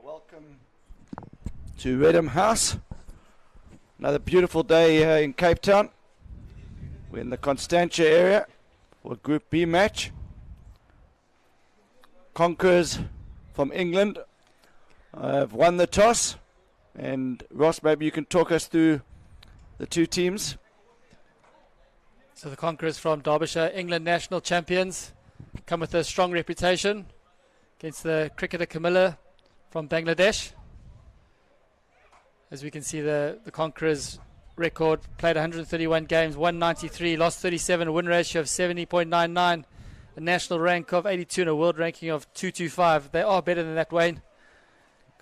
Welcome to Redham House. Another beautiful day here in Cape Town. We're in the Constantia area for a Group B match. Conquerors from England have won the toss. And Ross, maybe you can talk us through the two teams. So the Conquerors from Derbyshire, England national champions, come with a strong reputation against the cricketer Camila from Bangladesh. As we can see, the Conquerors record: played 131 games, won 93, lost 37, a win ratio of 70.99, a national rank of 82 and a world ranking of 225. They are better than that, Wayne.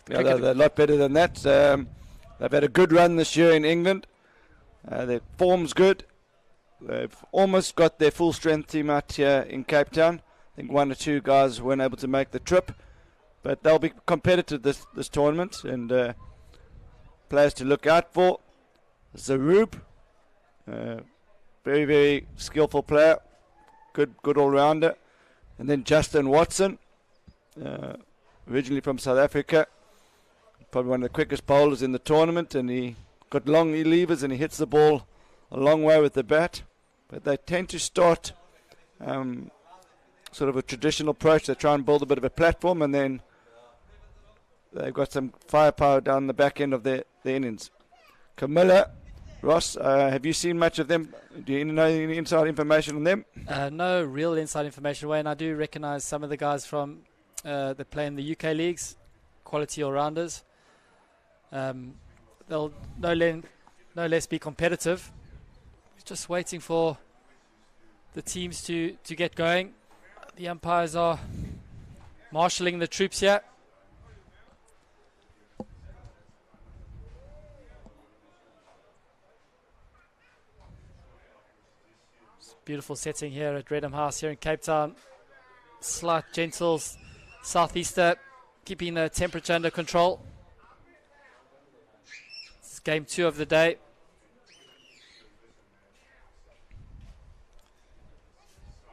Yeah, they're a lot better than that. They've had a good run this year in England. Their form's good. They've almost got their full strength team out here in Cape Town. I think one or two guys weren't able to make the trip, but they'll be competitive this tournament. And players to look out for: Zarub, very, very skillful player, good all-rounder. And then Justin Watson, originally from South Africa, probably one of the quickest bowlers in the tournament, and he got long levers and he hits the ball a long way with the bat. But they tend to start sort of a traditional approach. They try and build a bit of a platform, and then they've got some firepower down the back end of their innings. Camilla, Ross, have you seen much of them? Do you know any inside information on them? No real inside information, Wayne. I do recognise some of the guys from that play in the UK leagues, quality all-rounders. They'll no less be competitive. Just waiting for the teams to get going. The umpires are marshalling the troops here. It's a beautiful setting here at Redham House here in Cape Town. Slight gentle southeaster, keeping the temperature under control. This is game 2 of the day.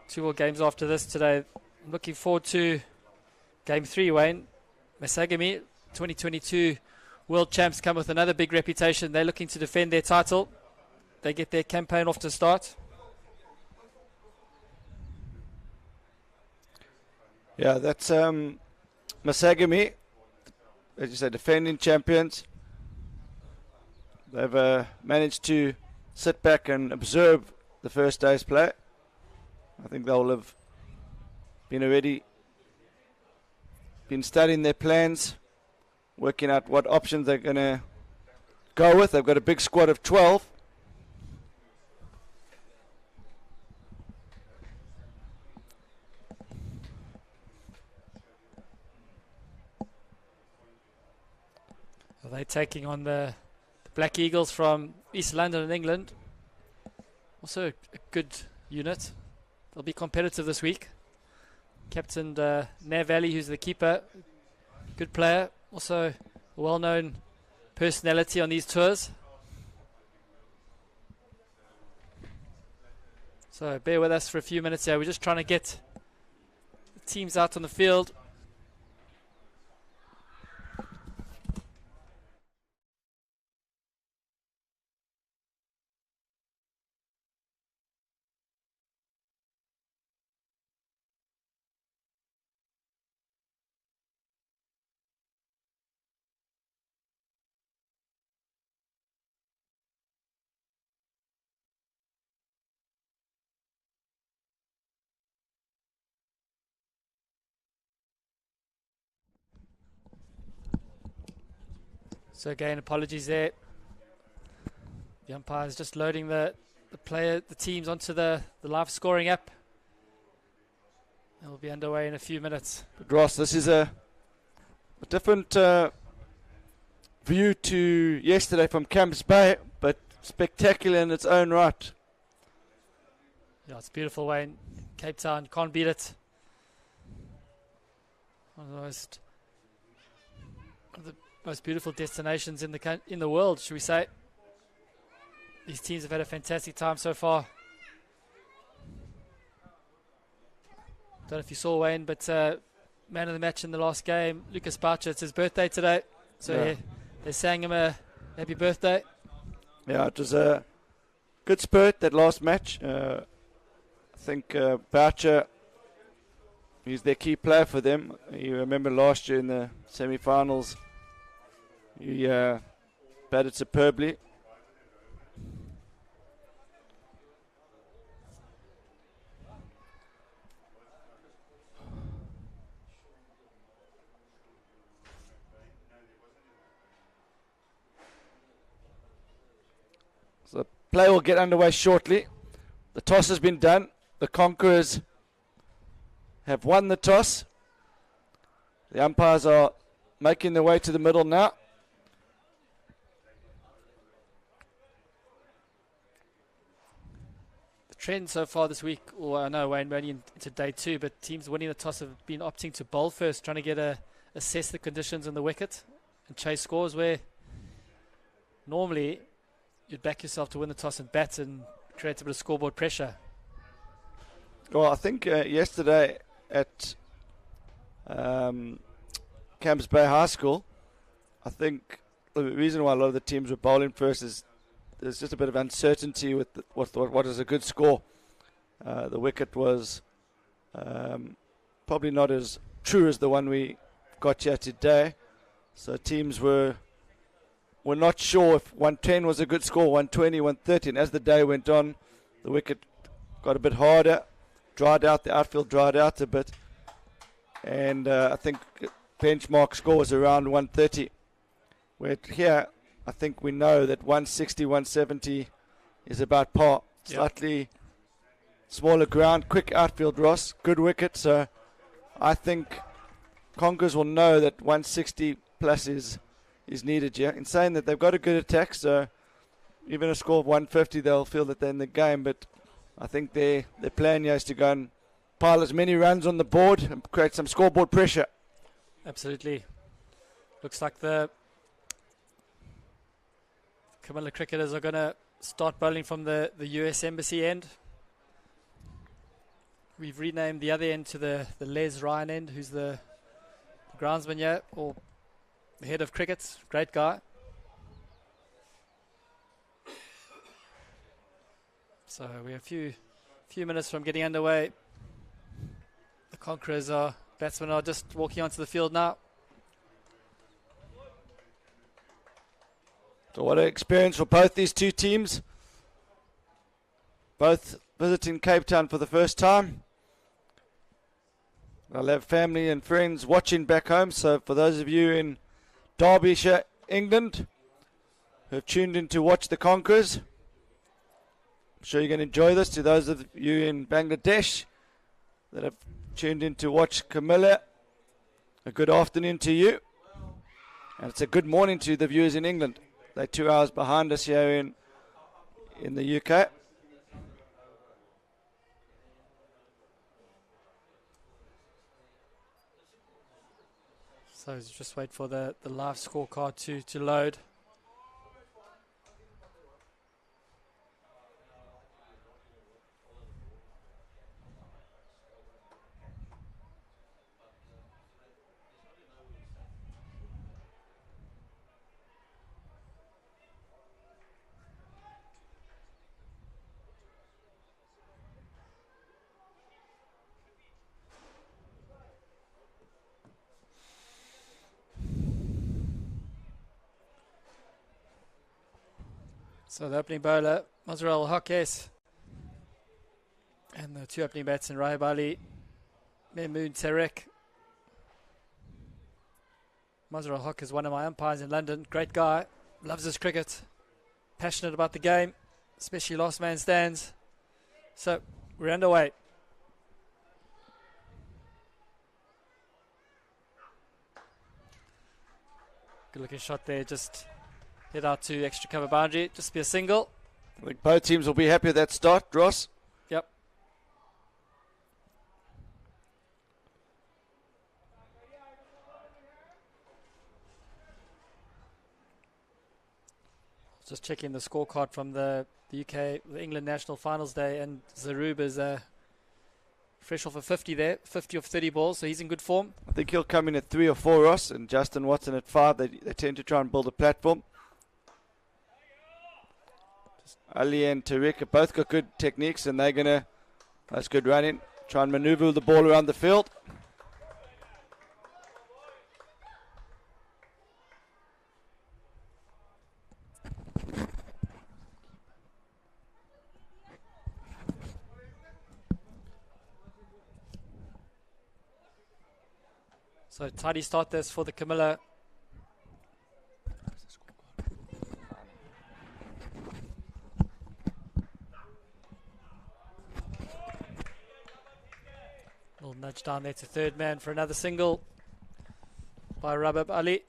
Two more games after this today. I'm looking forward to game 3, Wayne. Masagami, 2022 world champs, come with another big reputation. They're looking to defend their title. They get their campaign off to start. Yeah, that's Masagami, as you say, defending champions. They've managed to sit back and observe the first day's play. I think they'll have been studying their plans, working out what options they're going to go with. They've got a big squad of 12. Are they taking on the Black Eagles from East London in England? Also a good unit. They'll be competitive this week. Captain Nav Valley, who's the keeper, good player, also a well-known personality on these tours. So bear with us for a few minutes here. We're just trying to get the teams out on the field. So again, apologies there. The umpire is just loading the teams onto the live scoring app. It will be underway in a few minutes. But Ross, this is a different view to yesterday from Camps Bay, but spectacular in its own right. Yeah, it's beautiful, Wayne. Cape Town, you can't beat it. One of the most beautiful destinations in the world, should we say. These teams have had a fantastic time so far. Don't know if you saw, Wayne, but man of the match in the last game, Lucas Boucher. It's his birthday today, so they sang him a happy birthday. Yeah, it was a good spurt, that last match. I think Boucher, he's their key player for them. You remember last year in the semi-finals, he batted superbly. So the play will get underway shortly. The toss has been done. The Conquerors have won the toss. The umpires are making their way to the middle now. The trend so far this week, or I know Wayne only into day 2, but teams winning the toss have been opting to bowl first, trying to get assess the conditions on the wicket and chase scores, where normally you'd back yourself to win the toss and bat and create a bit of scoreboard pressure. Well, I think yesterday at Camps Bay High School, I think the reason why a lot of the teams were bowling first is there's just a bit of uncertainty with what is a good score. The wicket was probably not as true as the one we got here today, so teams were not sure if 110 was a good score, 120, 130. And as the day went on, the wicket got a bit harder, dried out, the outfield dried out a bit. And I think benchmark score was around 130. Where here, I think we know that 160, 170 is about par. Slightly smaller ground, quick outfield, Ross, good wicket. So I think Conquerors will know that 160 plus is needed here. In saying that, they've got a good attack, so even a score of 150, they'll feel that they're in the game. But I think their plan here is to go and pile as many runs on the board and create some scoreboard pressure. Absolutely. Looks like the Camilla cricketers are going to start bowling from the US Embassy end. We've renamed the other end to the Les Ryan end, who's the groundsman here, or the head of cricket. Great guy. So we're a few minutes from getting underway. The Conquerors batsmen are just walking onto the field now. So what an experience for both these two teams. Both visiting Cape Town for the first time. They'll have family and friends watching back home. So for those of you in Derbyshire, England, who have tuned in to watch the Conquerors, I'm sure you're going to enjoy this. To those of you in Bangladesh that have tuned in to watch Comilla, a good afternoon to you. And it's a good morning to the viewers in England. They're 2 hours behind us here in the UK. So just wait for the live scorecard to load. So the opening bowler, Mazharul Haques, and the two opening batsmen, Rahib Ali, Mehmood Tarek. Mazharul Haques is one of my umpires in London. Great guy, loves his cricket, passionate about the game, especially last man stands. So we're underway. Good looking shot there, just head out to extra cover boundary, just be a single. I think both teams will be happy with that start, Ross. Yep. Just checking the scorecard from the UK, the England National Finals Day, and Zaruba's fresh off a 50 there, 50 off 30 balls, so he's in good form. I think he'll come in at 3 or 4, Ross, and Justin Watson at 5. They tend to try and build a platform. Ali and Tariq have both got good techniques, and they're going to, that's good running, try and maneuver the ball around the field. So tidy start this for the Camilla. Little nudge down there to third man for another single by Rabab Ali.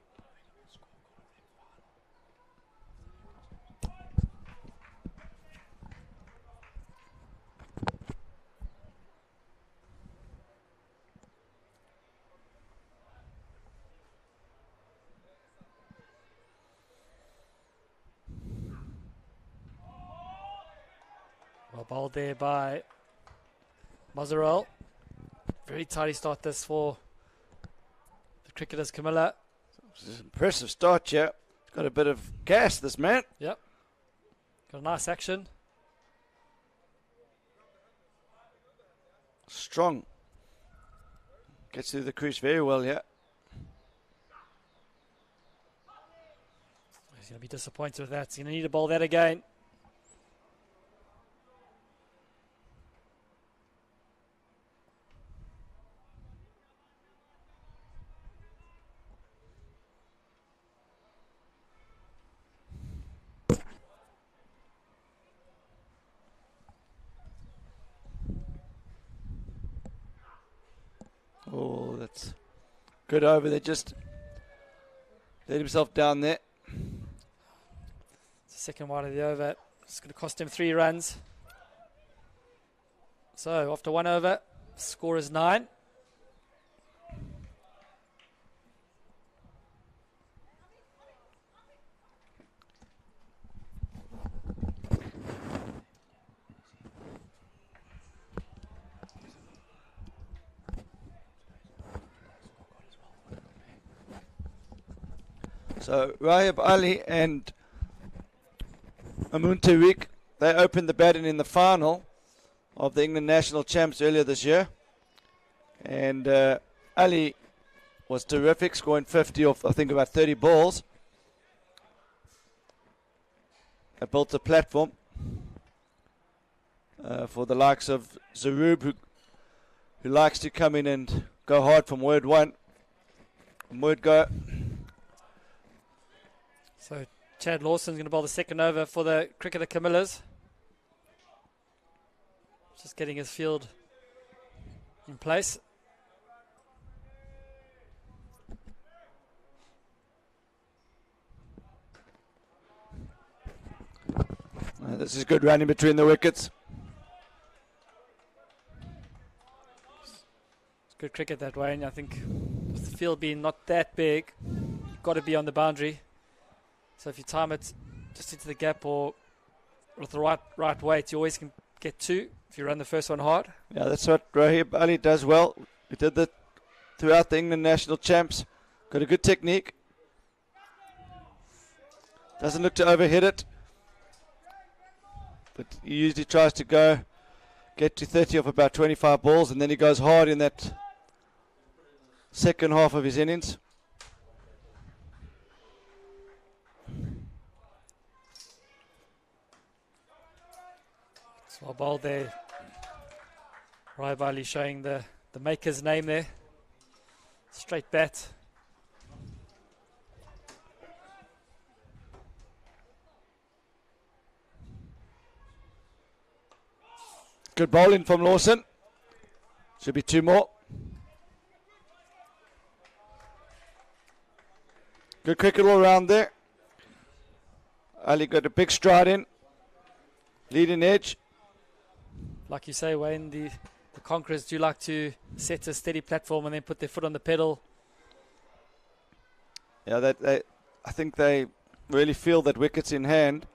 Well bowled there by Mazarel. Very tidy start this for the cricketers, Camilla. This is an impressive start here. He's got a bit of gas, this man. Yep. Got a nice action. Strong. Gets through the crease very well here. He's going to be disappointed with that. He's going to need to bowl that again. Oh, that's good over there. Just let himself down there. It's the second wide of the over. It's going to cost him 3 runs. So after 1 over, score is 9. So Rahib Ali and Amun Tariq, they opened the batting in the final of the England National Champs earlier this year. And Ali was terrific, scoring 50 off, I think, about 30 balls. They built a platform for the likes of Zarub, who likes to come in and go hard from word one, from word go. So Chad Lawson's going to bowl the second over for the cricketer Camillas. Just getting his field in place. This is good running between the wickets. It's good cricket that way, and I think with the field being not that big, you've got to be on the boundary. So if you time it just into the gap or with the right weight, you always can get 2 if you run the first one hard. Yeah, that's what Rahib Ali does well. He did that throughout the England National Champs. Got a good technique. Doesn't look to overhit it. But he usually tries to get to 30 off about 25 balls, and then he goes hard in that second half of his innings. Well bowled there. Rahib Ali showing the maker's name there. Straight bat. Good bowling from Lawson. Should be 2 more. Good cricket all round there. Ali got a big stride in. Leading edge. Like you say, Wayne, the Conquerors do like to set a steady platform and then put their foot on the pedal. Yeah, I think they really feel that wickets in hand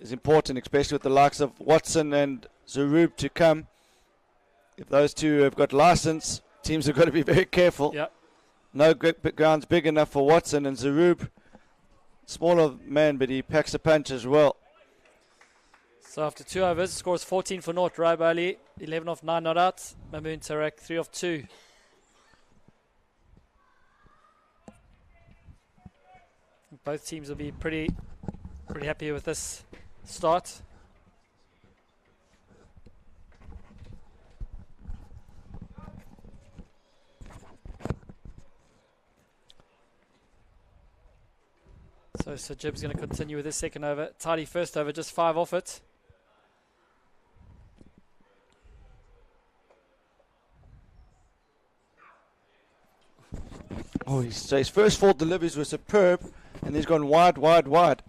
is important, especially with the likes of Watson and Zarub to come. if those two have got license, teams have got to be very careful. Yep. No ground's big enough for Watson, and Zarub, smaller man, but he packs a punch as well. So after 2 overs, the score is 14 for naught. Rai Bali, 11 off 9 not out. Mamoon Tarek, 3 off 2. Both teams will be pretty happy with this start. So Sir Jib's going to continue with his second over. Tidy first over, just 5 off it. Oh, so his first 4 deliveries were superb, and he's gone wide, wide, wide.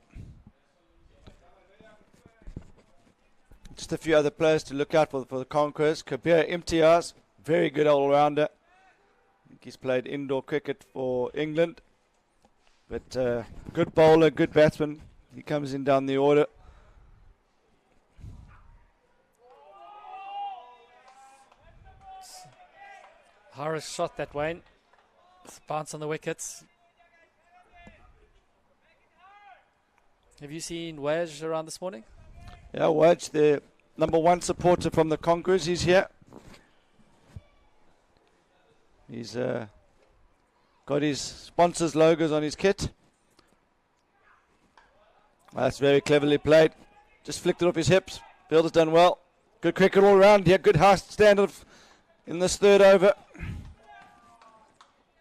Just a few other players to look out for the Conquerors. Kabir Imtiaz, very good all-rounder. I think he's played indoor cricket for England. But good bowler, good batsman. He comes in down the order. Harris shot that, Wayne. Bounce on the wickets. Have you seen Waj around this morning? Yeah, Waj, the number 1 supporter from the Conquerors, he's here. He's got his sponsors' logos on his kit. That's very cleverly played. Just flicked it off his hips. Fielder's done well. Good cricket all round here. Good high standard in this 3rd over.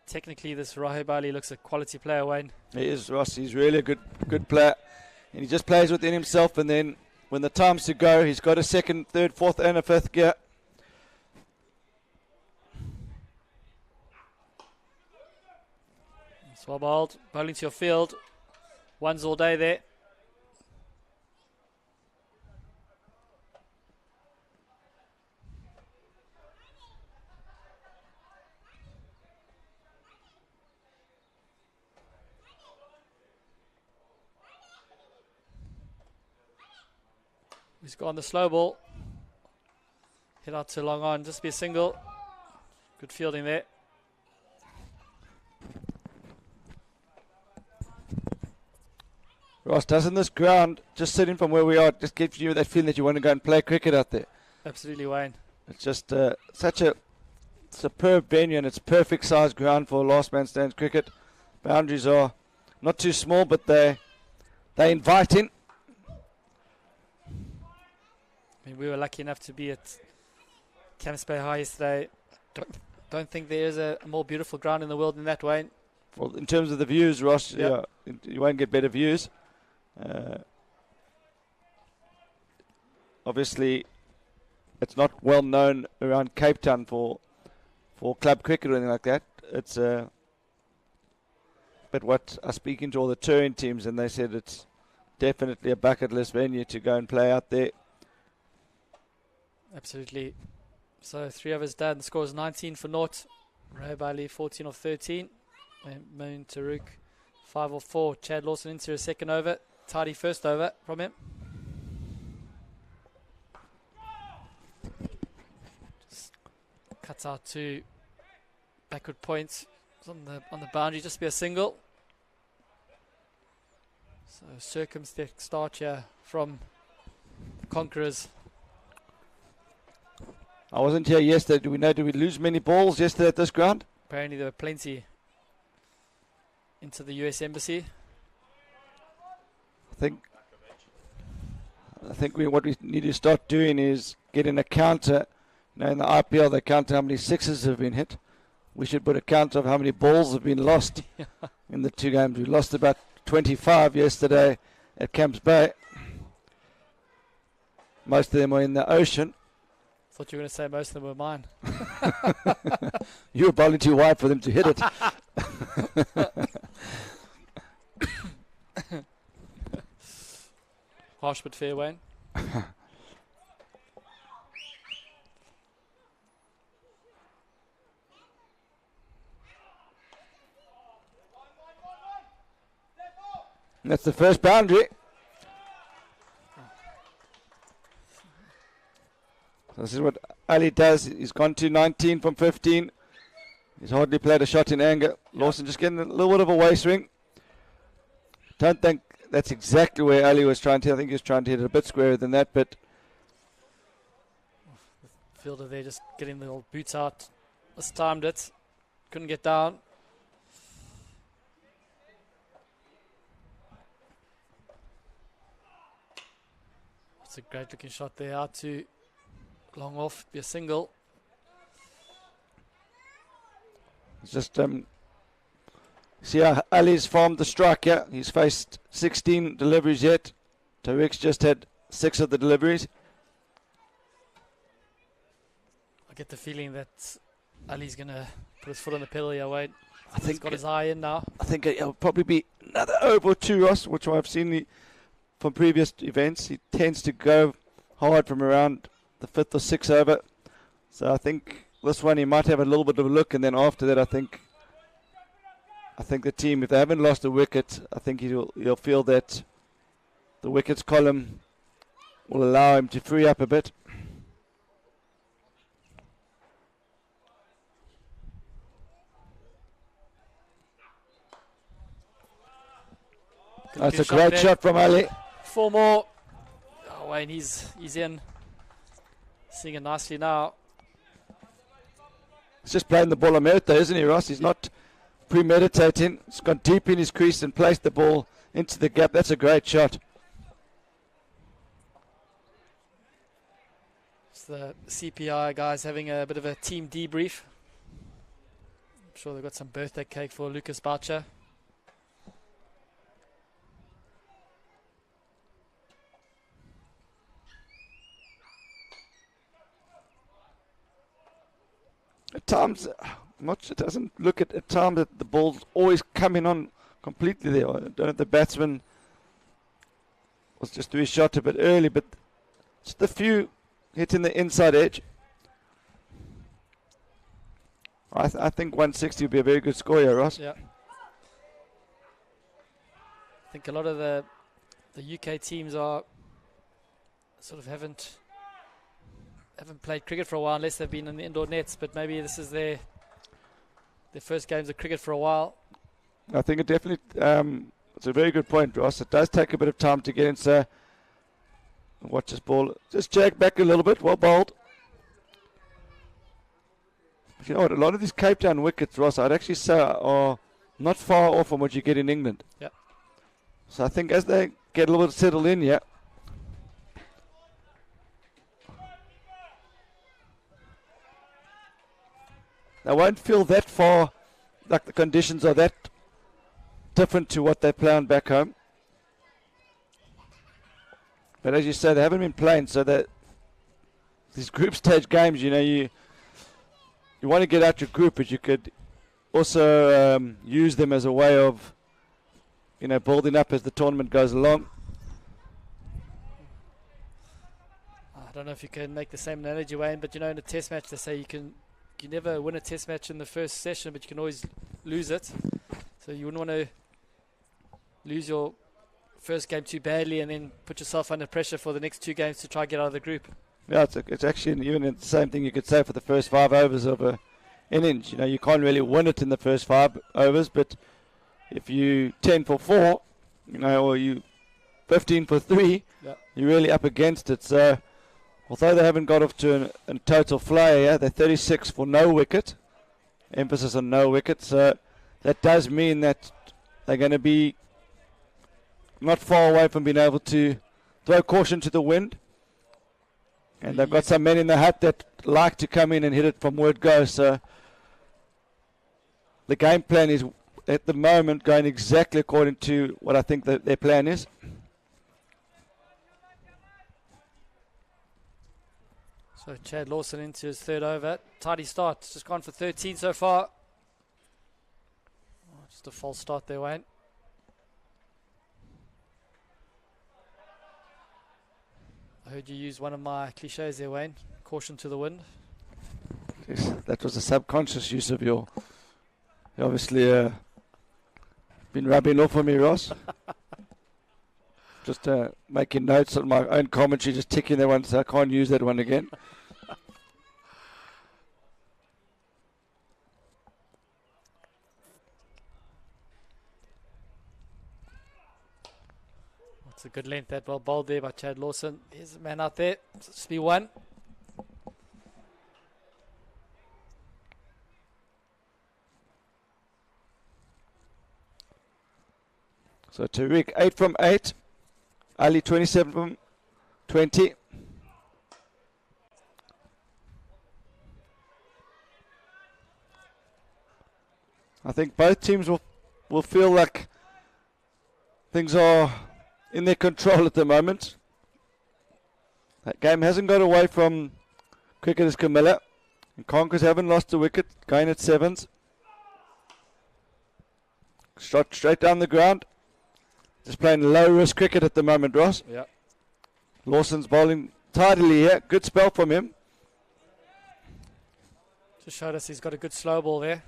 Technically, this Rahib Ali looks a quality player, Wayne. He is, Ross. He's really a good player. And he just plays within himself. And then when the time's to go, he's got a 2nd, 3rd, 4th and a 5th gear. Well bowled, bowling to your field. 1s all day there. He's gone the slow ball. Hit out to long on, just be a single. Good fielding there. Ross, doesn't this ground, just sitting from where we are, just gives you that feeling that you want to go and play cricket out there? Absolutely, Wayne. It's just such a superb venue, and it's perfect size ground for last man stands cricket. Boundaries are not too small, but they're inviting. I mean, we were lucky enough to be at Camps Bay High yesterday. Don't think there is a more beautiful ground in the world than that, Wayne. Well, in terms of the views, Ross, yep. Yeah, you won't get better views. Obviously, it's not well known around Cape Town for club cricket or anything like that. It's but what I speaking to all the touring teams, and they said it's definitely a bucket list venue to go and play out there. Absolutely. So 3 overs done. The score is 19 for naught. Ray Bailey 14 off 13. Moon Taruk 5 off 4. Chad Lawson into a 2nd over. Tidy first over from him. Just cuts out to backward points on the boundary. Just be a single. So circumspect start here from the Conquerors. I wasn't here yesterday. Did we lose many balls yesterday at this ground? Apparently there were plenty into the US Embassy. I think what we need to start doing is getting a counter. In the IPL they count how many sixes have been hit. We should put a counter of how many balls have been lost in the 2 games. We lost about 25 yesterday at Camps Bay. Most of them were in the ocean. Thought you were going to say most of them were mine. You were bowling too wide for them to hit it. Harsh but fair, Wayne. That's the first boundary. This is what Ali does. He's gone to 19 from 15. He's hardly played a shot in anger. Lawson just getting a little bit of a way swing. Don't think that's exactly where Ali was trying to. I think he was trying to hit it a bit squarer than that, but The fielder there just getting the old boots out. Mistimed it. Couldn't get down. It's a great looking shot there. Out to long off. Be a single. it's just see how Ali's farmed the strike here. He's faced 16 deliveries yet. Tariq's just had 6 of the deliveries. I get the feeling that Ali's going to put his foot on the pedal here, Wayne. I think He's got his eye in now. I think it'll probably be another over or two, Ross, which I've seen from previous events. He tends to go hard from around the 5th or 6th over. So I think this one he might have a little bit of a look, and then after that I think the team, if they haven't lost a wicket, I think he'll feel that the wickets column will allow him to free up a bit. That's a great shot from Ali. 4 more. Oh, Wayne, he's in. Seeing it nicely now. He's just playing the ball on merit, though, isn't he, Ross? He's not premeditating. He's gone deep in his crease and placed the ball into the gap. That's a great shot. It's the CPI guys having a bit of a team debrief. I'm sure they've got some birthday cake for Lucas Boucher. At times, it doesn't look at times that the ball's always coming on completely there. I don't know if the batsman was just through his shot a bit early, but just a few hitting the inside edge. I think 160 would be a very good score here, Ross. Yeah. I think a lot of the UK teams are sort of haven't played cricket for a while unless they've been in the indoor nets, but maybe this is their first games of cricket for a while. I think it definitely it's a very good point, Ross. It does take a bit of time to get in, so watch this ball just jag back a little bit. Well bowled. But you know what, a lot of these Cape Town wickets, Ross, I'd actually say are not far off from what you get in England. Yeah. So I think as they get a little bit settled in here, they won't feel that far like the conditions are that different to what they play on back home. But as you say, they haven't been playing, so that these group stage games, you want to get out your group, but you could also use them as a way of, building up as the tournament goes along. I don't know if you can make the same analogy, Wayne, but in a test match they say you never win a test match in the first session, but you can always lose it. So you wouldn't want to lose your first game too badly and then put yourself under pressure for the next 2 games to try and get out of the group. Yeah, it's actually even the same thing you could say for the first 5 overs of a innings. You can't really win it in the first 5 overs, but if you 10 for 4, or you 15 for 3, yeah, you're really up against it. So although they haven't got off to a total flyer, they're 36 for no wicket. Emphasis on no wicket. So that does mean that they're going to be not far away from being able to throw caution to the wind. And they've got some men in the hut that like to come in and hit it from word go. So the game plan is at the moment going exactly according to what I think their plan is. So Chad Lawson into his 3rd over. Tidy start. Just gone for 13 so far. Oh, just a false start there, Wayne. I heard you use one of my cliches there, Wayne. Caution to the wind. Yes, that was a subconscious use of your... You obviously been rubbing off on me, Ross. Just making notes on my own commentary, just ticking that one so I can't use that one again. It's a good length, that well bowled there by Chad Lawson. Here's a man out there. Just be one. So Tariq 8 from 8. Ali 27 from 20. I think both teams will feel like things are in their control at the moment. That game hasn't got away from cricketers Camilla. And Conquerors haven't lost a wicket, going at 7s. Shot straight down the ground. Just playing low risk cricket at the moment, Ross. Yeah. Lawson's bowling tidily here. Good spell from him. Just showed us he's got a good slow ball there.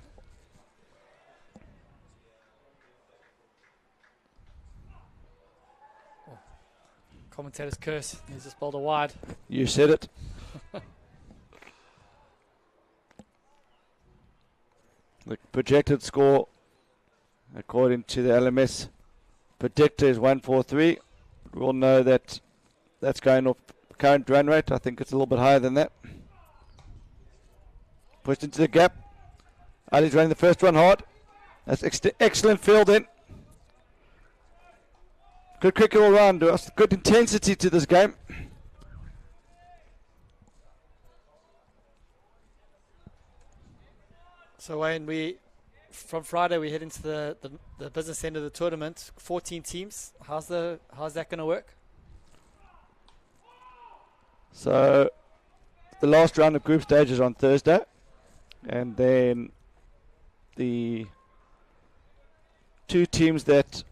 Oh. Commentator's curse. He's just bowled a wide. You said it. The projected score, according to the LMS predictor, is 143. We all know that that's going off current run rate. I think it's a little bit higher than that. Pushed into the gap. Ali's running the first one hard. That's excellent fielding. Good cricket all round. Good intensity to this game. So Wayne, from Friday we head into the business end of the tournament. 14 teams. How's that going to work? So the last round of group stages on Thursday, and then the 2 teams that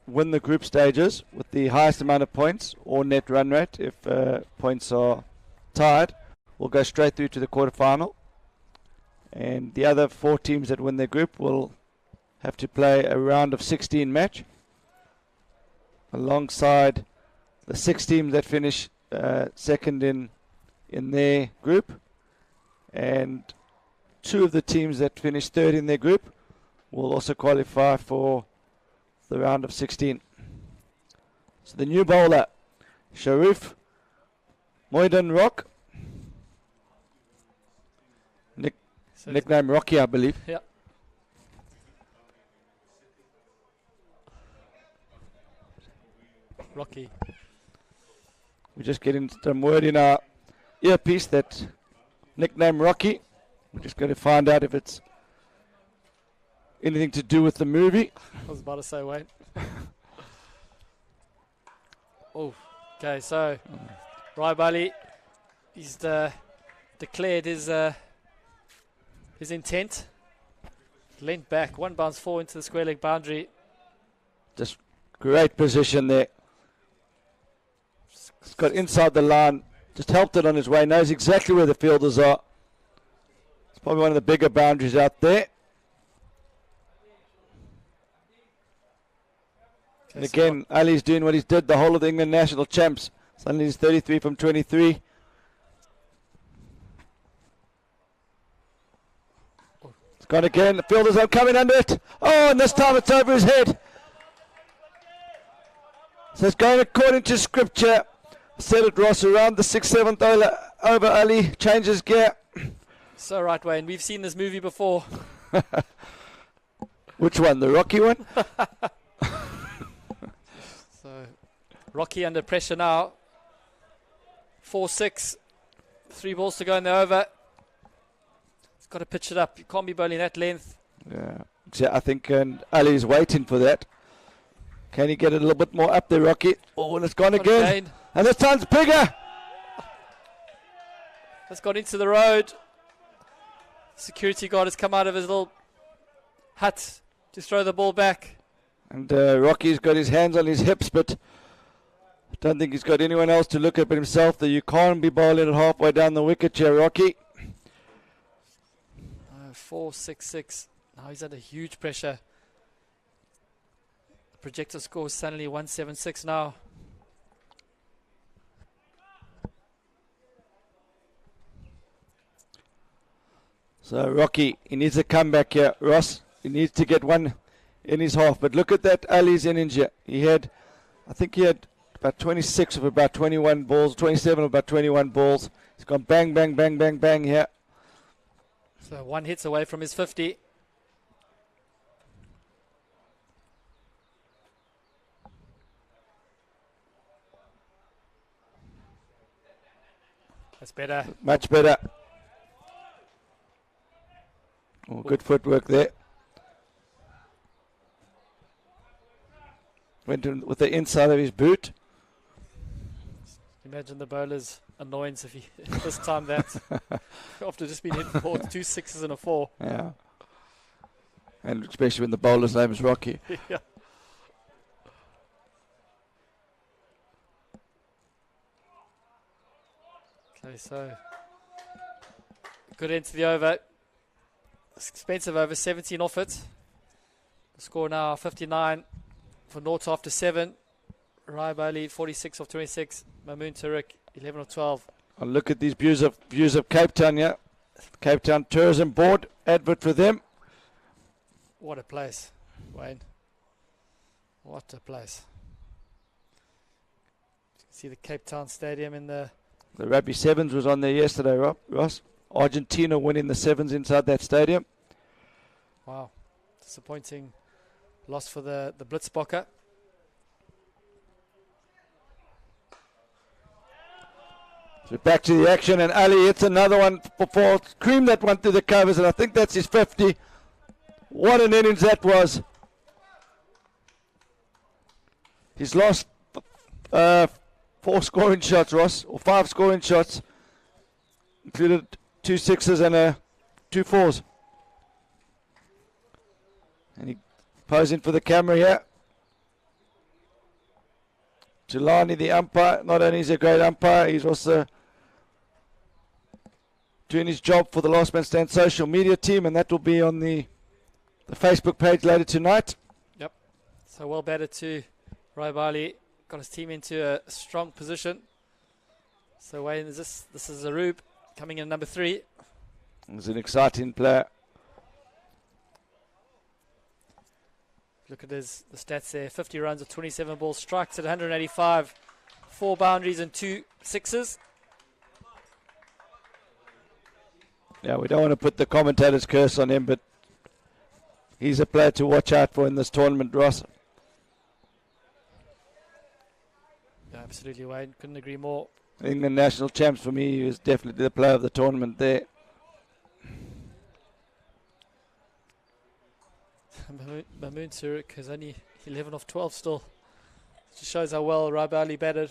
win the group stages with the highest amount of points or net run rate, if points are tied, will go straight through to the quarterfinal. And the other 4 teams that win their group will have to play a round of 16 match alongside the 6 teams that finish second in their group, and 2 of the teams that finish third in their group will also qualify for the round of 16. So the new bowler, Sharif Moidan Rock, nickname Rocky, I believe. Yeah. Rocky. We're just getting some word in our earpiece that nickname Rocky. We're just going to find out if it's anything to do with the movie. I was about to say, wait. Oh, okay. So Rai Bali, he's declared his intent. Leant back, 1 bounce 4 into the square leg boundary. Just great position there. He's got inside the line, just helped it on his way, knows exactly where the fielders are. It's probably one of the bigger boundaries out there. And again, Ali's doing what he's did the whole of the England national champs. Suddenly he's 33 from 23. It's gone again. The fielders are coming under it. Oh, and this time it's over his head. So it's going according to scripture. Said it, Ross, around the 6th, 7th over. Ali changes gear. So right, Wayne, we've seen this movie before. Which one? The Rocky one? So Rocky under pressure now. 4-6. 3 balls to go in the over. He's got to pitch it up. You can't be bowling that length. Yeah, I think Ali's waiting for that. Can he get it a little bit more up there, Rocky? Oh, and it's gone again. And this time's bigger. It's gone into the road. Security guard has come out of his little hut to throw the ball back. And Rocky's got his hands on his hips, but I don't think he's got anyone else to look at but himself. That you can't be bowling it halfway down the wicket here, Rocky. 4-6-6. Now he's under huge pressure. The projector score is suddenly 176 now. So Rocky, he needs a comeback here, Ross. He needs to get one in his half. But look at that Ali's innings here. I think he had about 26 of about 21 balls, 27 of about 21 balls. He's gone bang, bang, bang, bang, bang here. So 1 hits away from his 50. That's better. Much better. Oh, good footwork there. Went in with the inside of his boot. Imagine the bowler's annoyance if he this time that after just being hit for 2 6s and a 4. Yeah. And especially when the bowler's name is Rocky. Yeah. Okay, so good end to the over. Expensive over, 17 off it. The score now 59 for North after 7. Rai Bailey 46 of 26. Mamoon Tariq 11 of 12. Oh, look at these views of Cape Town here. Cape Town Tourism Board advert for them. What a place, Wayne. What a place. You can see the Cape Town Stadium in the Rugby Sevens was on there yesterday, Ross. Argentina winning the Sevens inside that stadium. wow, disappointing loss for the Blitzbokker. So back to the action, and Ali hits another one before cream that one through the covers, and I think that's his 50. What an innings that was. He's lost 4 scoring shots, Ross, or 5 scoring shots, included 2 6s and 2 4s. And he posing for the camera here. Jelani, the umpire, not only is he a great umpire, he's also doing his job for the Last Man Stand social media team, and that will be on the Facebook page later tonight. Yep. So well batted to Rai Bailey. Got his team into a strong position. So Wayne, this is Arub coming in number 3. He's an exciting player. Look at the stats there. 50 runs of 27 balls, strikes at 185, 4 boundaries and 2 6s. Yeah, we don't want to put the commentator's curse on him, but he's a player to watch out for in this tournament, Ross. Yeah, absolutely, Wayne. Couldn't agree more. England national champs for me, he was definitely the player of the tournament there. Mamoon Tariq has only 11 off 12 still. Just shows how well Rai Bailey batted.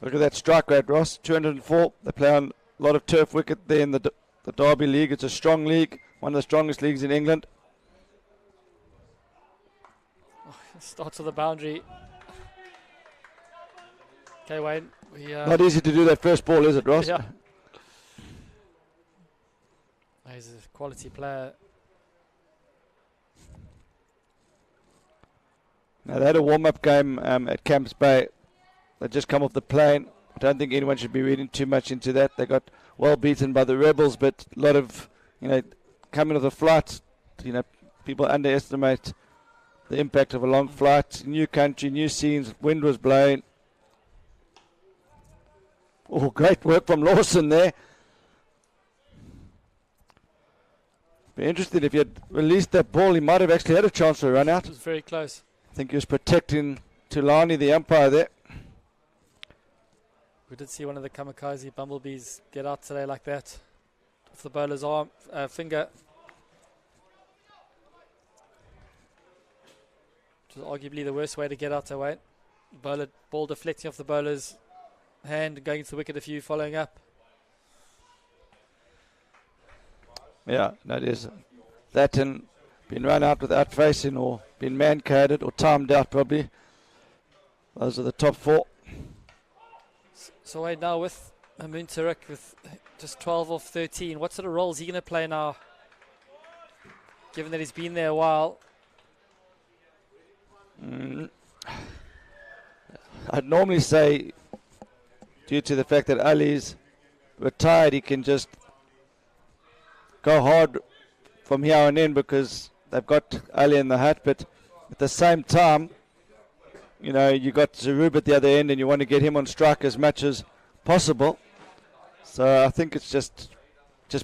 Look at that strike rate, Ross. 204. They play on a lot of turf wicket there in the Derby League. It's a strong league, one of the strongest leagues in England. Oh, starts with the boundary. Okay, Wayne. Not easy to do that first ball, is it, Ross? Yeah. He's a quality player. Now, they had a warm-up game at Camps Bay. They just come off the plane. I don't think anyone should be reading too much into that. They got well beaten by the Rebels, but a lot of, coming off the flight, people underestimate the impact of a long flight. New country, new scenes, wind was blowing. Oh, great work from Lawson there. Be interested if he had released that ball, he might have actually had a chance for a run out. It was very close. I think he was protecting Tulani, the umpire there. We did see one of the kamikaze bumblebees get out today like that. Off the bowler's arm, finger. Which was arguably the worst way to get out away. Ball deflecting off the bowler's hand, going into the wicket, a few following up. Yeah, that is. That and been run out without facing, or been man-coded, or timed out probably. Those are the top 4. So Wade, now with Mamoon Tariq with just 12 off 13, what sort of role is he going to play now, given that he's been there a while? I'd normally say, due to the fact that Ali's retired, he can just go hard from here on in because they've got Ali in the hat, but at the same time, you got Zarub at the other end and you want to get him on strike as much as possible. So I think it's just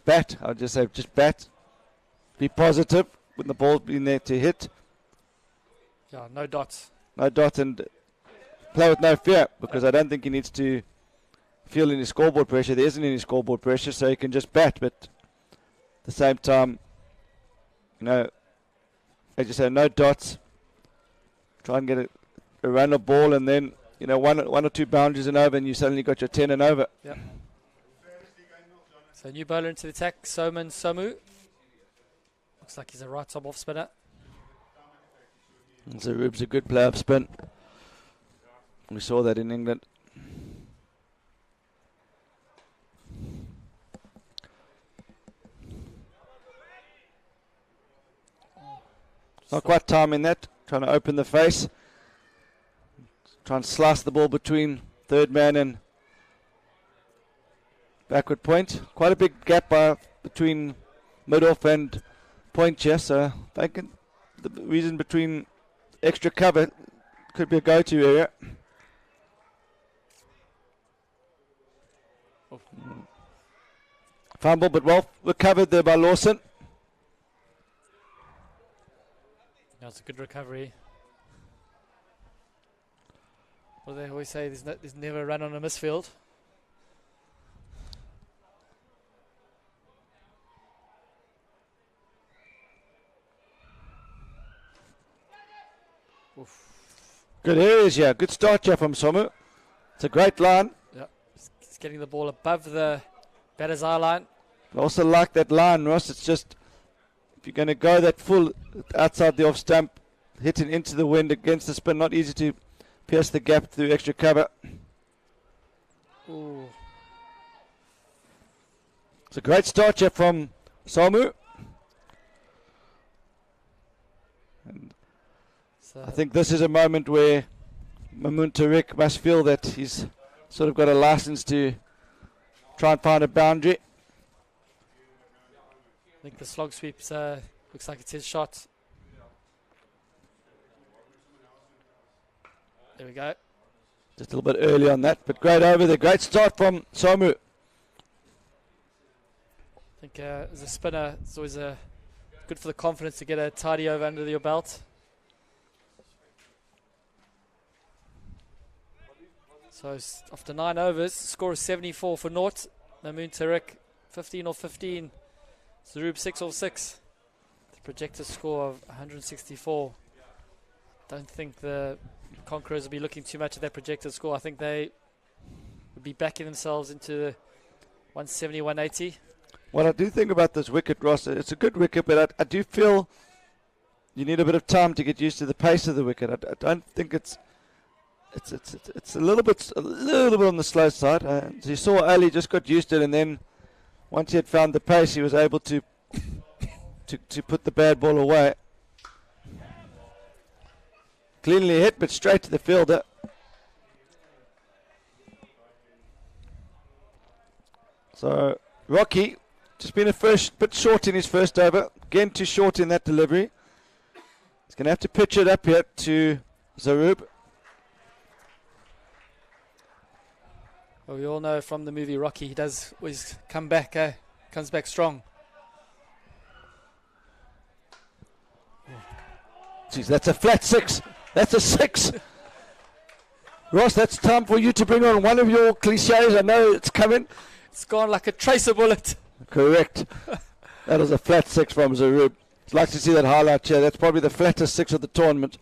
bat. I'll just say just bat. Be positive when the ball's been there to hit. Yeah, no dots. No dot and play with no fear, because I don't think he needs to feel any scoreboard pressure. There isn't any scoreboard pressure, so he can just bat. But at the same time, as you say, no dots. Try and get a run of ball, and then one or two boundaries and over, and you suddenly got your 10 and over. Yep. So new bowler into the attack, Somu. Looks like he's a right top off spinner. Zarub's a good player of spin. We saw that in England. Not quite timing that. Trying to open the face. Try and slice the ball between third man and backward point. Quite a big gap between mid-off and point here. So I think the reason between extra cover could be a go-to area. Fumble, but well recovered there by Lawson. That's a good recovery. What do they always say? There's never a run on a misfield. Oof. Good areas here. Good start here from Somu. It's a great line. Yeah, he's getting the ball above the batter's eye line. I also like that line, Ross. It's just, if you're going to go that full outside the off stump, hitting into the wind against the spin, not easy to pierce the gap through extra cover. Ooh. It's a great start here from Somu. And So I think this is a moment where Mamun Tariq must feel that he's sort of got a license to try and find a boundary. I think the slog sweeps looks like it's his shot. There we go. Just a little bit early on that, but great over there. Great start from Somu. I think as a spinner, it's always good for the confidence to get a tidy over under your belt. So after 9 overs, score is 74 for naught. Mamun Tariq 15 off 15. Zarub 6 off 6. The projected score of 164. Don't think the Conquerors will be looking too much at that projected score. I think they would be backing themselves into the 170, 180. What I do think about this wicket, Ross, it's a good wicket, but I do feel you need a bit of time to get used to the pace of the wicket. I don't think it's a little bit on the slow side. So you saw Ali just got used to it, and then once he had found the pace, he was able to put the bad ball away. Cleanly hit, but straight to the fielder. So Rocky just been a bit short in his first over. Again, too short in that delivery. He's going to have to pitch it up here to Zarub. Well, we all know from the movie Rocky, he does always comes back strong. Jeez, that's a flat 6. That's a 6. Ross, that's time for you to bring on one of your cliches. I know it's coming. It's gone like a tracer bullet. Correct. That is a flat 6 from Zarub. I'd like to see that highlight here. That's probably the flattest 6 of the tournament.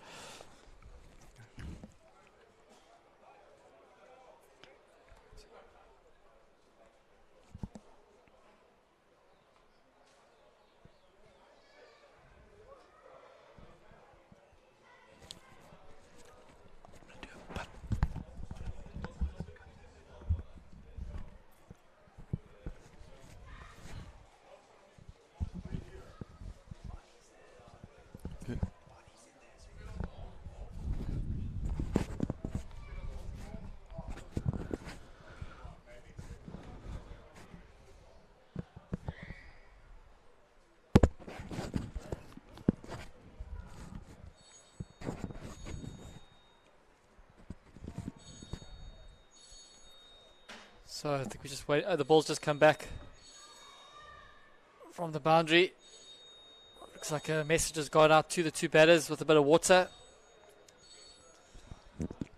So I think we just wait. The ball's just come back from the boundary. Looks like a message has gone out to the two batters with a bit of water.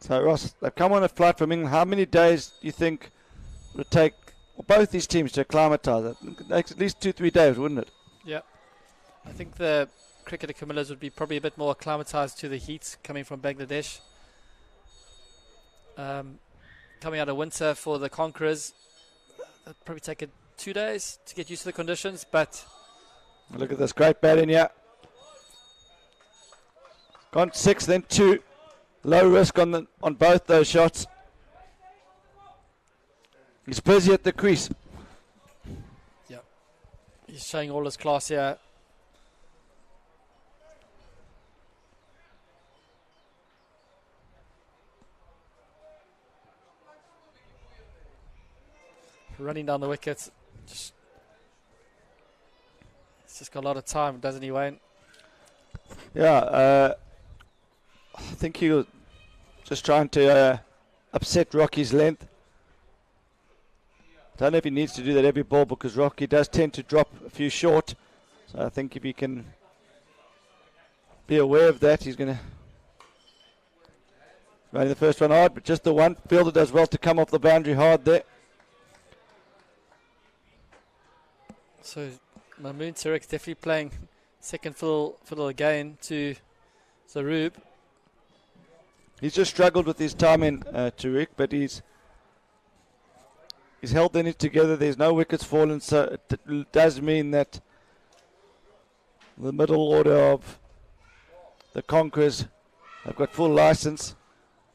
So Ross, they've come on a flight from England. How many days do you think it would take both these teams to acclimatise? It takes at least 2-3 days, wouldn't it? Yeah. I think the cricketer Camillas would be probably a bit more acclimatised to the heat coming from Bangladesh. Coming out of winter for the Conquerors, it'll probably take 2 days to get used to the conditions, but look at this great batting here. Gone 6, then 2. Low risk on both those shots. He's busy at the crease. Yeah, he's showing all his class here. Running down the wickets. He's just got a lot of time, doesn't he, Wayne? Yeah, I think he was just trying to upset Rocky's length. Don't know if he needs to do that every ball because Rocky does tend to drop a few short. So I think if he can be aware of that, he's going to run the first one hard, but just the one. Fielder does well to come off the boundary hard there. So Mahmood Tarek's definitely playing second fiddle again to Zarub. He's just struggled with his timing, Tariq, but he's held the innings together. There's no wickets fallen, so it does mean that the middle order of the Conquerors have got full license,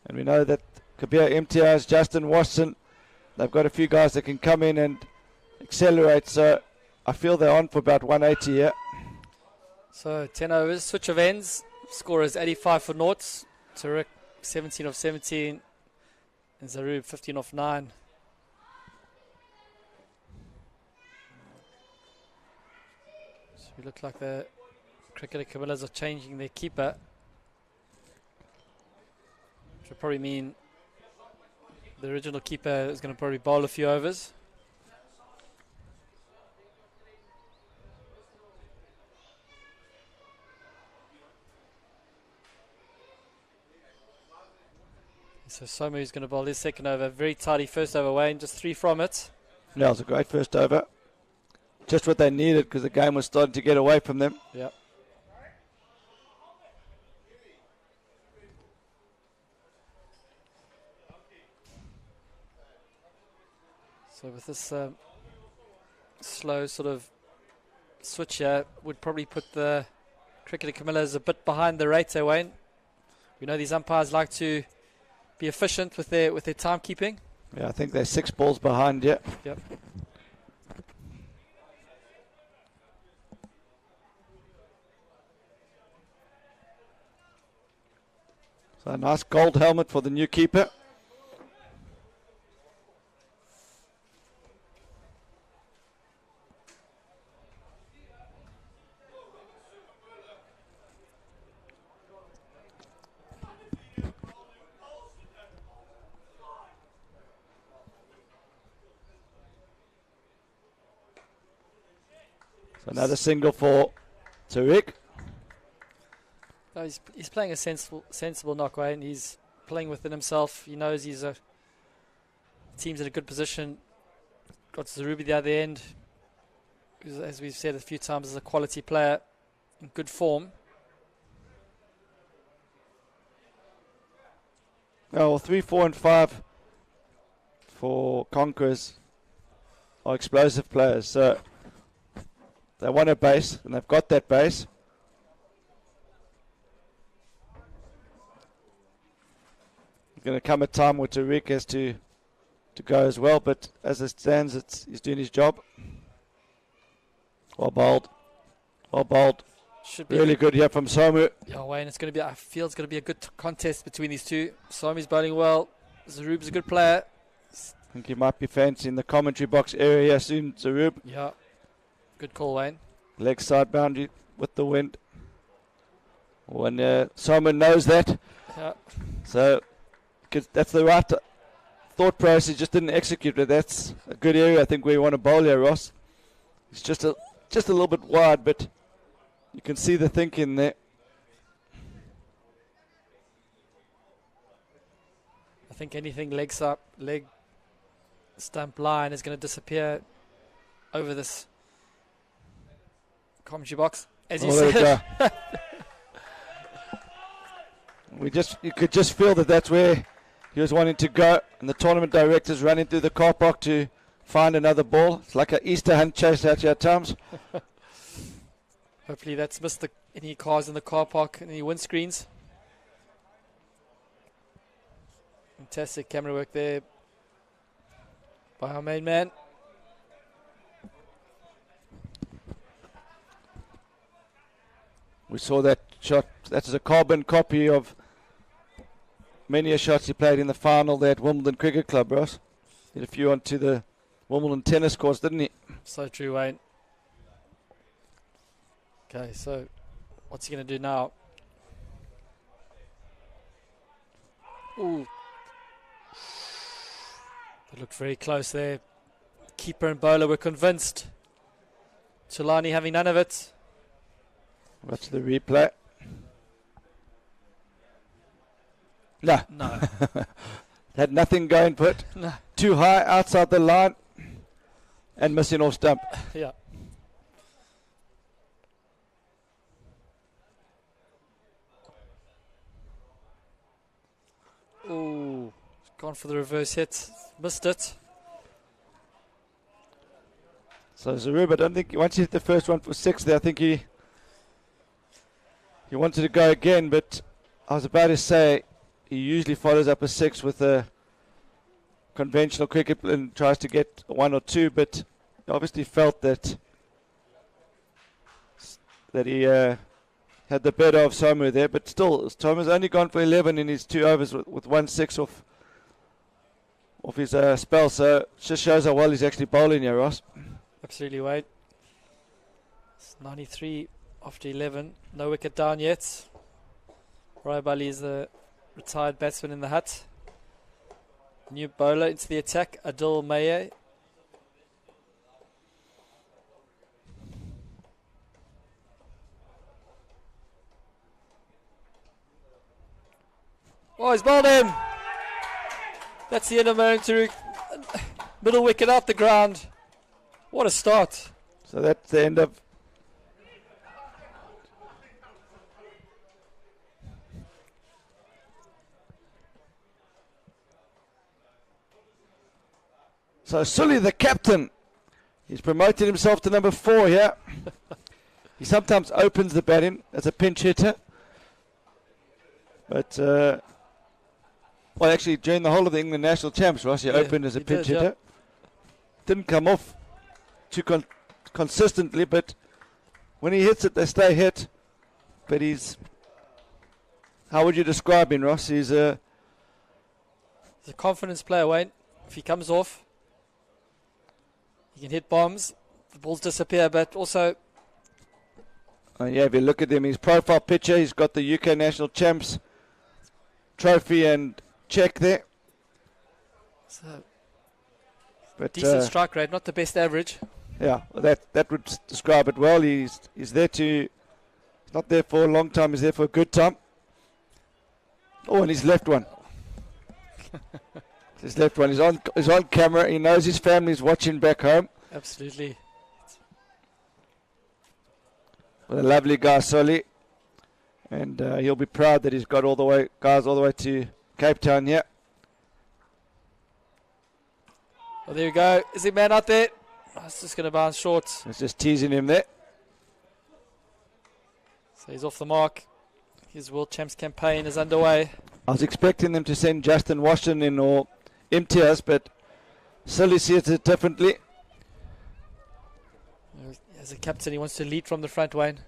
and we know that Kabir Imtiaz, Justin Watson, they've got a few guys that can come in and accelerate, so I feel they're on for about 180 here. So 10 overs, switch of ends, score is 85 for noughts. Tariq 17 of 17, and Zarub 15 of 9. So we look like the cricketer Camillas are changing their keeper, which will probably mean the original keeper is going to probably bowl a few overs. So Somu is going to bowl his second over. Very tidy first over, Wayne. Just 3 from it. Yeah, it was a great first over. Just what they needed because the game was starting to get away from them. Yep. So with this slow sort of switch here, would probably put the cricketer Camillas a bit behind the rate there, Wayne. We know these umpires like to be efficient with their timekeeping. Yeah, I think they're 6 balls behind, yeah. Yep. So a nice gold helmet for the new keeper. So another single for Tariq. No, he's playing a sensible knock, Wayne. He's playing within himself. He knows he's team's in a good position. Got Zarubi at the other end, who's, as we've said a few times, is a quality player in good form. Oh, well, 3, 4, and 5 for Conquerors are explosive players. So they want a base, and they've got that base. There's going to come a time where Tariq has to go as well, but as it stands, he's doing his job. Well bowled. Well bowled. Should be really good here from Somu. Yeah, Wayne, I feel it's going to be a good contest between these two. Somu's bowling well. Zarub's a good player. I think he might be fancying the commentary box area here soon, Zarub. Yeah. Good call, Wayne. Leg side boundary with the wind. When Somu knows that. Yeah. So that's the right thought process, just didn't execute it. That's a good area, I think, where you want to bowl here, Ross. It's just a little bit wide, but you can see the thinking there. I think anything leg stump line is going to disappear over this commentary box, as you said. You could just feel that that's where he was wanting to go, and the tournament director's running through the car park to find another ball. It's like an Easter hunt chase out here at times. Hopefully that's missed any cars in the car park, any windscreens. Fantastic camera work there by our main man. We saw that shot. That is a carbon copy of many a shots he played in the final there at Wimbledon Cricket Club, Ross. Did a few onto the Wimbledon tennis courts, didn't he? So true, Wayne. Okay, so what's he going to do now? Ooh. They looked very close there. Keeper and bowler were convinced. Tulani having none of it. Watch the replay. No. Had nothing going for it. No. Too high outside the line and missing off stump. Yeah. Ooh, gone for the reverse hit. Missed it. So Zaruba, I don't think once he hit the first one for 6 there, I think he wanted to go again, but I was about to say he usually follows up a 6 with a conventional cricket and tries to get 1 or 2, but he obviously felt that he had the better of Somu there, but still Somu's only gone for 11 in his 2 overs with 1 6 off his spell, so it just shows how well he's actually bowling here, Ross. Absolutely, Wade. It's 93 after 11. No wicket down yet. Raib Ali is the retired batsman in the hut. New bowler into the attack, Adil Maye. Oh, he's bowled him. That's the end of Marantaru. Middle wicket out the ground. What a start. So that's the end of... So Sully, the captain, he's promoted himself to number 4 here. He sometimes opens the batting as a pinch hitter. But, well, actually, during the whole of the England National Champs, Ross, he opened as a pinch hitter. Yeah. Didn't come off too consistently, but when he hits it, they stay hit. But he's... How would you describe him, Ross? He's a confidence player, Wayne. If he comes off, he can hit bombs. The balls disappear, but also... yeah, if you look at him, his profile picture, he's got the UK National Champs trophy and check there. So, but decent strike rate, not the best average. Yeah, that would describe it well. He's there to... He's not there for a long time, he's there for a good time. Oh, and his left one. His left one. He's on camera. He knows his family's watching back home. Absolutely. What a lovely guy, Solly. And he'll be proud that he's got guys all the way to Cape Town here. Well, there you go. Is the man out there? Oh, it's just going to bounce short. It's just teasing him there. So he's off the mark. His World Champs campaign is underway. I was expecting them to send Justin Washington in or Imtiaz, but Sully sees it differently. As a captain, he wants to lead from the front, Wayne.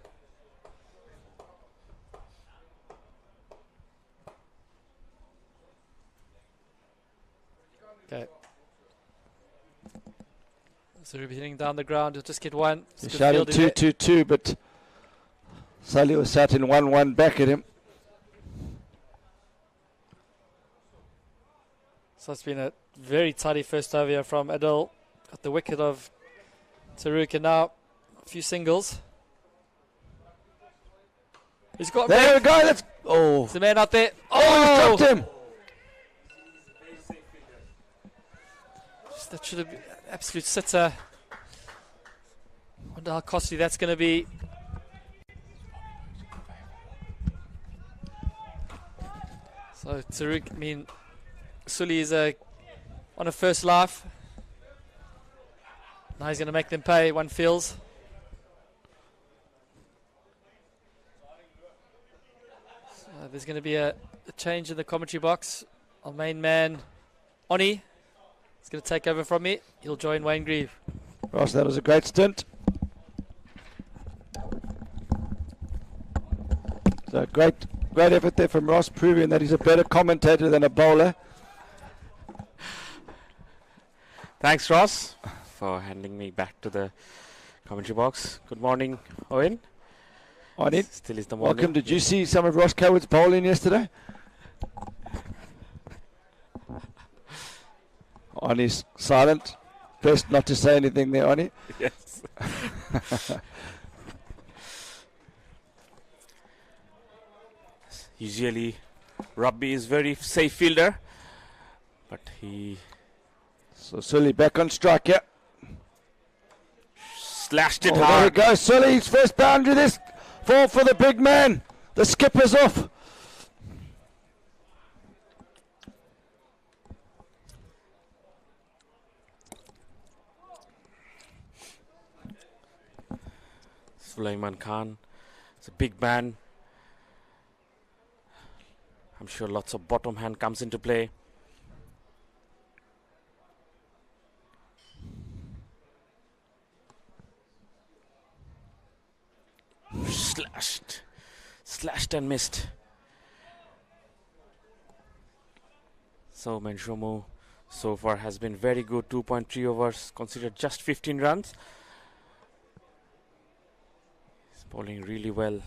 Okay. So we'll be hitting down the ground. He'll just get one. He shouted 2-2-2, but Sully was sat in 1-1 back at him. So it's been a very tidy first over here from Adil. Got the wicket of Taruk, and now a few singles. He's got there we go. That's There's the man out there. Oh, he's dropped him. That should have been absolute sitter. Wonder how costly that's going to be. So Taruk, I mean, Sully is on a first life. Now he's going to make them pay, one feels. So there's going to be a change in the commentary box. Our main man, Oni, is going to take over from me. He'll join Wayne Grieve. Ross, that was a great stint. So great effort there from Ross, proving that he's a better commentator than a bowler. Thanks, Ross, for handing me back to the commentary box. Good morning, Owen. On it. Still is the morning. Welcome. Did you see some of Ross Cowart's bowling yesterday? Oni's silent. Best not to say anything there, Oni. Yes. Usually, Rabbi is very safe fielder, but he... So Sully back on strike, yeah. Slashed it There we hard. go. Sully's first boundary this. Fall for the big man. The skipper's off. Sulaiman Khan is a big man. I'm sure lots of bottom hand comes into play. Slashed and missed. So Menshomu so far has been very good. 2.3 overs, considered just 15 runs. He's bowling really well.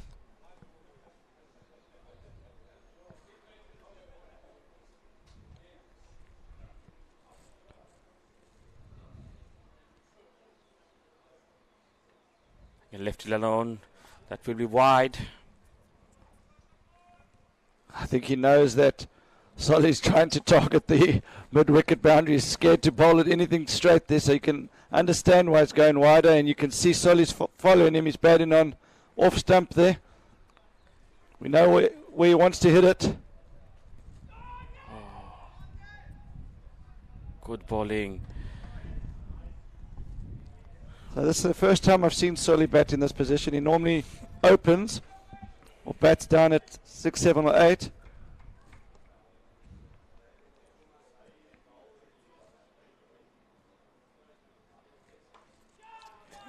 And left it alone. That will be wide. I think he knows that Sully's trying to target the mid-wicket boundary. He's scared to bowl at anything straight there, so you can understand why it's going wider, and you can see Sully's following him. He's batting on off stump there. We know where he wants to hit it. Good bowling. So this is the first time I've seen Sully bat in this position. He normally opens or bats down at 6, 7 or 8.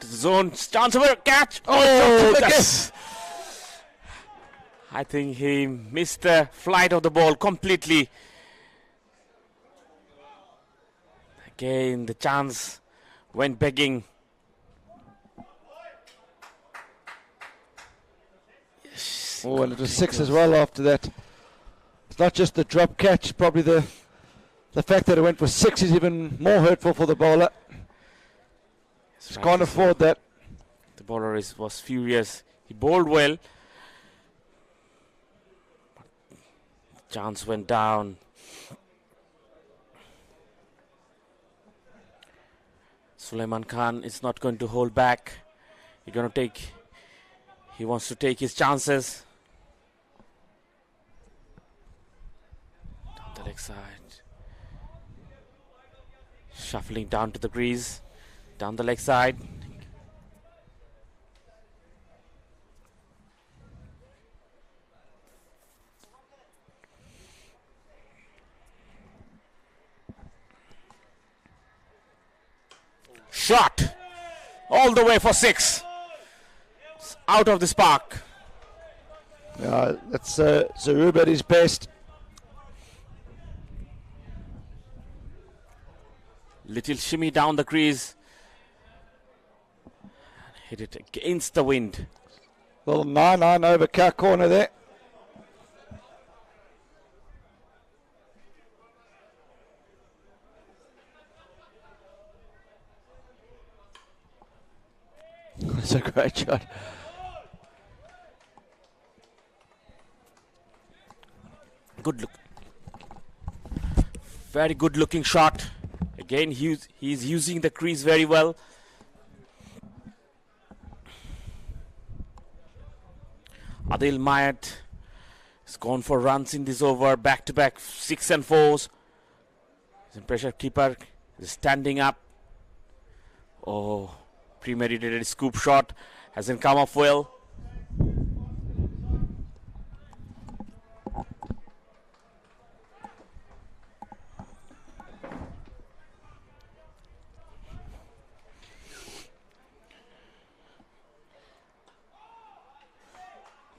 To the zone, chance of a catch. Oh, yes. I think he missed the flight of the ball completely. Again, the chance went begging. Oh, and it was 6 as well after that. It's not just the drop catch, probably the fact that it went for 6 is even more hurtful for the bowler. Just can't afford that. The bowler was furious. He bowled well. The chance went down. Sulaiman Khan is not going to hold back. He wants to take his chances. Down the leg side. Shuffling down to the crease. Down the leg side. Shot. All the way for 6. It's out of this park. That's Zarub at his best. Little shimmy down the crease. Hit it against the wind. Little 9-9 over car corner there. That's a great shot. Good look. Very good looking shot. Again, he's using the crease very well. Adil Mayat has gone for runs in this over. Back-to-back 6 and 4s. The pressure keeper is standing up. Oh, premeditated scoop shot. Hasn't come off well.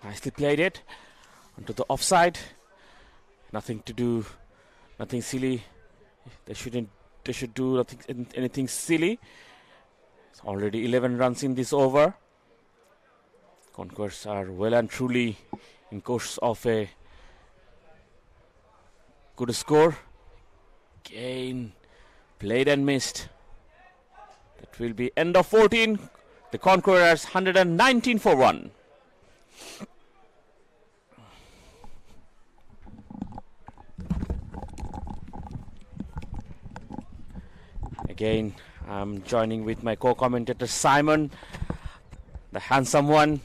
Nicely played it onto the offside. Nothing to do, nothing silly. They should do anything silly. It's already 11 runs in this over. Conquerors are well and truly in course of a good score. Again, played and missed. That will be end of 14. The Conquerors 119 for 1. Again, I'm joining with my co-commentator Simon, the handsome one,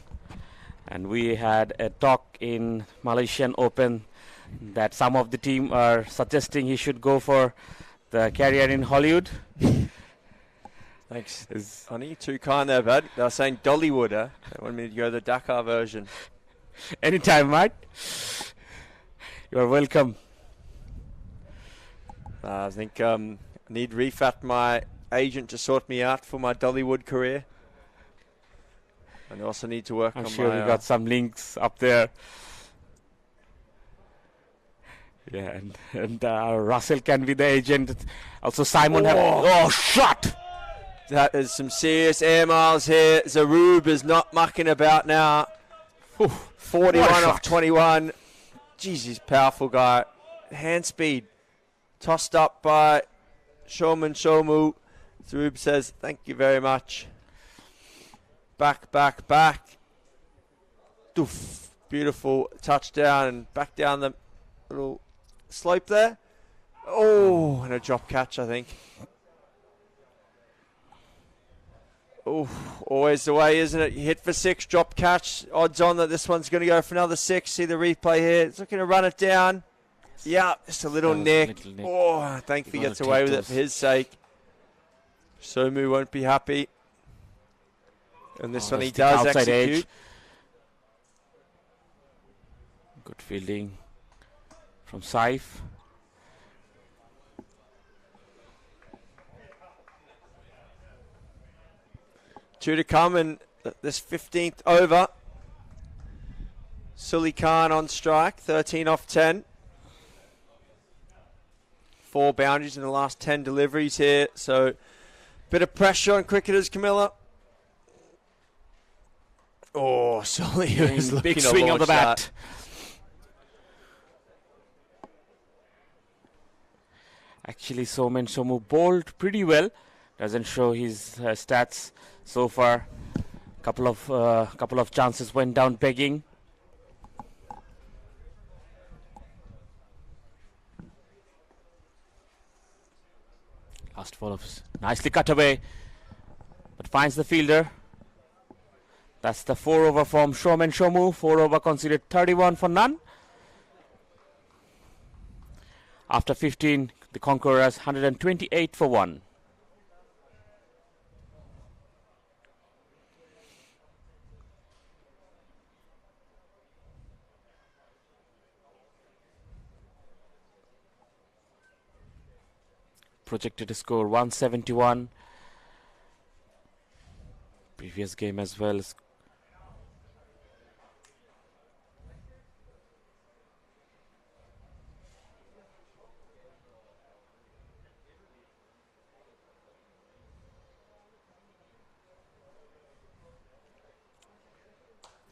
and we had a talk in Malaysian Open that some of the team are suggesting he should go for the career in Hollywood. Thanks, Honey. Too kind there, bud. They were saying Dollywood, huh? They wanted me to go the Dakar version. Anytime, mate. You are welcome. I think I need Refat, my agent, to sort me out for my Dollywood career. And I also need to work on I'm sure my... we got some links up there. Yeah, and Russell can be the agent. Also Simon shot! That is some serious air miles here. Zarub is not mucking about now. 41 off 21. Jeez, he's a powerful guy. Hand speed. Tossed up by Showman Shomu. Zarub says, thank you very much. Back. Doof. Beautiful touchdown and back down the little slope there. Oh, and a drop catch, I think. Oh, always the way, isn't it? You hit for 6, drop catch. Odds on that this one's going to go for another 6. See the replay here. It's looking to run it down. Yeah, just a little nick. Oh, thankfully gets away with it for his sake. Somu won't be happy. And this one he does execute. Edge. Good fielding from Saif. Two to come in this 15th over. Sully Khan on strike, 13 off 10. 4 boundaries in the last 10 deliveries here, so bit of pressure on cricketers, Camilla. Oh, Sully is looking big swing of the bat. Actually, Somen Somu bowled pretty well. Doesn't show his stats so far. Couple of chances went down begging. Last ball of nicely cut away, but finds the fielder. That's the 4 over from Showman Shomu. 4 over considered 31 for none. After 15, the Conquerors 128 for 1. Projected score 171. Previous game as well.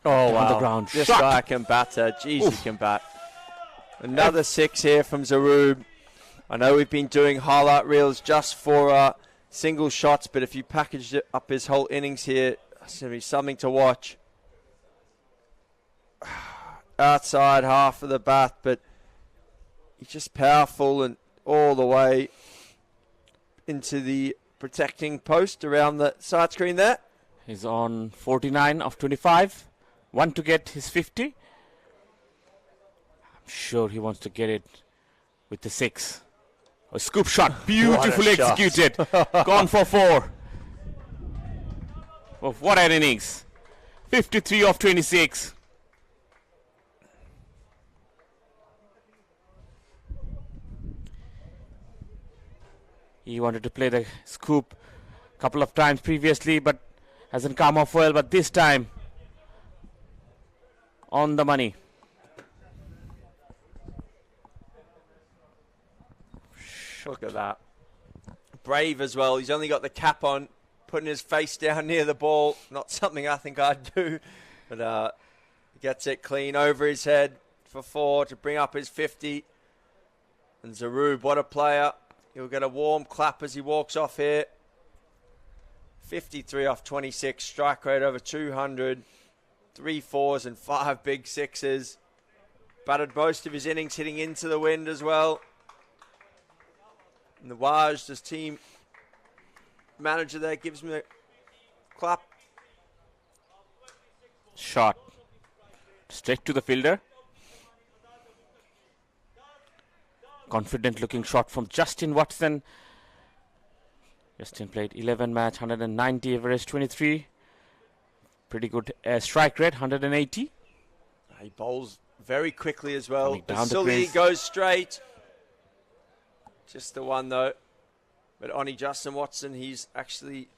Oh, wow. On the ground. This Shot. guy can batter. Jeez, he can bat. Another 6 here from Zarub. I know we've been doing highlight reels just for single shots, but if you packaged it up his whole innings here, It's going to be something to watch. Outside half of the bat, but he's just powerful and all the way into the protecting post around the side screen there. He's on 49 of 25. One to get his 50. I'm sure he wants to get it with the 6. A scoop shot, beautifully executed. Gone for 4. Oh, what an innings. 53 of 26. He wanted to play the scoop a couple of times previously, but hasn't come off well. But this time, on the money. Look at that. Brave as well. He's only got the cap on, putting his face down near the ball. Not something I think I'd do. But gets it clean over his head for 4 to bring up his 50. And Zarub, what a player. He'll get a warm clap as he walks off here. 53 off 26. Strike rate over 200. 3 4s and 5 big 6s. Batted most of his innings hitting into the wind as well. And the Waj, this team manager there, gives him a clap. Shot. Straight to the fielder. Confident looking shot from Justin Watson. Justin played 11 match, 190 average, 23. Pretty good strike rate, 180. He bowls very quickly as well. Down the Sully crease. goes straight. Just the one though. But Oni Justin Watson, he's actually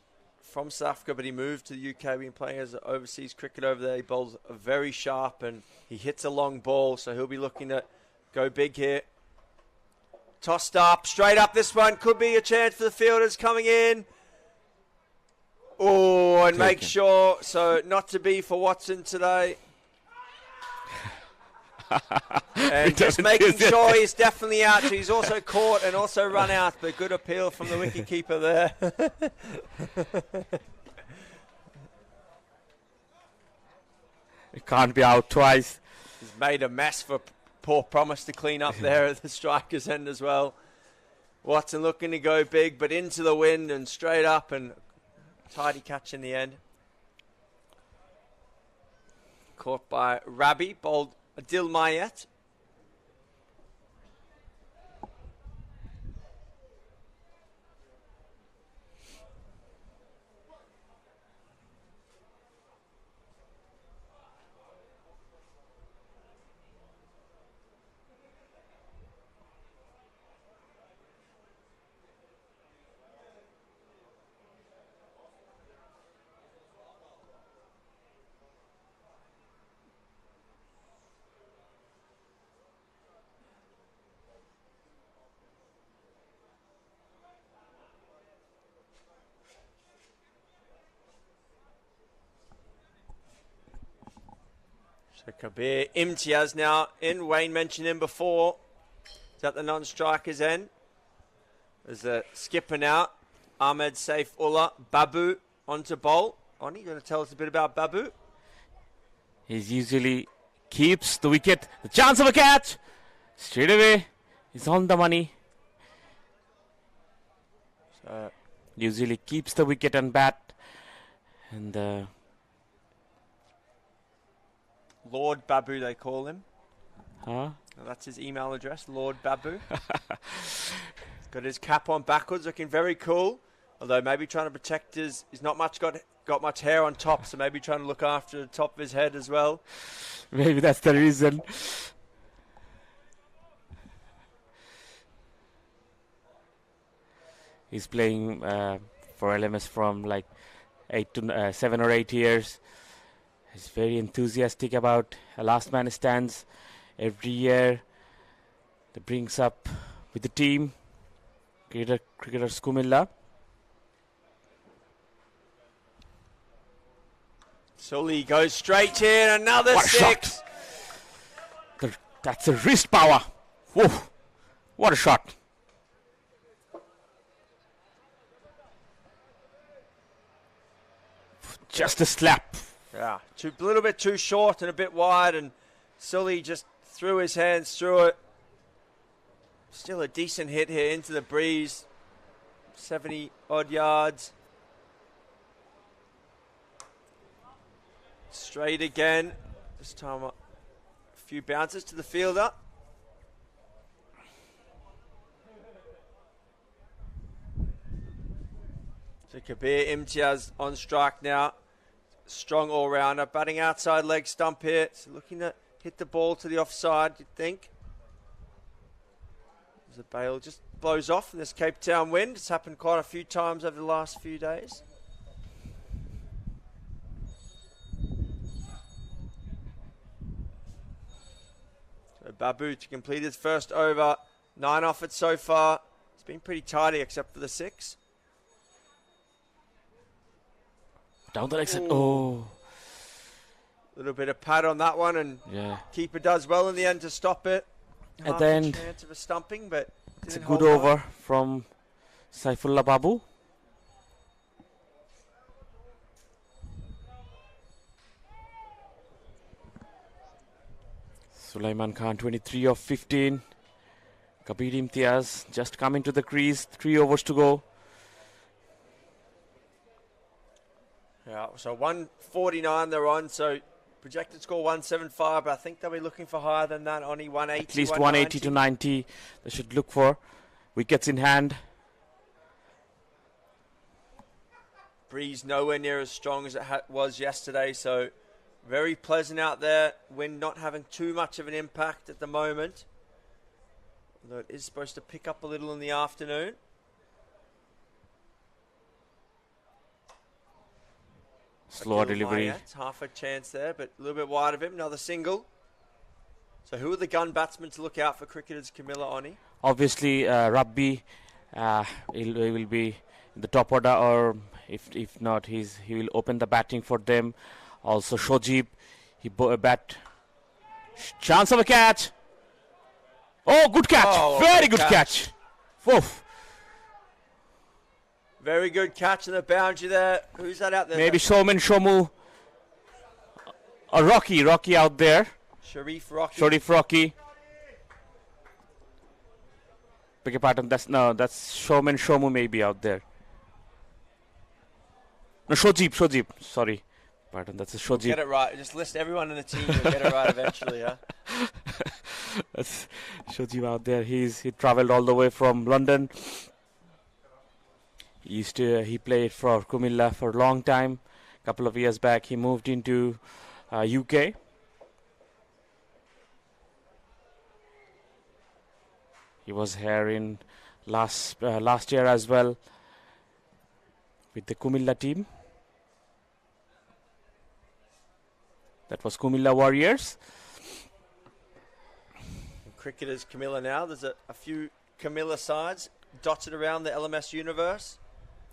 from South Africa, but he moved to the UK, been playing as an overseas cricket over there. He bowls very sharp and he hits a long ball, so he'll be looking to go big here. Tossed up, straight up this one. Could be a chance for the fielders coming in. Oh, and make sure, so not to be for Watson today. And just making sure he's definitely out. He's also caught and also run out, but good appeal from the wicketkeeper there. It can't be out twice. He's made a mess for poor Promise to clean up there at the striker's end as well. Watson looking to go big, but into the wind and straight up, and tidy catch in the end. Caught by Rabi, bowled Adil Mayet. So Kabir Imtiaz now in. Wayne mentioned him before. Is at the non-striker's end. There's a skipper now. Ahmed Saif Ullah. Babu onto bowl. Oni, you going to tell us a bit about Babu? He usually keeps the wicket. The chance of a catch. Straight away. He's on the money. So Usually keeps the wicket and bat. And Lord Babu, they call him. huh? That's his email address, Lord Babu. Got his cap on backwards, looking very cool. Although maybe trying to protect he's not much got much hair on top, so maybe trying to look after the top of his head as well. Maybe that's the reason. He's playing for LMS from like 7 or 8 years. He's very enthusiastic about last man stands every year. That brings up with the team. Cricketers Comilla. Sully goes straight in, another What a 6. That's a wrist power. Whoa. What a shot. Just a slap. Yeah, a little bit too short and a bit wide, and Sully just threw his hands through it. Still a decent hit here into the breeze. 70 odd yards. Straight again. This time a few bounces to the fielder. So Kabir Imtiaz on strike now. Strong all-rounder. Batting outside leg stump here. So looking to hit the ball to the offside, you'd think. The bail just blows off in this Cape Town wind. It's happened quite a few times over the last few days. So Babu to complete his first over. 9 off it so far. It's been pretty tidy except for the 6. Down the leg side. Oh. Little bit of pad on that one, and keeper does well in the end to stop it. At the end, chance of a stumping, but it's a good over from Saifullah Babu. Sulaiman Khan 23 of 15. Kabir Imtiaz just coming to the crease. 3 overs to go. Yeah, so 149 they're on, so projected score 175, but I think they'll be looking for higher than that, only 180. At least 180 to 90 they should look for. Wickets in hand. Breeze nowhere near as strong as it was yesterday, so very pleasant out there. Wind not having too much of an impact at the moment, although it is supposed to pick up a little in the afternoon. Slower delivery. Half a chance there, but a little bit wide of him. Another single. So who are the gun batsmen to look out for cricketers, Camilla, Oni? Obviously, Rabbi he will be in the top order, or if not, he will open the batting for them. Also, Shojib, he bat. Chance of a catch. Oh, good catch. Oh, very good catch. Woof. Very good catch in the boundary there. Who's that out there? Maybe Showman Shomu. Or Rocky out there. Sharif Rocky. Beg your pardon, that's Showman Shomu maybe out there. No, Shojib, sorry. Pardon, that's a Shojib. Get it right. Just list everyone in the team. You'll get it right eventually, huh? That's Shojib out there. He travelled all the way from London. He played for Comilla for a long time. A couple of years back, he moved into UK. He was here in last year as well with the Comilla team. That was Comilla Warriors. Cricketers Camilla now. There's a few Camilla sides dotted around the LMS universe.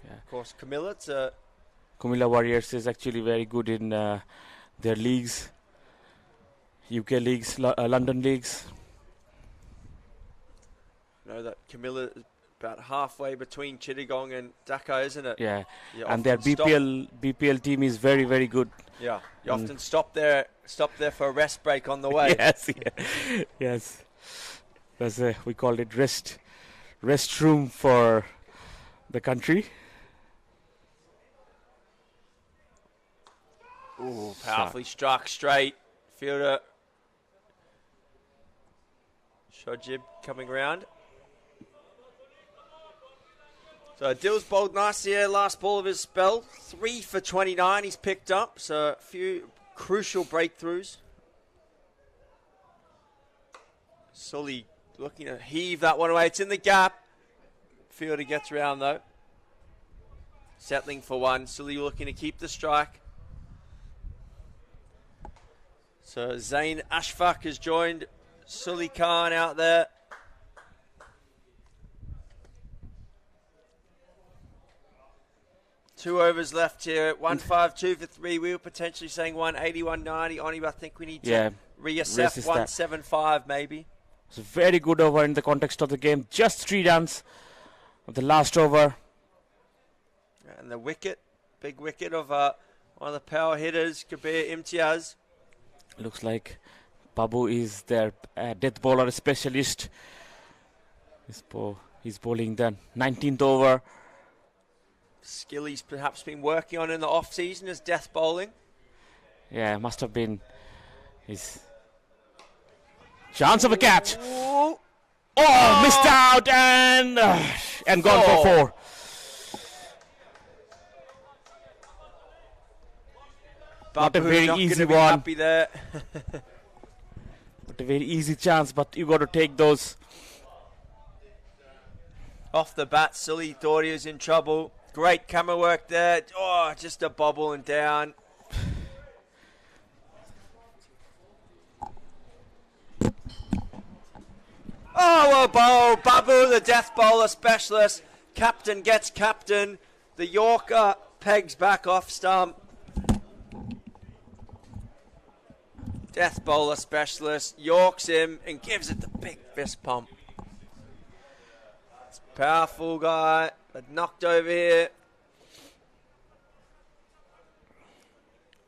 Yeah. Of course, Camilla. Comilla Warriors is actually very good in their leagues, UK leagues, London leagues. You know that Camilla is about halfway between Chittagong and Dhaka, isn't it? Yeah, and their BPL team is very, very good. Yeah, you often stop there for a rest break on the way. Yes. We called it restroom for the country. Ooh, powerfully struck straight. Fielder Shojib coming around. So Dill's bowled nicely here, last ball of his spell. 3 for 29 he's picked up, so a few crucial breakthroughs. Sully looking to heave that one away. It's in the gap. Fielder gets around though. Settling for one. Sully looking to keep the strike. So Zain Ashfaq has joined Sully Khan out there. Two overs left here. 152 for 3. We were potentially saying 180, 190. Oni, I think we need to reassess 175 maybe. It's a very good over in the context of the game. Just 3 runs of the last over. And the wicket, big wicket of one of the power hitters, Kabir Imtiaz. Looks like Babu is their death bowler specialist. He's bowling the 19th over. Skill he's perhaps been working on in the off-season is death bowling. Yeah, must have been his chance of a catch. Ooh. Oh, missed out and gone for 4. Not a very easy one. Happy there. Not a very easy chance, but you got to take those. Off the bat, Sully thought he was in trouble. Great camera work there. Oh, just a bobble and down. Oh, a bowl. Babu, the death bowler specialist. Captain gets captain. The Yorker pegs back off stump. Death bowler specialist Yorks him and gives it the big fist pump. It's a powerful guy, but knocked over here.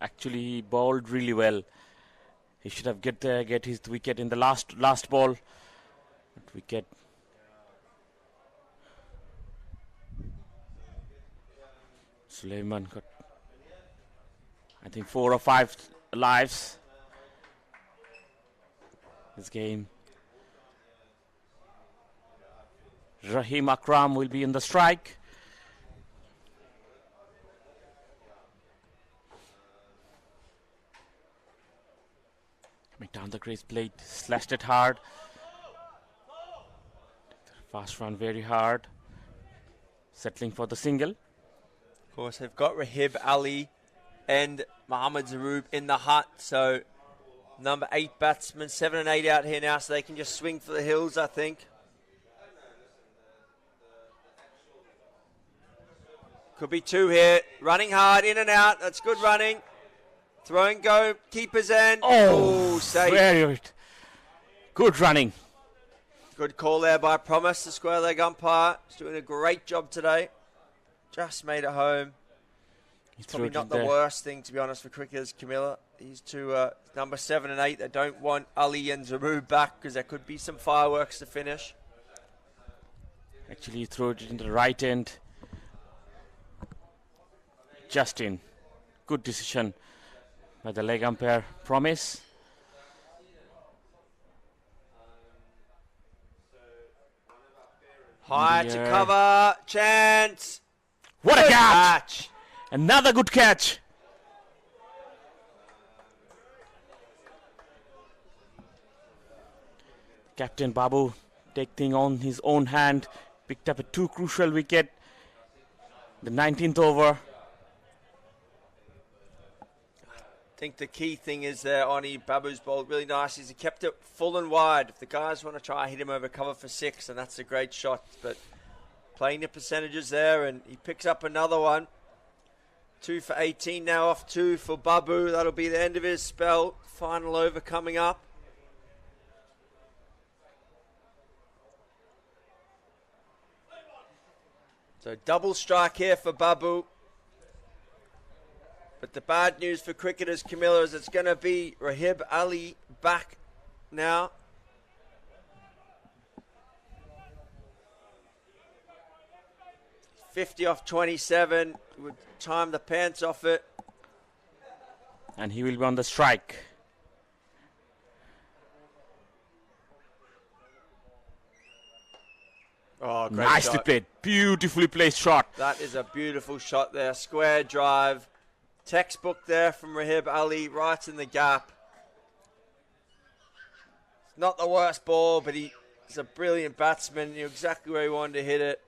Actually, he bowled really well. He should have get his wicket in the last ball. But wicket. Suleiman got, I think, 4 or 5 lives. This game. Rahim Akram will be in the strike. Coming down the crease plate, slashed it hard. Fast run very hard. Settling for the single. Of course, they've got Rahib Ali and Mohammad Zarub in the hut, so number 8 batsmen, 7 and 8 out here now, so they can just swing for the hills, I think. Could be 2 here. Running hard, in and out. That's good running. Throw and go. Keeper's end. Oh, safe. Very good running. Good call there by Promise, the square leg umpire. He's doing a great job today. Just made it home. It's probably not the worst thing, to be honest, for cricketers, Camilla. These two, number 7 and 8, they don't want Ali and Zarub back because there could be some fireworks to finish. Actually, he threw it into the right end. Just in. Good decision by the leg umpire, Promise. High to cover. Chance. What a catch! Another good catch. Captain Babu take thing on his own hand. Picked up a 2 crucial wicket. The 19th over. I think the key thing is there, Oni, Babu's bowled really nice. He's kept it full and wide. If the guys want to try hit him over cover for 6, and that's a great shot. But playing the percentages there, and he picks up another one. 2 for 18 now off 2 for Babu. That'll be the end of his spell. Final over coming up. So double strike here for Babu. But the bad news for cricketers, Camilla, is it's going to be Rahib Ali back now. .50 off 27. Would time the pants off it. And he will be on the strike. Oh, great Nicely shot. played. Beautifully placed shot. That is a beautiful shot there. Square drive. Textbook there from Rahib Ali, right in the gap. It's not the worst ball, but he's a brilliant batsman. He knew exactly where he wanted to hit it.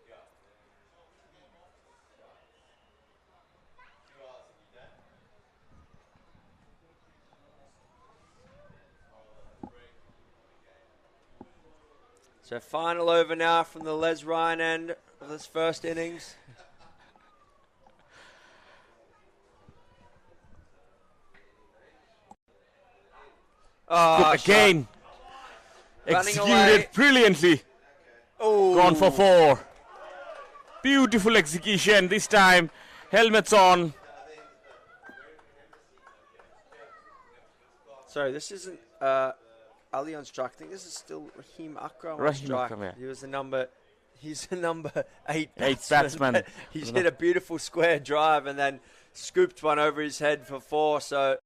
So final over now from the Les Ryan end of this first innings. Oh, again. Executed brilliantly. Ooh. Gone for 4. Beautiful execution this time. Helmets on. Sorry, this isn't Ali on strike. I think this is still Raheem Akram on Raheem strike. Akram, yeah. He's the number 8 Eight batsman. batsman. He's hit a beautiful square drive and then scooped one over his head for 4. So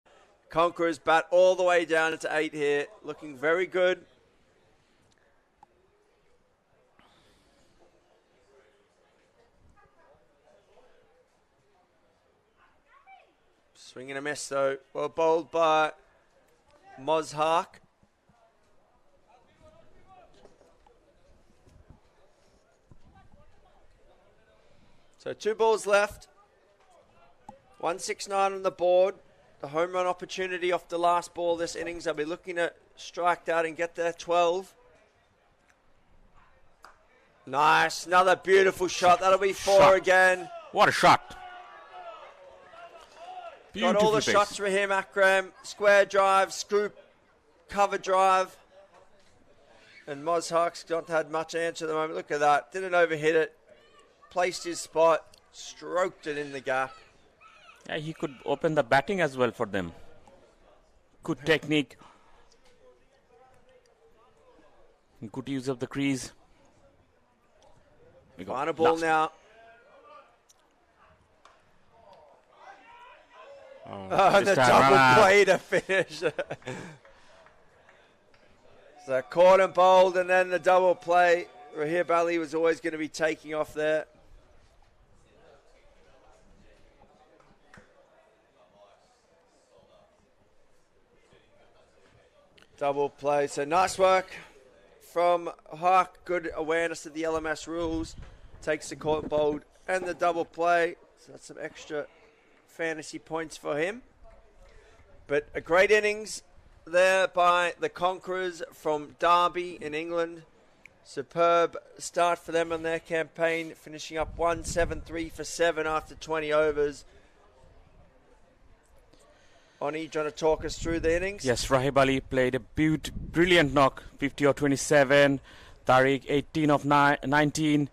Conquerors bat all the way down into 8 here. Looking very good. Swing and a miss though. Well bowled by Mozhak. So 2 balls left. 169 on the board. The home run opportunity off the last ball this innings. They'll be looking to strike out and get their 12. Nice. Another beautiful shot. That'll be 4 again. What a shot. Got all the Beautifully shots for him, Akram. Square drive, scoop, cover drive. And Mozhak's not had much answer at the moment. Look at that. Didn't overhit it. Placed his spot. Stroked it in the gap. Yeah, he could open the batting as well for them. Good technique. Good use of the crease. Final ball now. Oh, the double play to finish. So caught and bowled and then the double play. Rahib Ali was always going to be taking off there. Double play. So nice work from Hawk. Good awareness of the LMS rules. Takes the caught and bowled and the double play. So that's some extra fantasy points for him. But a great innings there by the Conquerors from Derby in England. Superb start for them on their campaign, finishing up 173 for 7 after 20 overs. Oni, do you want to talk us through the innings? Yes, Rahib Ali played a brilliant knock, 50 of 27. Tariq, 18 of 19.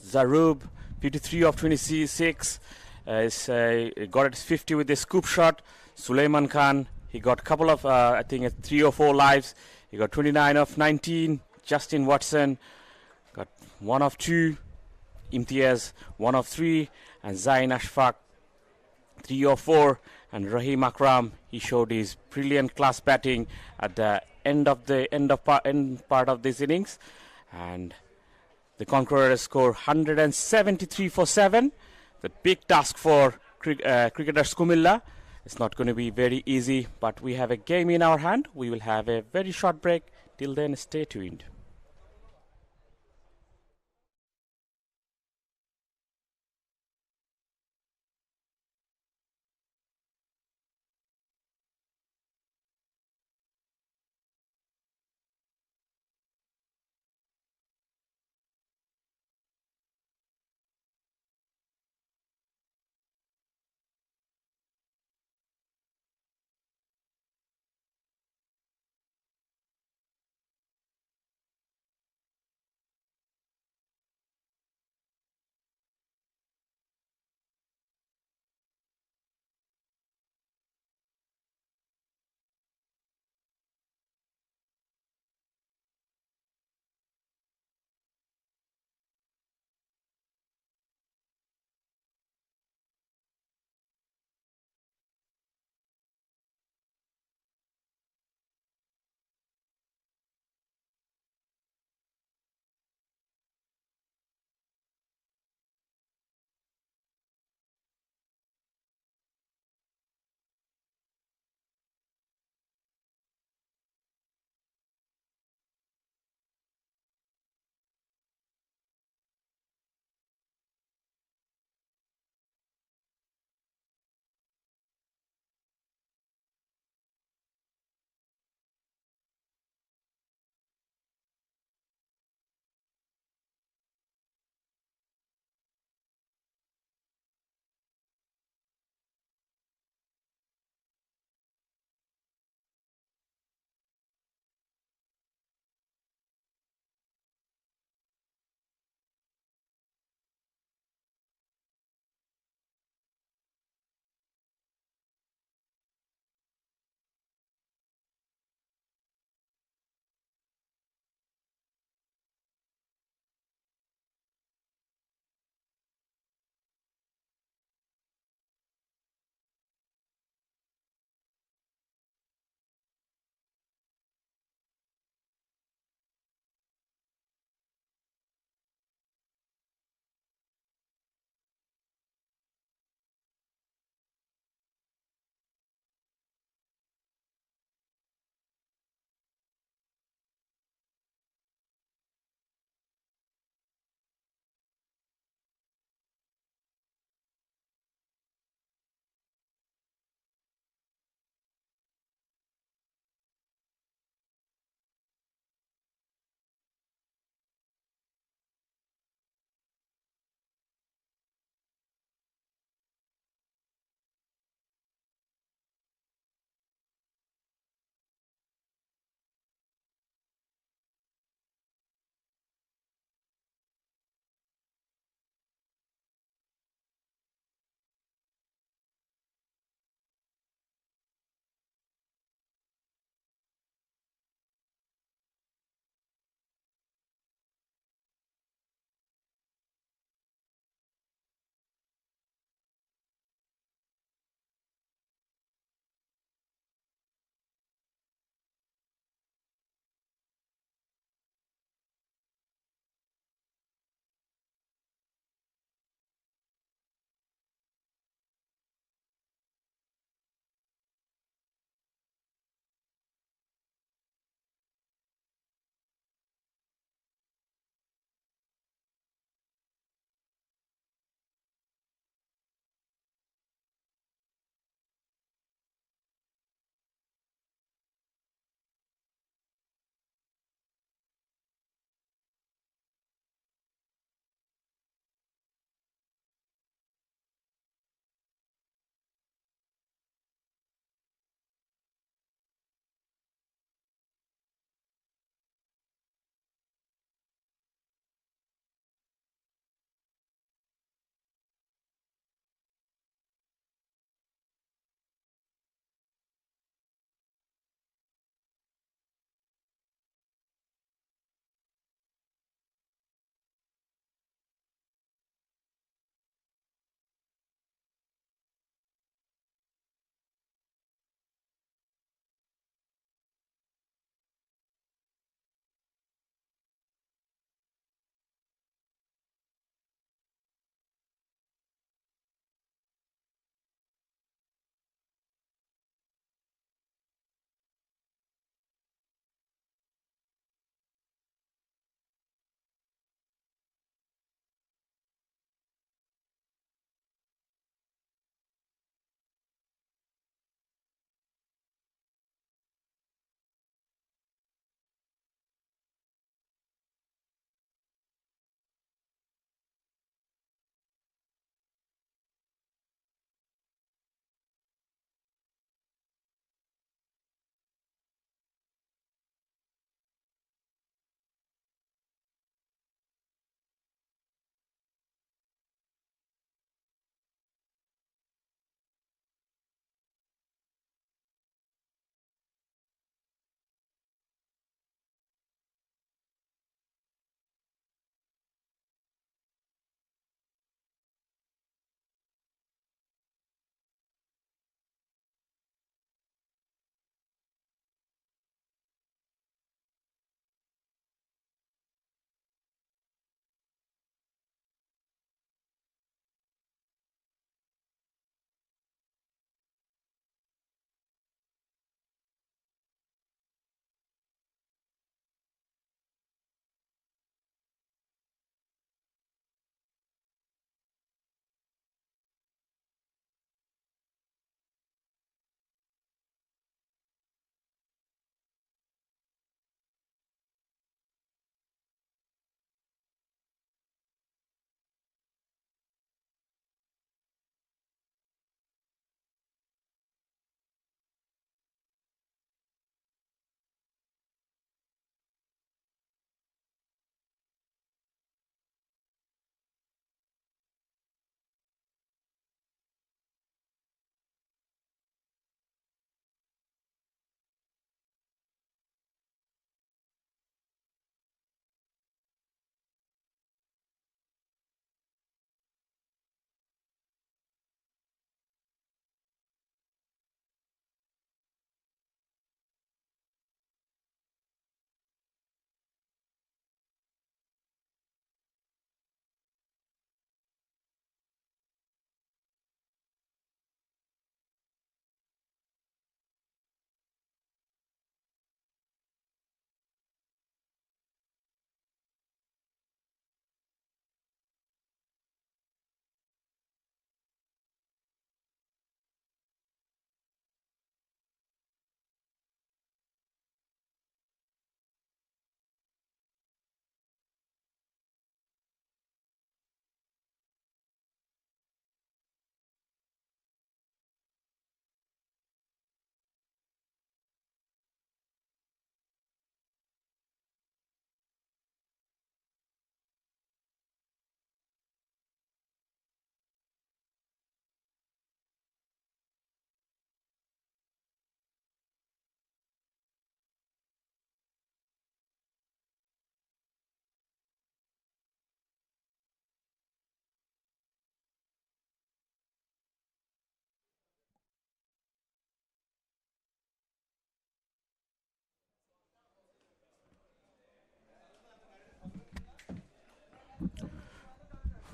Zarub, 53 of 26. Got it 50 with a scoop shot. Sulaiman Khan, he got a couple of, I think, 3 or 4 lives. He got 29 of 19. Justin Watson got 1 of 2. Imtiaz, 1 of 3. And Zain Ashfaq, 3 of 4. And Raheem Akram, he showed his brilliant class batting at the end part of this innings. And the Conquerors score 173 for 7. The big task for cricketers Comilla. It's not going to be very easy, but we have a game in our hand. We will have a very short break. Till then, stay tuned.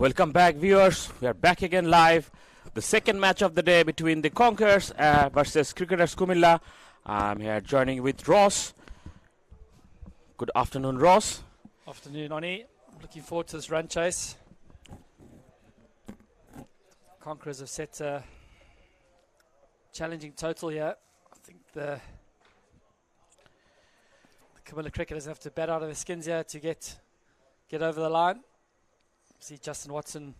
Welcome back, viewers. We are back again live. The second match of the day between the Conquerors versus Cricketers Comilla. I'm here joining with Ross. Good afternoon, Ross. Afternoon, Oni. Looking forward to this run chase. Conquerors have set a challenging total here. I think the Camila cricketers have to bat out of their skins here to get over the line. See Justin Watson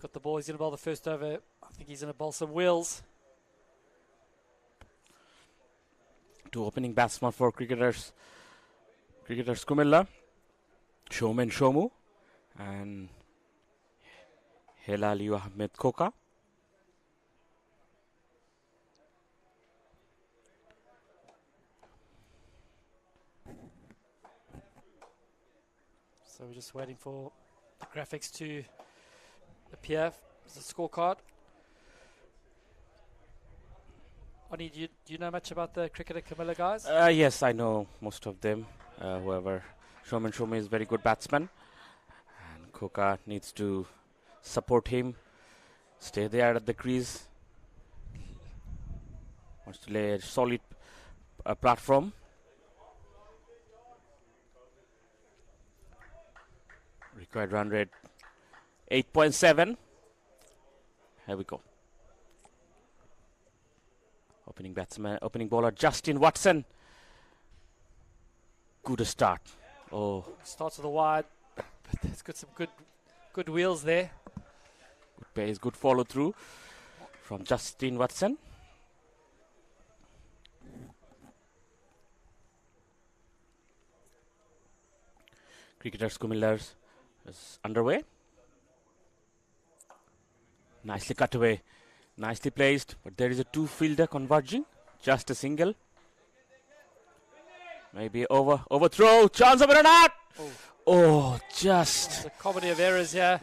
got the ball. He's going to bowl the first over. I think he's going to bowl some wheels. Two opening batsmen for Cricketers Comilla. Showman Shomu and Helali Ahmed Koka. So we're just waiting for the graphics to appear as a scorecard. Oni, do you know much about the Cricketer Camilla guys? Yes, I know most of them. However, Showman Shomu is a very good batsman. And Koka needs to support him. Stay there at the crease. Wants to lay a solid platform. Required run rate 8.7. Here we go. Opening bowler Justin Watson. Good start. Oh, Starts with a wide, but it's got some good wheels there. good pace, good follow through from Justin Watson. Cricketers Comillers is underway. Nicely cut away. Nicely placed, but there is a two-fielder converging. Just a single. Maybe overthrow. Chance of a run out. Oh, just. It's a comedy of errors here.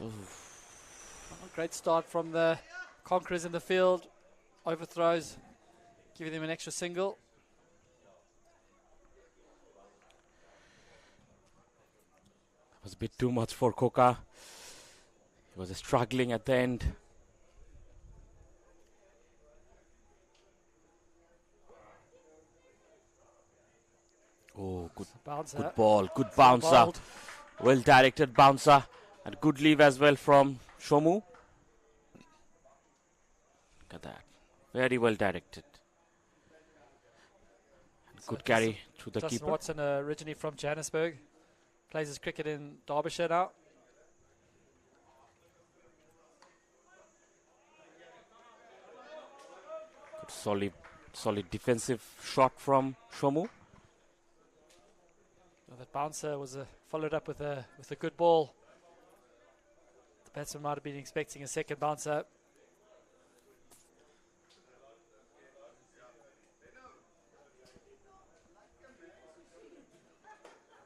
Great start from the Conquerors in the field. Overthrows, giving them an extra single. That was a bit too much for Koka. He was struggling at the end. Oh, good ball, good bouncer. Well directed bouncer and good leave as well from Shomu. Look at that. Very well directed. And good carry through the Justin keeper. Watson, originally from Johannesburg, plays his cricket in Derbyshire now. Good solid defensive shot from Shomu. Well, that bouncer was followed up with a good ball. The batsman might have been expecting a second bouncer.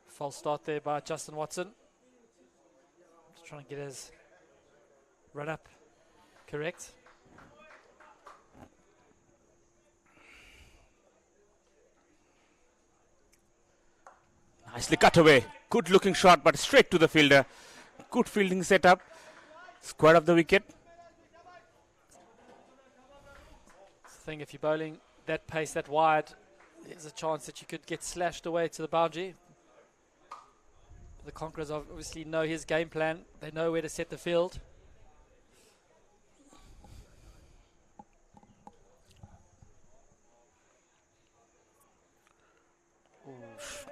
False start there by Justin Watson. Just trying to get his run up correct. Nicely cut away. Good looking shot, but straight to the fielder. Good fielding setup. Square of the wicket. That's the thing, if you're bowling that pace, that wide, there's a chance that you could get slashed away to the boundary. The Conquerors obviously know his game plan. They know where to set the field.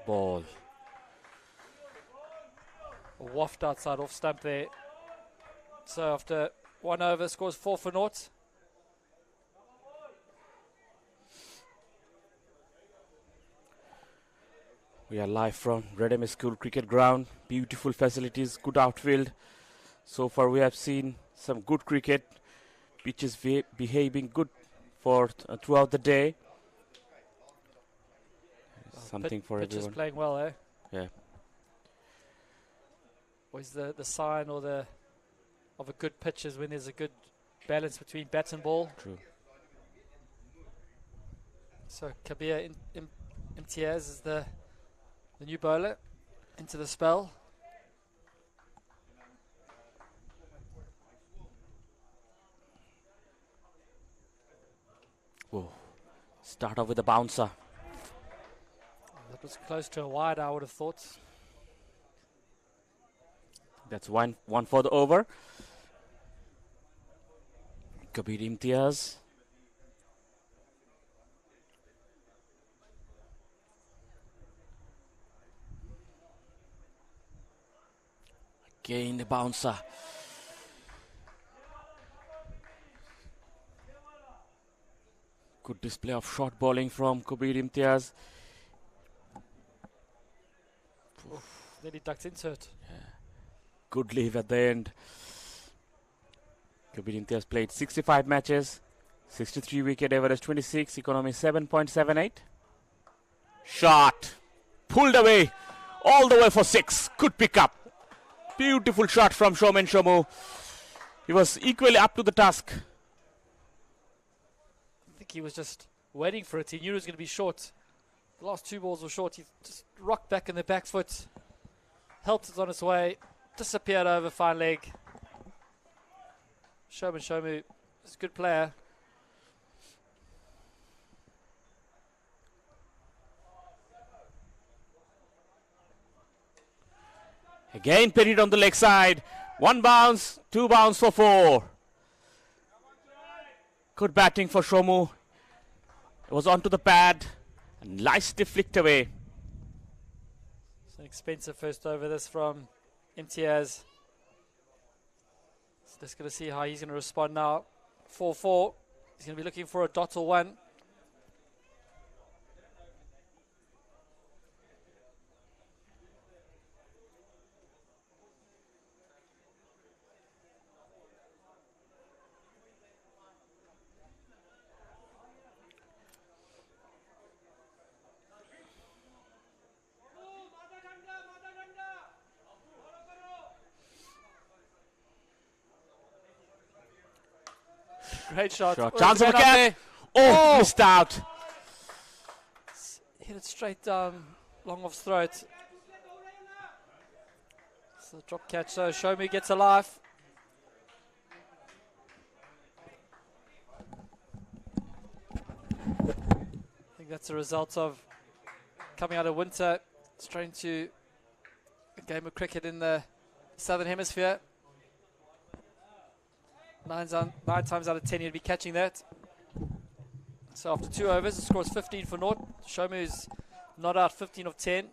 Ball. A waft outside off stump there. So after 1 over, scores 4 for naught. We are live from Redham School Cricket Ground. Beautiful facilities, good outfield. So far we have seen some good cricket. Pitch is behaving good for throughout the day. Something for pitch everyone. is playing well, eh? Yeah. Always the sign or of a good pitch is when there's a good balance between bat and ball. True. So Kabir Imtiaz is the new bowler into the spell. Whoa. Start off with a bouncer. That was close to a wide, I would have thought. That's one for the over. Kabir Imtiaz. Again the bouncer. Good display of short bowling from Kabir Imtiaz. Then he ducked into it. Good leave at the end. Kabir Imtiaz played 65 matches, 63 wicket average 26, economy 7.78. Shot. Pulled away. All the way for 6. Good pick up. Beautiful shot from Shoman Shomu. He was equally up to the task. I think he was just waiting for it. He knew it was going to be short. The last 2 balls were short. He just rocked back in the back foot. Helped it on its way. Disappeared over fine leg. Shoman Shomu is a good player. Again Perried on the leg side. 1 bounce, 2 bounce for 4. Good batting for Shomu. It was onto the pad and nicely flicked away. It's an expensive first over this from Imtiaz. So just going to see how he's going to respond now. 4-4. He's going to be looking for a dot or 1. Great shot. Chance of a cap. Oh, missed out. Hit it straight down long off's throat. So drop catch. So Shomu gets a life. I think that's a result of coming out of winter, straight into a game of cricket in the Southern Hemisphere. 9 times out of 10 you'd be catching that. So after 2 overs, the score is 15 for naught. Shomu is not out, 15 of 10.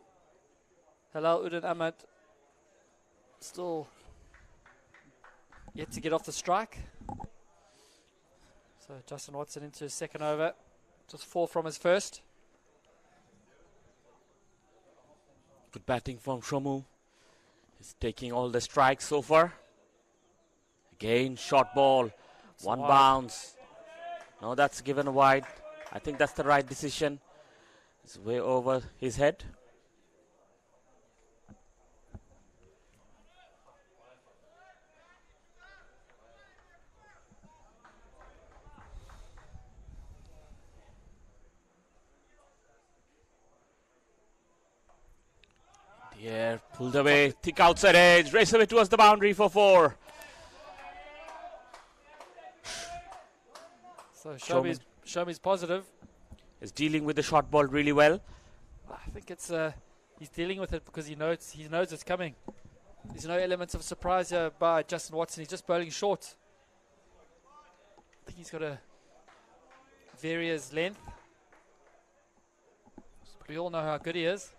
Halal Udin Ahmad still yet to get off the strike. So Justin Watson into his second over. Just 4 from his first. Good batting from Shomu. He's taking all the strikes so far. Again, short ball. It's 1 bounce. No, that's given wide. I think that's the right decision. It's way over his head. The air pulled away, thick outside edge, race away towards the boundary for 4. So Shomu's positive. Is dealing with the short ball really well. I think it's he's dealing with it because he knows it's coming. There's no elements of surprise here by Justin Watson. He's just bowling short. I think he's got to vary his length. But we all know how good he is.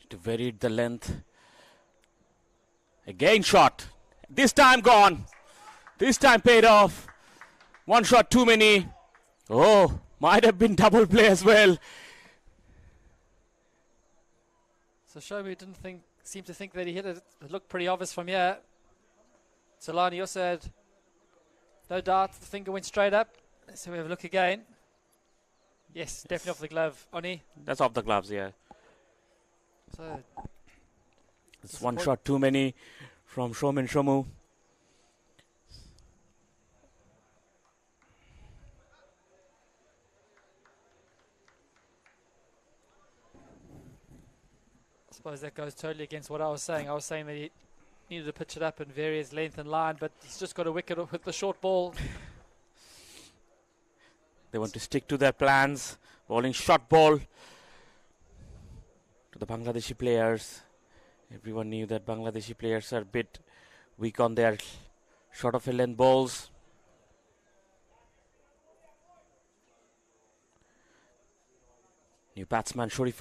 To vary the length. Again shot. This time gone. This time paid off. 1 shot too many. Oh, might have been double play as well. So Shomu seemed to think that he hit it. It looked pretty obvious from here. Solani also had no doubt. The finger went straight up. So we have a look again. Yes, definitely off the glove. Oni. That's off the gloves, yeah. So it's 1 shot too many from Shoman Shomu. suppose that goes totally against what I was saying. I was saying that he needed to pitch it up in various length and line, but he's just got a wicket with the short ball. They want to stick to their plans. Bowling short ball to the Bangladeshi players. Everyone knew that Bangladeshi players are a bit weak on their short of a length balls. New batsman Sharif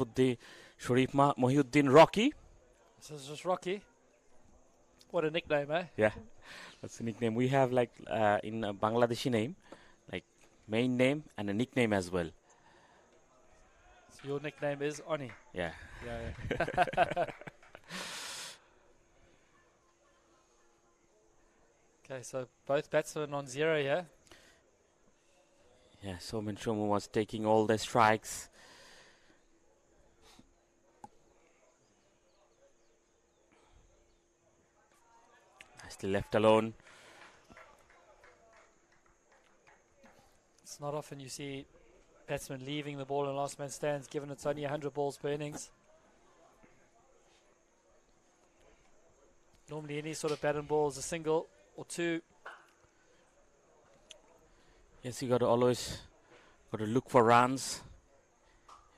Mohiuddin Rocky. This is just Rocky. What a nickname, eh? Yeah, that's the nickname. We have like in a Bangladeshi name, like main name and a nickname as well. So your nickname is Oni. Yeah. Yeah. Okay, so both batsmen on 0 here. Yeah, Somen Shomu was taking all the strikes. Nicely left alone. It's not often you see batsmen leaving the ball in last man stands, given it's only 100 balls per innings. Normally any sort of bat and ball is a single or two. Yes, you got to always look for runs.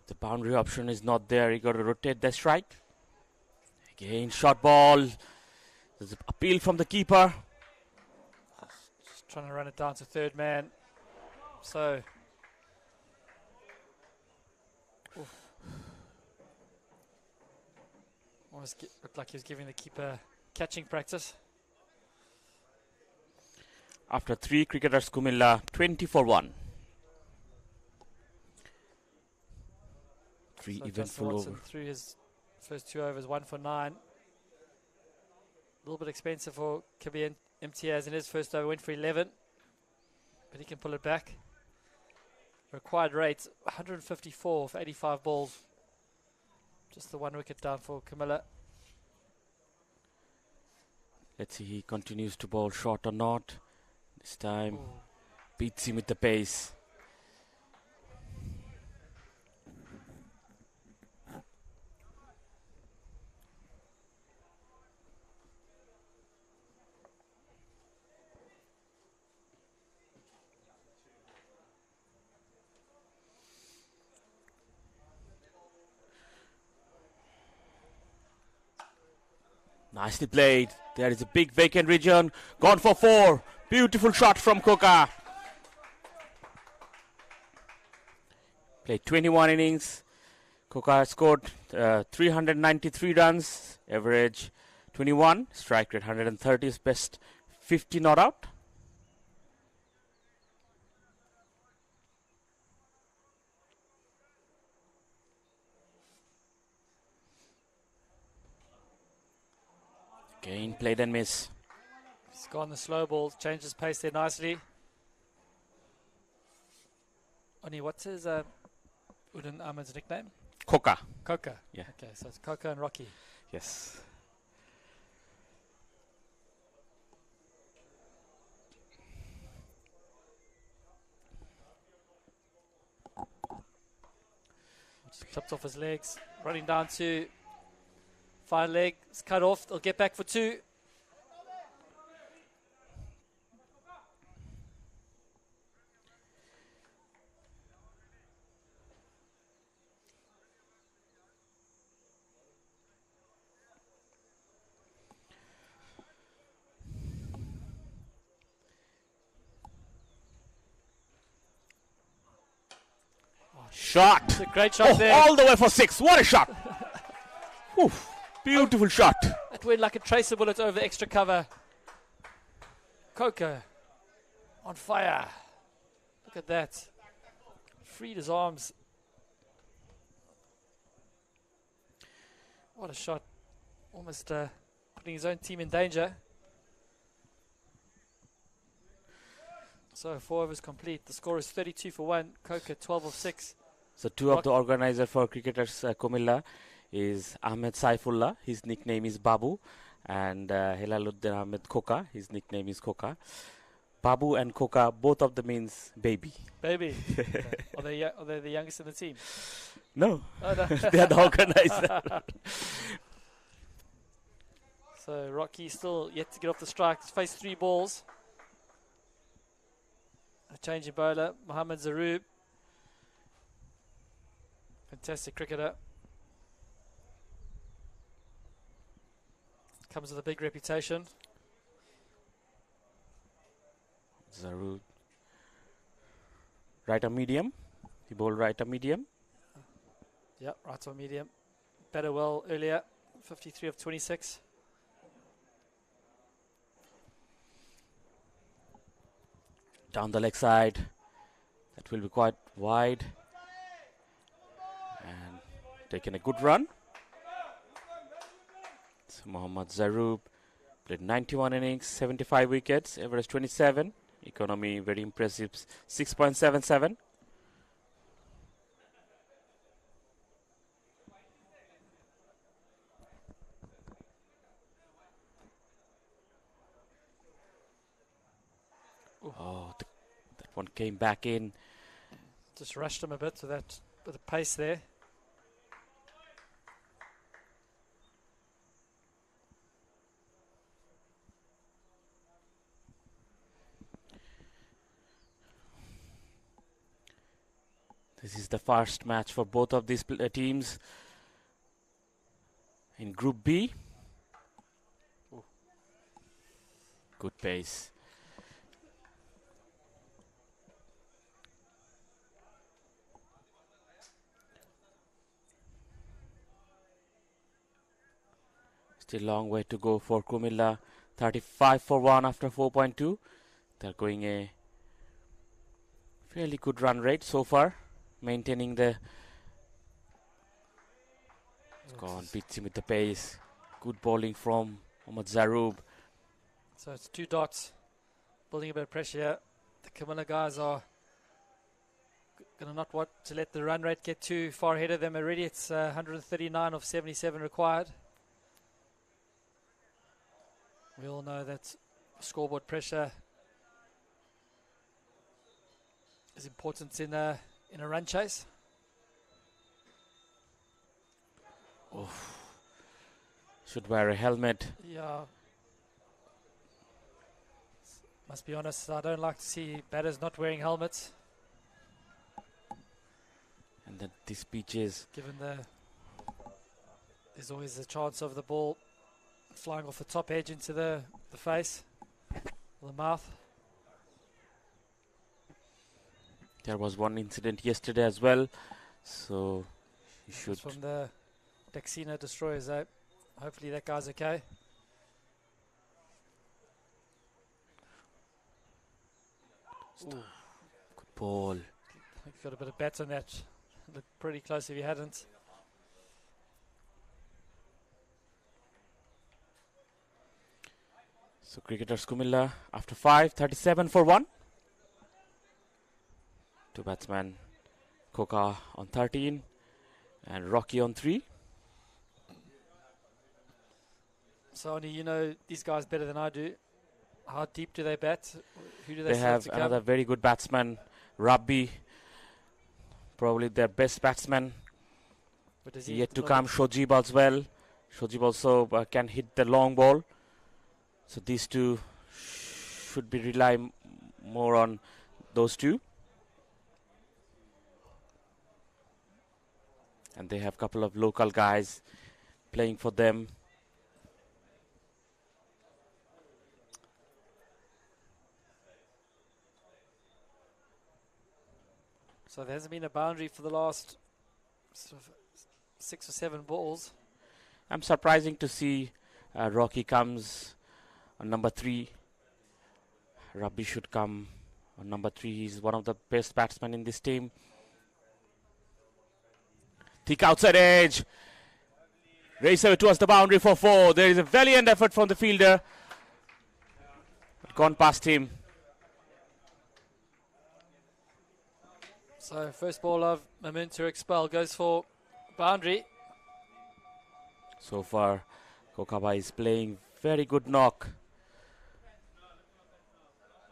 If the boundary option is not there, you got to rotate the strike. Again, short ball. There's an appeal from the keeper. Just trying to run it down to third man. So, almost looked like he was giving the keeper catching practice. After 3 cricketers, Comilla 20 for 1. 3 So eventful Watson over. through his first 2 overs, 1 for 9. A little bit expensive for Kabir Imtiaz in his first over, went for 11, but he can pull it back. Required rate 154 for 85 balls. Just the 1 wicket down for Camila. Let's see, he continues to bowl short or not. This time, beats him with the pace. Nicely played. There is a big vacant region. Gone for 4. Beautiful shot from Koka. Played 21 innings. Koka scored 393 runs. Average 21. Strike rate 130. His best 50 not out. Again, play then miss. He's gone the slow ball, changed his pace there nicely. Oni, what's his Udin Ahmed's nickname? Koka. Coca. Yeah. Okay, so it's Coca and Rocky. Yes. Just clipped off his legs, running down to fine leg. It's cut off. They'll get back for 2. Shot. It's a great shot there. All the way for 6. What a shot. Oof. Beautiful shot. It went like a tracer bullet over extra cover. Coca on fire. Look at that. Freed his arms. What a shot. Almost putting his own team in danger. So 4 overs complete. The score is 32 for 1. Coca 12 of 6. So 2 of the organizer for cricketers Comilla is Ahmed Saifullah. His nickname is Babu. And Helaluddin Ahmed Koka. His nickname is Koka. Babu and Koka, both of them means baby. Baby. Okay. Are they the youngest in the team? No, Oh, no. they are the organizer. So Rocky still yet to get off the strike. He's faced 3 balls. A change in bowler, Mohammad Zaroub. Fantastic cricketer. Comes with a big reputation. Zaroub. Right arm medium. He bowled right arm medium. Yep, right on medium. Batted well earlier. 53 of 26. Down the leg side. That will be quite wide. And taking a good run. So Mohammad Zaroub played 91 innings, 75 wickets, average 27. Economy very impressive, 6.77. Oh, that one came back in. Just rushed him a bit with the pace there. This is the first match for both of these teams in Group B. Ooh. Good pace. Still long way to go for Comilla. 35 for 1 after 4.2. They're going a fairly good run rate so far. Maintaining the... It's gone, beats him with the pace. Good bowling from Mohammad Zaroub. So it's 2 dots. Building a bit of pressure here. The Camila guys are going to not want to let the run rate get too far ahead of them already. It's 139 of 77 required. We all know that scoreboard pressure is important in a run chase. Oof. Should wear a helmet. Yeah. Must be honest, I don't like to see batters not wearing helmets. And then these pitches. Given there's always a chance of the ball flying off the top edge into the face, or the mouth. There was one incident yesterday as well, so you should. It's from the Dexina destroyers. Hopefully that guy's okay. Good ball. I think got a bit of bat on that. Looked pretty close if he hadn't. So cricketers Comilla after 5, 37 for 1. 2 batsmen, Koka on 13 and Rocky on 3. So only you know these guys better than I do. How deep do they bat? Who do they They have select to come? another very good batsman, Rabbi, probably their best batsman. But does he Yet to come, Shojib as well. Shojib also can hit the long ball. So these two should be rely more on those two. And they have a couple of local guys playing for them. So there hasn't been a boundary for the last sort of 6 or 7 balls. I'm surprising to see Rocky comes on number 3. Rabbi should come on number 3. He's one of the best batsmen in this team. Thick outside edge. Racer towards the boundary for 4. There is a valiant effort from the fielder. Gone past him. So first ball of Mamun to expel goes for boundary. So far, Kokaba is playing very good knock.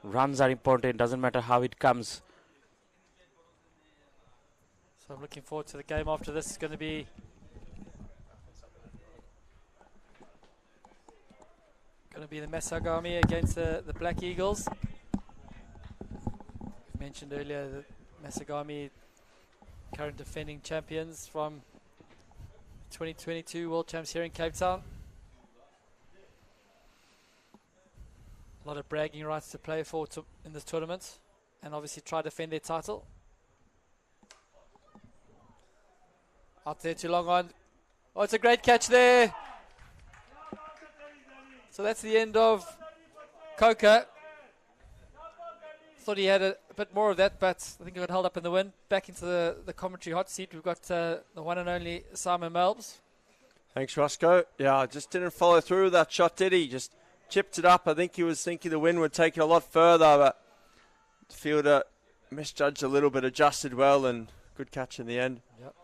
runs are important, doesn't matter how it comes. So I'm looking forward to the game after this. It's going to be the Masagami against the Black Eagles. We mentioned earlier that Masagami, current defending champions from 2022 World Champs here in Cape Town. A lot of bragging rights to play for in this tournament, and obviously try to defend their title. Out there too long on. Oh, it's a great catch there. So that's the end of Coca. Thought he had a bit more of that, but I think he got held up in the wind. Back into the commentary hot seat, we've got the one and only Simon Melbs. Thanks, Roscoe. Yeah, just didn't follow through with that shot, did he? Just chipped it up. I think he was thinking the wind would take it a lot further, but the fielder misjudged a little bit, adjusted well, and good catch in the end. Yep.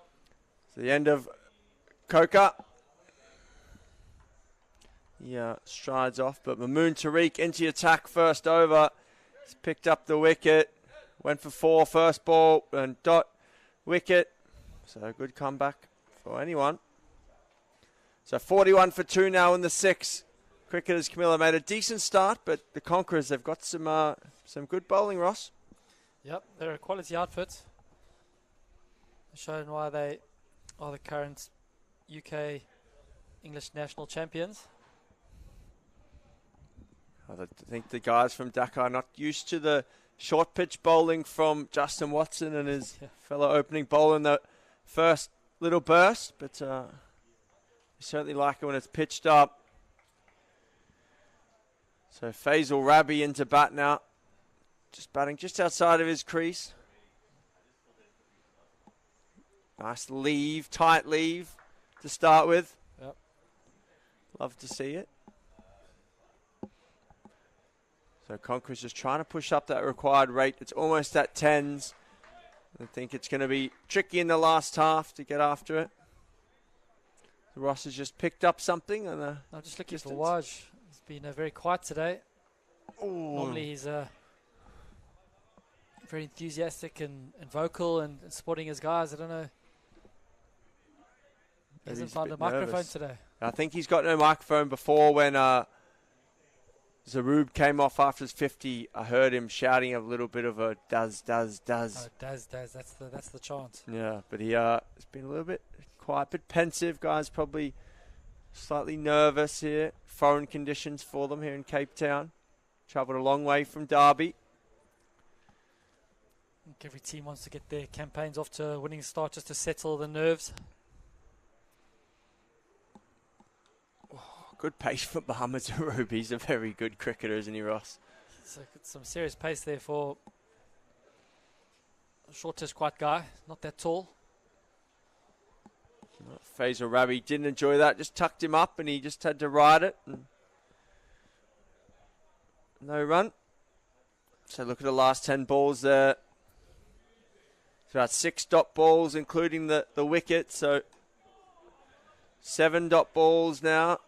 So the end of Coca. Yeah, strides off, but Mamoon Tariq into attack first over. He's picked up the wicket, went for 4 first ball, and dot wicket. So a good comeback for anyone. So 41 for 2 now in the 6. Cricketers Camilla made a decent start, but the Conquerors, they've got some good bowling, Ross. Yep, they're a quality outfit. Showing why they are the current UK English national champions. I think the guys from Dakar are not used to the short pitch bowling from Justin Watson and his fellow opening bowler in the first little burst, but you certainly like it when it's pitched up. So Faisal Rabi into bat now, just batting just outside of his crease. Nice leave, tight leave to start with. Yep. Love to see it. So Conquerors just trying to push up that required rate. It's almost at 10s. I think it's going to be tricky in the last half to get after it. Ross has just picked up something. I'm just looking for Waj. He's been very quiet today. Ooh. Normally he's very enthusiastic and vocal and supporting his guys. I don't know. He hasn't found a microphone nervous today. I think he's got no microphone. Before when Zarub came off after his 50, I heard him shouting a little bit of a does. Oh, does. That's the chant. Yeah, but he has been a little bit quiet, bit pensive. Guys probably slightly nervous here. Foreign conditions for them here in Cape Town. Travelled a long way from Derby. I think every team wants to get their campaigns off to a winning start just to settle the nerves. Good pace for Mohamed Zarub. He's a very good cricketer, isn't he, Ross? So some serious pace there for a shortish quite guy, not that tall. Faisal Rabi didn't enjoy that, just tucked him up and he just had to ride it. No run. So look at the last 10 balls there. It's about 6 dot balls, including the wicket. So 7 dot balls now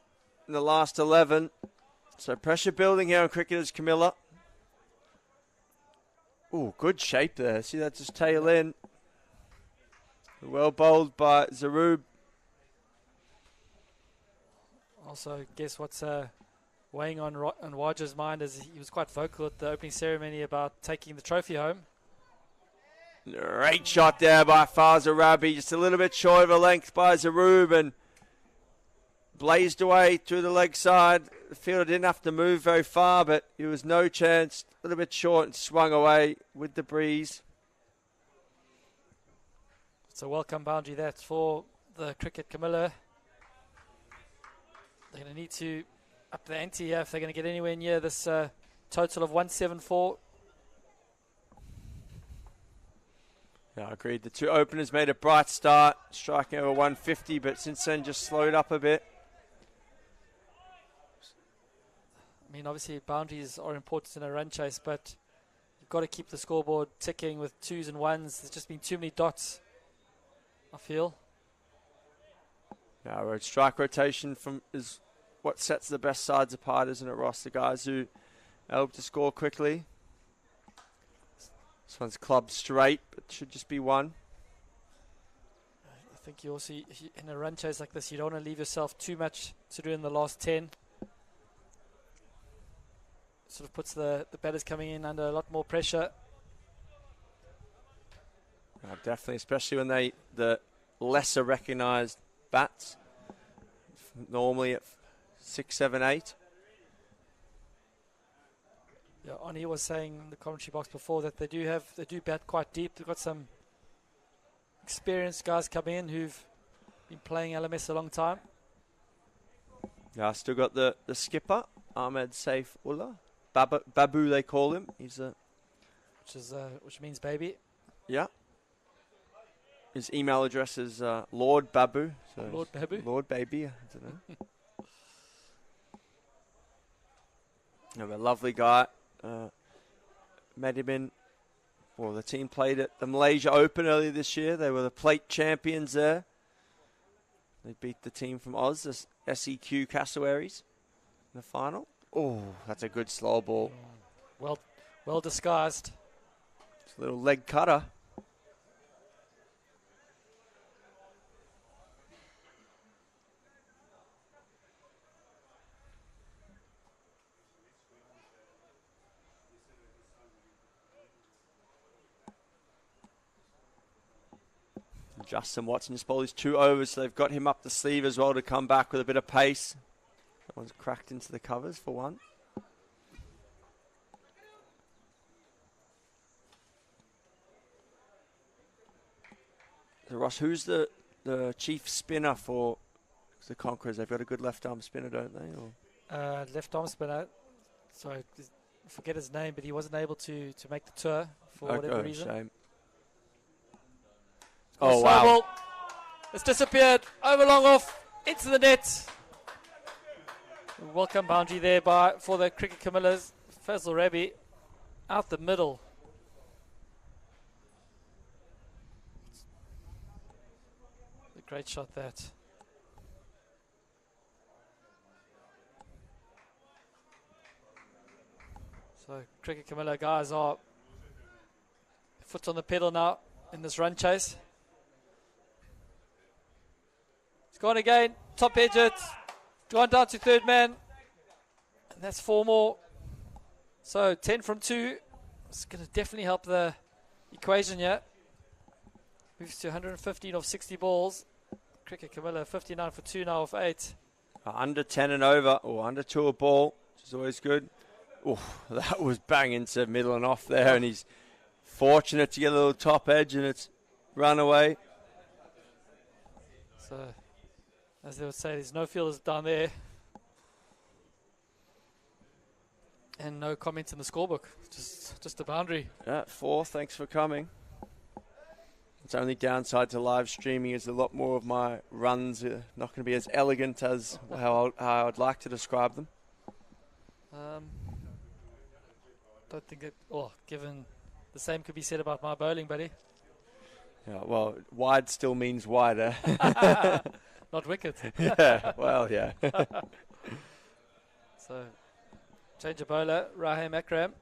in the last 11. So pressure building here on cricketers Camilla. Ooh, good shape there. See that just tail in. Well bowled by Zarub. Also, guess what's weighing on Waj's mind is he was quite vocal at the opening ceremony about taking the trophy home. Great shot there by Faisal Rabi. Just a little bit short of a length by Zarub and blazed away to the leg side. The fielder didn't have to move very far, but it was no chance. A little bit short and swung away with the breeze. It's a welcome boundary that for the cricket Camilla. They're going to need to up the ante here if they're going to get anywhere near this total of 174. Yeah, I agreed. The two openers made a bright start, striking over 150, but since then just slowed up a bit. I mean, obviously boundaries are important in a run chase, but you've got to keep the scoreboard ticking with 2s and 1s. There's just been too many dots, I feel. Yeah, strike rotation is what sets the best sides apart, isn't it, Ross? The guys who help to score quickly. This one's clubbed straight, but should just be one. I think you also, in a run chase like this, you don't want to leave yourself too much to do in the last 10. Sort of puts the batters coming in under a lot more pressure. Definitely, especially when the lesser recognised bats, normally at 6, 7, 8. Yeah, Oni was saying in the commentary box before that they do bat quite deep. They've got some experienced guys coming in who've been playing LMS a long time. Yeah, I still got the skipper, Ahmed Saif Ullah. Babu they call him. He's which means baby. Yeah. His email address is Lord Babu. So Lord Babu? Lord Baby, I don't know. A lovely guy. Met him in, well, the team played at the Malaysia Open earlier this year. They were the plate champions there. They beat the team from Oz, the SEQ Cassowaries, in the final. Oh, that's a good slow ball. Well disguised. It's a little leg cutter. Justin Watson just bowled his 2 overs, so they've got him up the sleeve as well to come back with a bit of pace. That one's cracked into the covers for one. So Ross, who's the chief spinner for the Conquerors? They've got a good left arm spinner, don't they? Or? Left arm spinner. Sorry, I forget his name, but he wasn't able to make the tour for whatever reason. Shame. Oh, wow. Ball. It's disappeared. Over long off. Into the net. Welcome boundary there for the cricket Camillas. Fazal Rabi out the middle. A great shot that. So cricket Camilla guys are foot on the pedal now in this run chase. It's gone again, top edge it, gone down to third man, and that's 4 more. So 10 from 2. It's going to definitely help the equation here. Moves to 115 of 60 balls. Cricket Camilla 59 for 2 now of 8. Under 10 and over, or under 2 a ball, which is always good. Oh, that was banging to middle and off there, and he's fortunate to get a little top edge, and it's run away. So, as they would say, there's no fielders down there. And no comments in the scorebook, just a boundary. Yeah, 4, thanks for coming. Its only downside to live streaming is a lot more of my runs are not going to be as elegant as how I'd like to describe them. Don't think it, given the same could be said about my bowling, buddy. Yeah, well, wide still means wider. Not wicket. Yeah, well, yeah. So, change of bowler, Rahim Akram.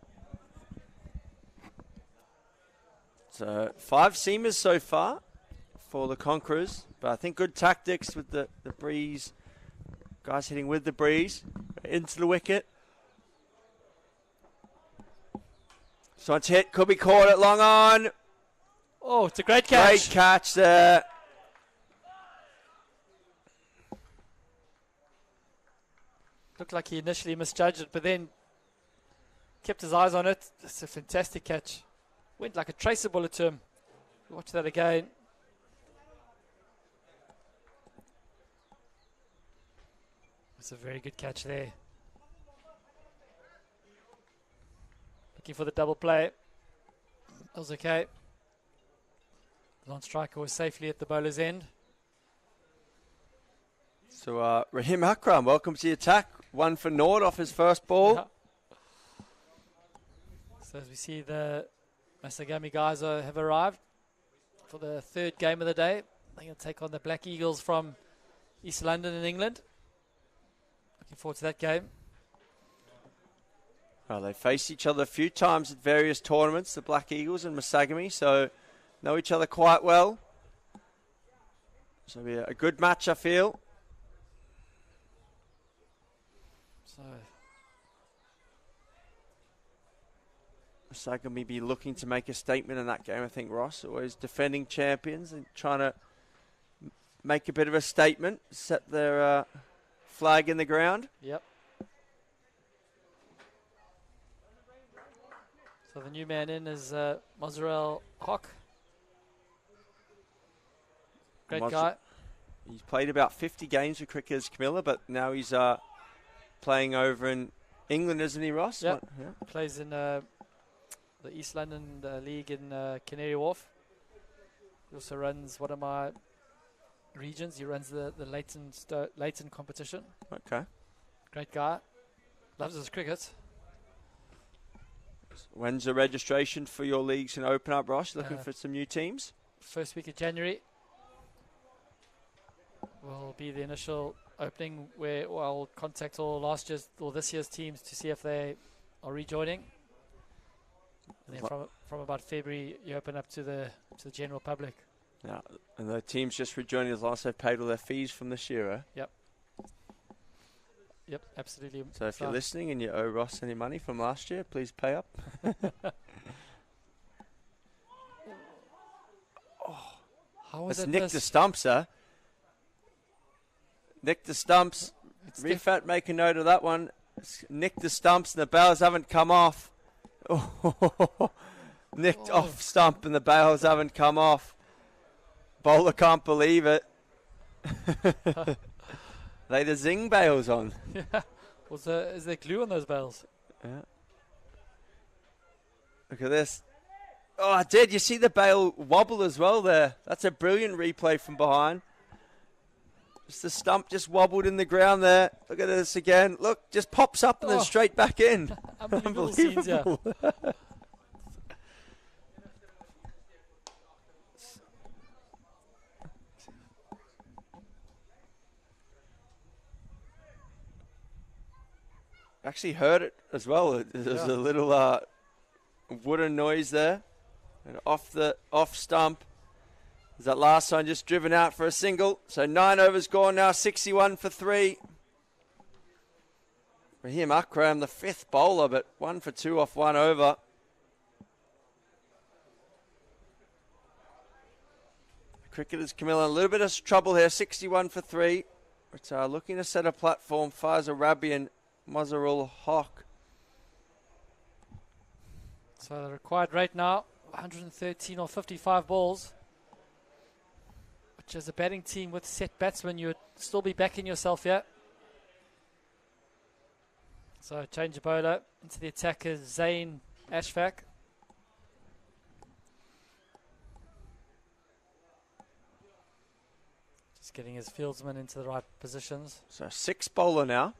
So 5 seamers so far for the Conquerors, but I think good tactics with the breeze. Guys hitting with the breeze into the wicket. So it's hit, could be caught at long on. Oh, it's a great catch. Great catch there. Looked like he initially misjudged it, but then kept his eyes on it. It's a fantastic catch. Went like a tracer bullet to him. Watch that again. It's a very good catch there. Looking for the double play. That was okay. The non-striker was safely at the bowler's end. So Rahim Akram, welcome to the attack. 1 for naught off his first ball. Yeah. So as we see, the Masagami guys have arrived for the 3rd game of the day. They're going to take on the Black Eagles from East London in England. Looking forward to that game. Oh, they faced each other a few times at various tournaments, the Black Eagles and Masagami, so know each other quite well. So it'll be a good match, I feel. So Masagami be looking to make a statement in that game, I think, Ross. Always defending champions and trying to make a bit of a statement, set their flag in the ground. Yep. So the new man in is Mozzarella Hock. Great guy. He's played about 50 games with Cricketers Camilla, but now he's playing over in England, isn't he, Ross? Yep. Yeah. Plays in the East London League in Canary Wharf. He also runs one of my regions. He runs the Leighton competition. Okay. Great guy. Loves his cricket. When's the registration for your leagues going to open up, Ross? Looking for some new teams? First week of January will be the initial opening where I'll contact all this year's teams to see if they are rejoining. And then from about February, you open up to the general public. Yeah, and the teams just rejoining as long as they've paid all their fees from this year, eh? Yep, absolutely. So if you're listening and you owe Ross any money from last year, please pay up. How was It's it Nick the Stumps, huh? Nick the Stumps. Refat, make a note of that one. It's Nick the Stumps and the bails haven't come off. Nicked off stump and the bails haven't come off. Bowler can't believe it. They the zing bails on. Yeah. Is there glue on those bails? Yeah. Look at this. Oh, I did. You see the bail wobble as well there. That's a brilliant replay from behind. Just the stump just wobbled in the ground there. Look at this again. Look, just pops up and then straight back in. Unbelievable scenes, yeah. Actually heard it as well. There's a little wooden noise there. And off stump. Is that last one just driven out for a single? So 9 overs gone now, 61 for 3. Raheem Akram, the 5th bowler, but 1 for 2 off 1 over. Cricketers Camilla, a little bit of trouble here, 61 for 3. But looking to set a platform, Faisal Rabi and Mazharul Haq. So the required rate now, 113 or 55 balls. Which as a batting team with set batsmen, you would still be backing yourself here. So change of bowler into the attacker, Zain Ashfaq. Just getting his fieldsmen into the right positions. So 6 bowler now.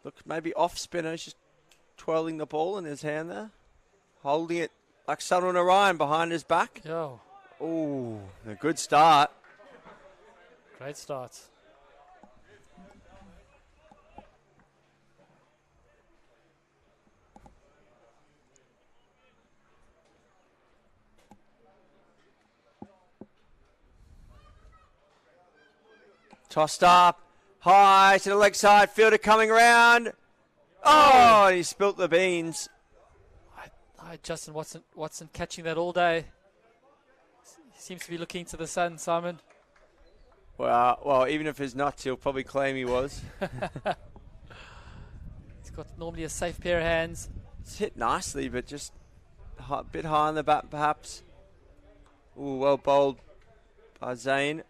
Look, maybe off spinner. He's just twirling the ball in his hand there. Holding it like Sunil Narayan behind his back. Yo. Oh, a good start. Great start. Tossed up, high to the leg side, fielder coming around. Oh, and he spilt the beans. Justin Watson catching that all day. He seems to be looking to the sun, Simon. Well, even if he's not, he'll probably claim he was. He's got normally a safe pair of hands. It's hit nicely, but just a bit high on the bat, perhaps. Ooh, well bowled by Zain.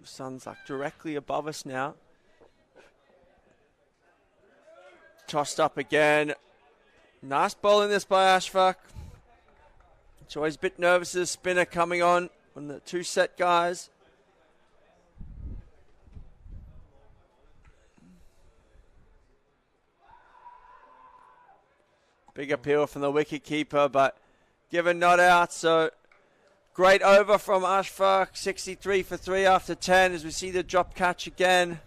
The sun's like directly above us now. Tossed up again. Nice bowling this by Ashfaq. It's always a bit nervous as a spinner coming on when the 2 set guys. Big appeal from the wicket keeper, but given not out, so Great over from Ashfaq, 63 for 3 after 10 as we see the drop catch again.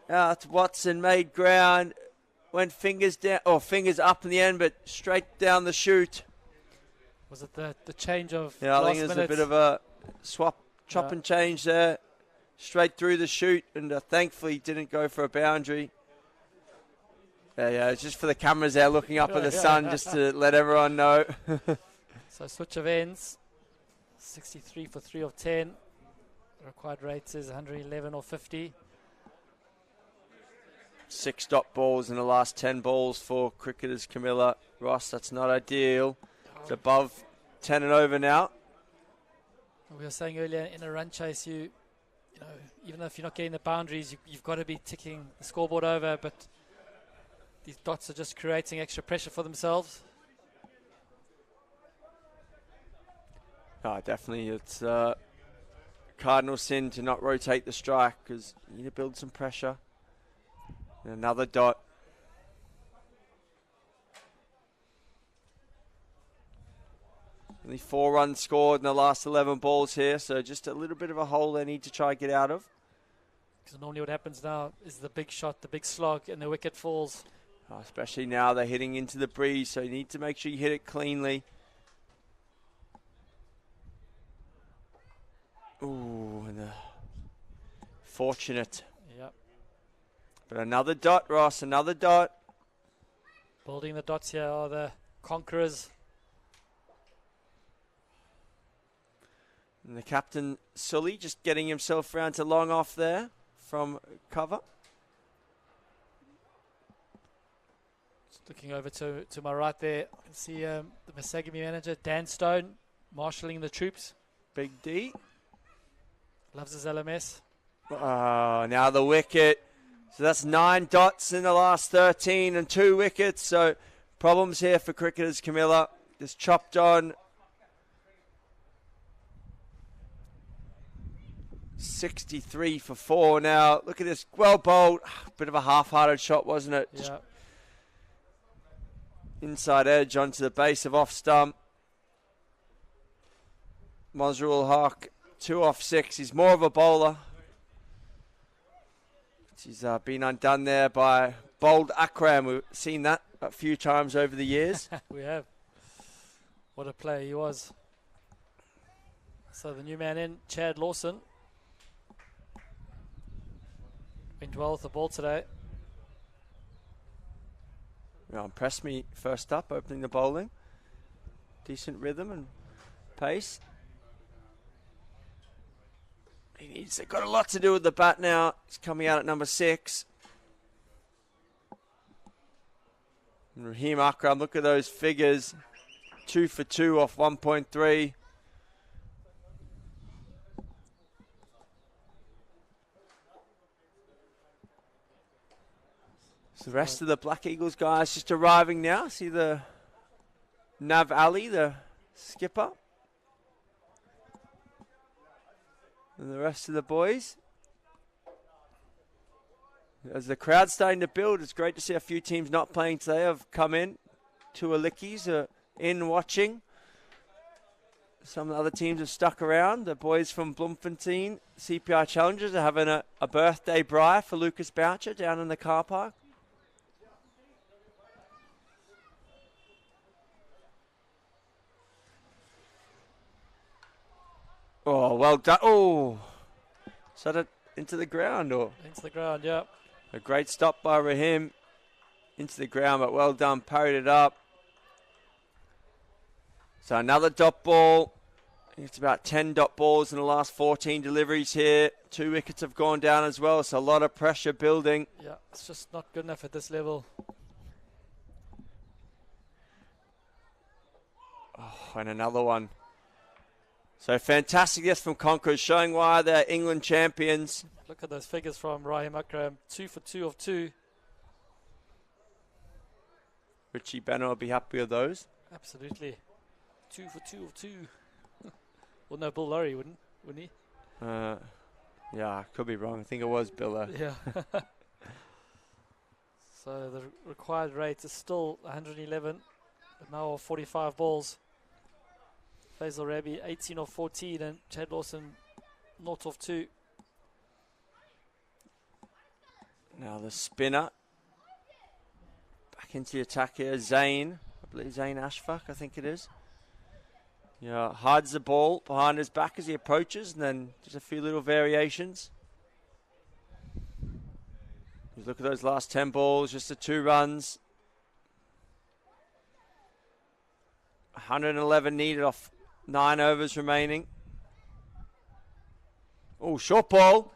Out Watson made ground, went fingers down, or fingers up in the end, but straight down the chute. Was it the change of Yeah, I think last there's minute? a bit of a chop and change there. Straight through the chute, and thankfully didn't go for a boundary. Yeah, it's just for the cameras there looking up at the sun, just to let everyone know. So switch of ends, 63 for 3 of 10. The required rate is 111 or 50. 6 dot balls in the last 10 balls for cricketers Camilla. Ross, that's not ideal. It's above 10 and over now. We were saying earlier, in a run chase, you know, even if you're not getting the boundaries, you've got to be ticking the scoreboard over, but these dots are just creating extra pressure for themselves. Definitely. It's cardinal sin to not rotate the strike because you need to build some pressure. And another dot. Only 4 runs scored in the last 11 balls here, so just a little bit of a hole they need to try and get out of. Because normally what happens now is the big shot, the big slog, and the wicket falls. Especially now they're hitting into the breeze, so you need to make sure you hit it cleanly. Ooh, and fortunate. Yep. But another dot, Ross, another dot. Building the dots here are the Conquerors. And the captain, Sully, just getting himself round to long off there from cover. Just looking over to my right there, I can see the Masagami manager, Dan Stone, marshalling the troops. Big D. Loves his LMS. Oh, now the wicket. So that's 9 dots in the last 13 and 2 wickets. So problems here for cricketers, Camilla. Just chopped on. 63 for 4 now. Look at this. Well bowled. Bit of a half-hearted shot, wasn't it? Yeah. Inside edge onto the base of off stump. Mosrul Haq, 2 off 6. He's more of a bowler. He's been undone there by bowled Akram. We've seen that a few times over the years. We have. What a player he was. So the new man in, Chad Lawson. Went well with the ball today. Impressed me first up, opening the bowling. Decent rhythm and pace. He's got a lot to do with the bat now. He's coming out at number 6. And Raheem Akram, look at those figures. 2 for 2 off 1.3. So the rest of the Black Eagles guys just arriving now. See the Nav Ali, the skipper. And the rest of the boys. As the crowd's starting to build, it's great to see a few teams not playing today have come in. 2 Alikis are in watching. Some of the other teams have stuck around. The boys from Bloemfontein, CPI Challengers, are having a birthday braai for Lucas Boucher down in the car park. Oh, well done. Oh, is that it into the ground? Or Into the ground, yeah. a great stop by Raheem into the ground, but well done, parried it up. So another dot ball. I think it's about 10 dot balls in the last 14 deliveries here. 2 wickets have gone down as well, so a lot of pressure building. Yeah, it's just not good enough at this level. Oh, and another one. So fantastic yes from Conquerors, showing why they're England champions. Look at those figures from Raheem Akram. 2 for 2 of 2. Richie Banner will be happy with those. Absolutely. 2 for 2 of 2. Well, no, Bill Laurie wouldn't he? Yeah, I could be wrong. I think it was Biller. Yeah. So the required rate is still 111, but now 45 balls. Faisal Rabi 18 of 14 and Chad Lawson 0 of 2. Now the spinner. Back into the attack here. Zayn. I believe Zayn Ashfaq, I think it is. Yeah, hides the ball behind his back as he approaches, and then just a few little variations. You look at those last 10 balls, just the 2 runs. 111 needed off 9 overs remaining. Oh, short ball.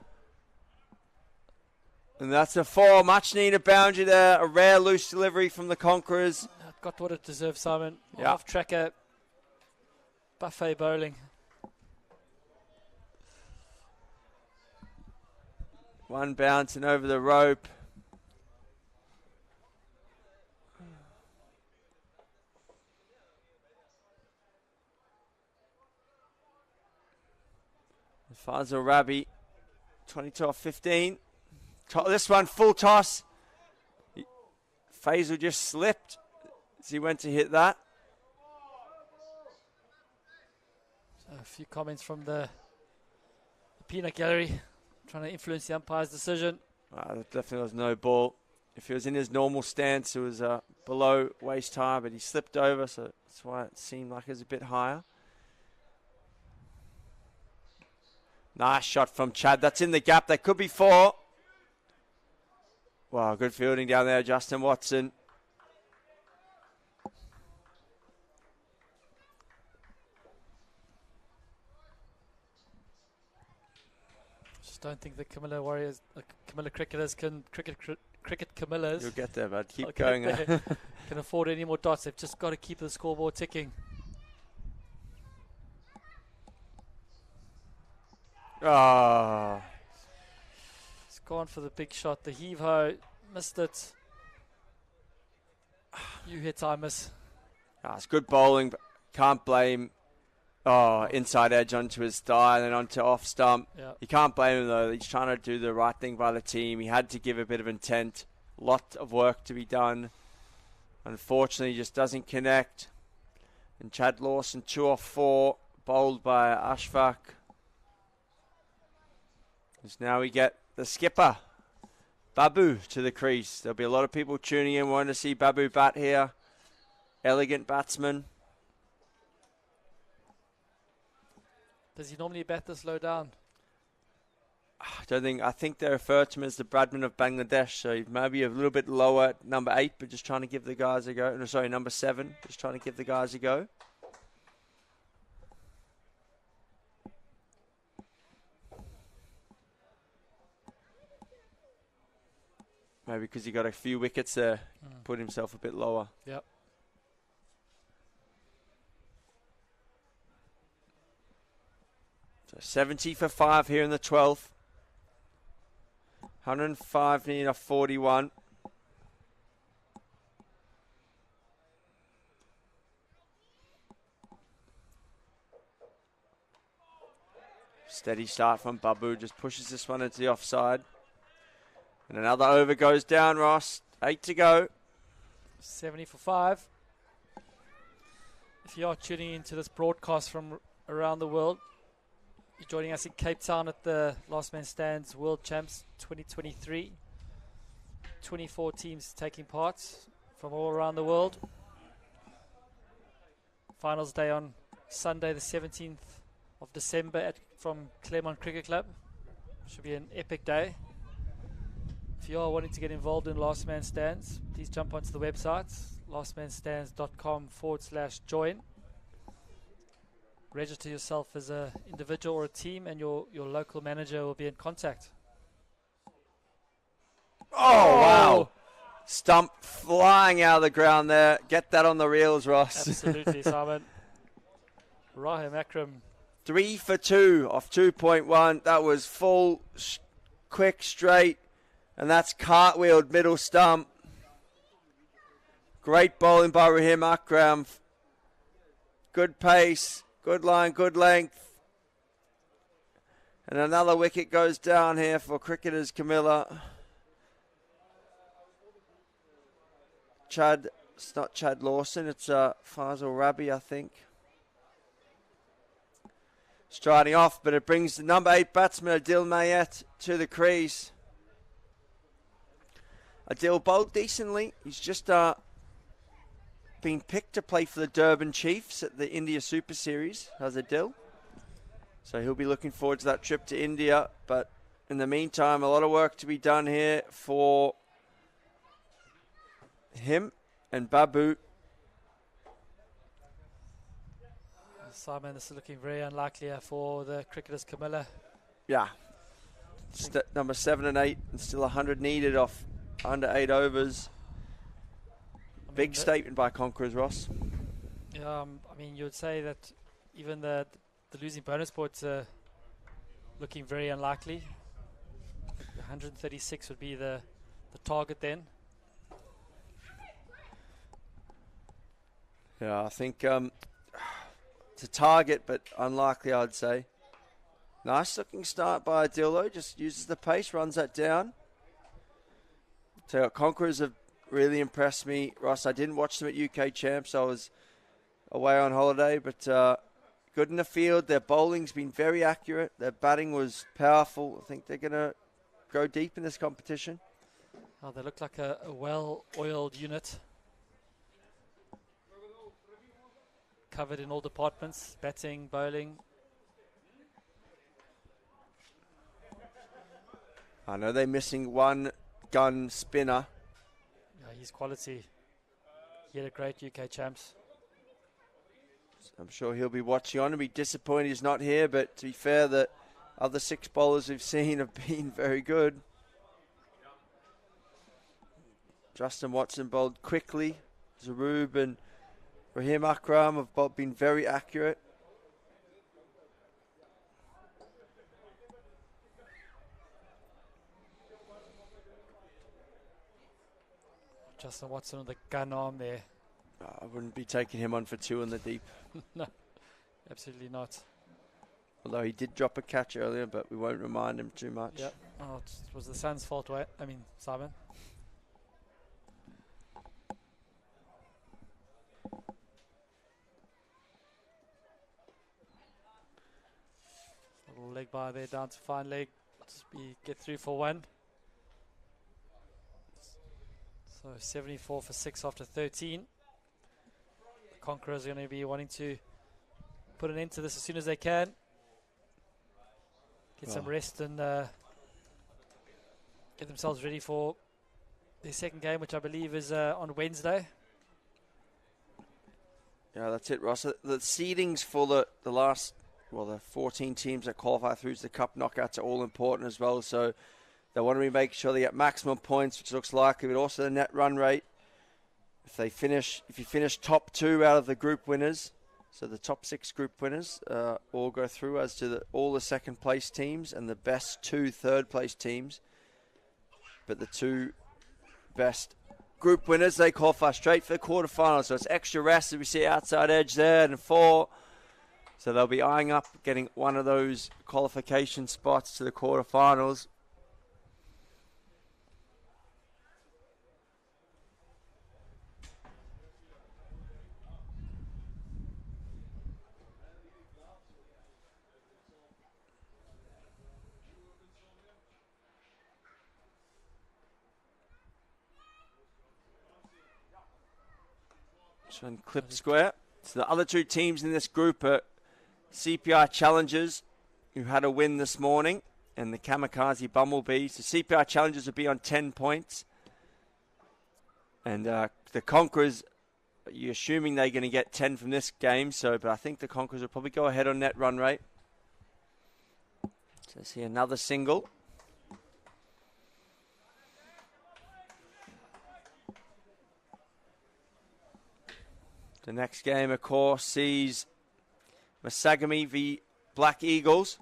And that's a 4. Much needed boundary there. A rare loose delivery from the Conquerors. Got what it deserves, Simon. Yeah. Off tracker. Buffet bowling. One bouncing over the rope. Faisal Rabi, 22 off 15. This one, full toss. Faisal just slipped as he went to hit that. So a few comments from the peanut gallery, trying to influence the umpire's decision. There definitely was no ball. If he was in his normal stance, it was below waist high, but he slipped over, so that's why it seemed like it was a bit higher. Nice shot from Chad. That's in the gap. That could be 4. Wow, good fielding down there, Justin Watson. Just don't think the Camilla Warriors, Camilla cricketers cricket Camillas. You'll get there, bud. Keep I'll going. get there. Can afford any more dots. They've just got to keep the scoreboard ticking. Oh. It's gone for the big shot. The heave-ho missed it. You hit, I miss. It's good bowling, but can't blame. Oh, inside edge onto his thigh and then onto off stump. Yeah. You can't blame him, though. He's trying to do the right thing by the team. He had to give a bit of intent. Lot of work to be done. Unfortunately, he just doesn't connect. And Chad Lawson, 2 off 4, bowled by Ashfaq. As now we get the skipper, Babu, to the crease. There'll be a lot of people tuning in wanting to see Babu bat here. Elegant batsman. Does he normally bat this low down? I think they refer to him as the Bradman of Bangladesh, so maybe a little bit lower at number 8, but just trying to give the guys a go. No, sorry, number 7, just trying to give the guys a go. Maybe because he got a few wickets there, put himself a bit lower. Yep. So 70 for 5 here in the 12th. 105 needed off 41. Steady start from Babu, just pushes this one into the offside. And another over goes down, Ross. 8 to go. 70 for 5. If you are tuning into this broadcast from around the world, you're joining us in Cape Town at the Last Man Stands World Champs 2023. 24 teams taking part from all around the world. Finals day on Sunday the 17th of December from Claremont Cricket Club. Should be an epic day. If you are wanting to get involved in Last Man Stands, please jump onto the website, lastmanstands.com/join. Register yourself as an individual or a team, and your local manager will be in contact. Oh, wow. Stump flying out of the ground there. Get that on the reels, Ross. Absolutely, Simon. Rahim Akram. 3 for 2 off 2.1. That was full, quick, straight. And that's cartwheeled middle stump. Great bowling by Rahim Akram. Good pace, good line, good length. And another wicket goes down here for cricketers Camilla. It's not Chad Lawson, it's Faisal Rabi, I think. striding off, but it brings the number 8 batsman Adil Mayet to the crease. Adil bowled decently. He's just been picked to play for the Durban Chiefs at the India Super Series, has Adil. So he'll be looking forward to that trip to India. But in the meantime, a lot of work to be done here for him and Babu. Simon, this is looking very unlikely for the cricketers, Camilla. Yeah. Number 7 and 8, and still 100 needed off under 8 overs. Big statement by Conquerors, Ross. Yeah, I mean, you would say that even the losing bonus points are looking very unlikely. 136 would be the target then. Yeah, I think it's a target, but unlikely, I'd say. Nice looking start by Adil, just uses the pace, runs that down. So Conquerors have really impressed me, Ross. I didn't watch them at UK Champs. I was away on holiday, but good in the field. Their bowling's been very accurate. Their batting was powerful. I think they're going to go deep in this competition. Oh, they look like a well-oiled unit. Covered in all departments, batting, bowling. I know they're missing one gun spinner. Yeah, he's quality. He had a great UK Champs. I'm sure he'll be watching on and be disappointed he's not here, but to be fair, the other 6 bowlers we've seen have been very good. Justin Watson bowled quickly. Zarub and Rahim Akram have both been very accurate. Justin Watson with the gun arm there. I wouldn't be taking him on for 2 in the deep. No, absolutely not. Although he did drop a catch earlier, but we won't remind him too much. Yep. Oh, it was the Suns' fault, right? I mean, Simon. Little leg by there, down to fine leg. Just get through for 1. So 74 for 6 after 13. The Conquerors are going to be wanting to put an end to this as soon as they can. Get some rest and get themselves ready for their second game, which I believe is on Wednesday. Yeah, that's it, Ross. The seedings for the the 14 teams that qualify through to the Cup knockouts are all important as well. So they want to make sure they get maximum points, which looks likely, but also the net run rate. If you finish top 2 out of the group winners, so the top 6 group winners all go through as to all the second place teams and the best 2 third place teams. But the 2 best group winners, they qualify straight for the quarterfinals. So it's extra rest as we see outside edge there and 4. So they'll be eyeing up getting one of those qualification spots to the quarterfinals. And clip square. So the other 2 teams in this group are CPI Challengers, who had a win this morning, and the Kamikaze Bumblebees. The CPI Challengers will be on 10 points. And the Conquerors, you're assuming they're going to get 10 from this game, but I think the Conquerors will probably go ahead on net run rate. So see another single. The next game, of course, sees Masagami v Black Eagles.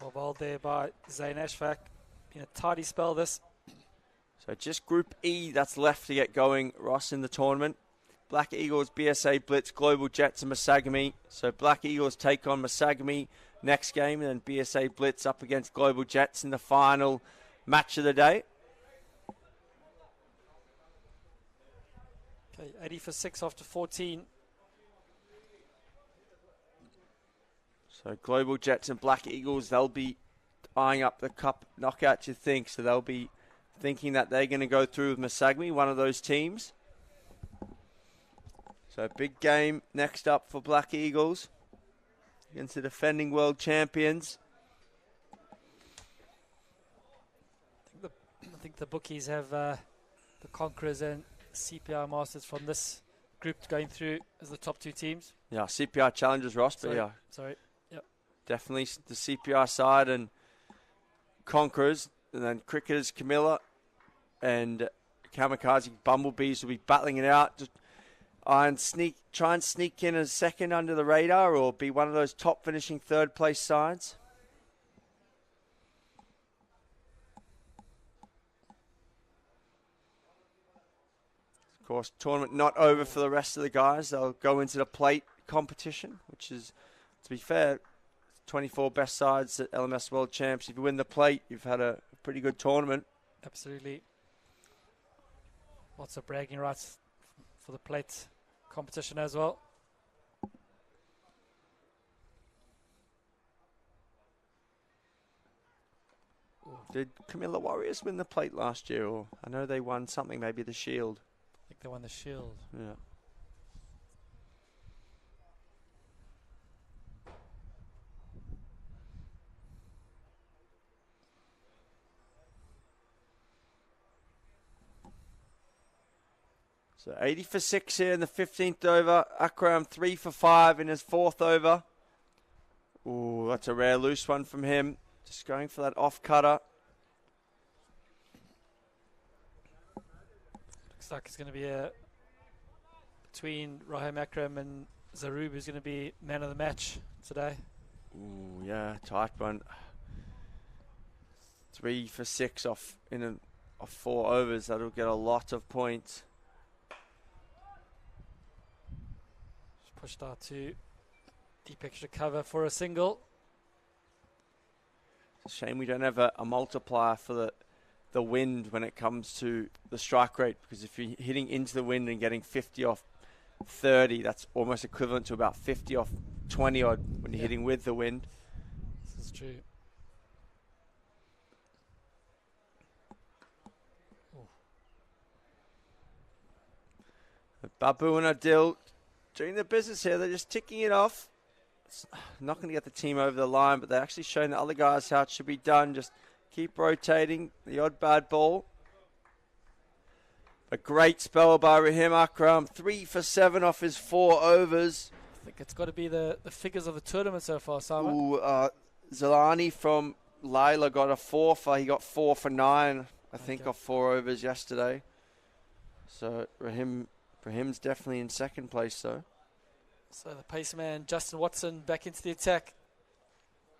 Well bowled there by Zayn Ashfaq. Been a tidy spell this. So just Group E that's left to get going, Ross, in the tournament. Black Eagles, BSA Blitz, Global Jets and Masagami. So Black Eagles take on Masagami next game, and then BSA Blitz up against Global Jets in the final match of the day. Okay, 80 for 6 after 14. So Global Jets and Black Eagles, they'll be eyeing up the cup knockout, you think. So they'll be thinking that they're going to go through with Masagmi, one of those teams. So big game next up for Black Eagles against the defending world champions. I think the bookies have the Conquerors and CPR Masters from this group going through as the top 2 teams. Yeah, CPR challenges, Ross, but yeah. Sorry. Yep. Definitely the CPR side and Conquerors, and then Cricketers, Camilla, and Kamikaze Bumblebees will be battling it out. Just try and sneak in a second under the radar, or be one of those top finishing third place sides. Of course, tournament not over for the rest of the guys. They'll go into the plate competition, which is, to be fair, 24 best sides at LMS World Champs. If you win the plate, you've had a pretty good tournament. Absolutely. Lots of bragging rights for the plate competition as well. Did Camilla Warriors win the plate last year? Or I know they won something, maybe the Shield. I think they won the Shield. Yeah. So 80 for 6 here in the 15th over. Akram 3 for 5 in his 4th over. Ooh, that's a rare loose one from him. Just going for that off cutter. Looks like it's going to be between Rahim Akram and Zarub, who's going to be man of the match today. Ooh, yeah, tight one. 3 for 6 off 4 overs. That'll get a lot of points. Pushed out to deep extra cover for a single. It's a shame we don't have a multiplier for the wind when it comes to the strike rate, because if you're hitting into the wind and getting 50 off 30, that's almost equivalent to about 50 off 20 odd when you're hitting with the wind. This is true. Babu and Adil doing the business here. They're just ticking it off. It's not going to get the team over the line, but they're actually showing the other guys how it should be done. Just keep rotating the odd bad ball. A great spell by Rahim Akram. 3 for 7 off his 4 overs. I think it's got to be the figures of the tournament so far, Simon. Ooh, Zalani from Laila got a 4 for. He got 4 for 9, I think, off 4 overs yesterday. So Rahim's definitely in second place, though. So the pace man, Justin Watson, back into the attack.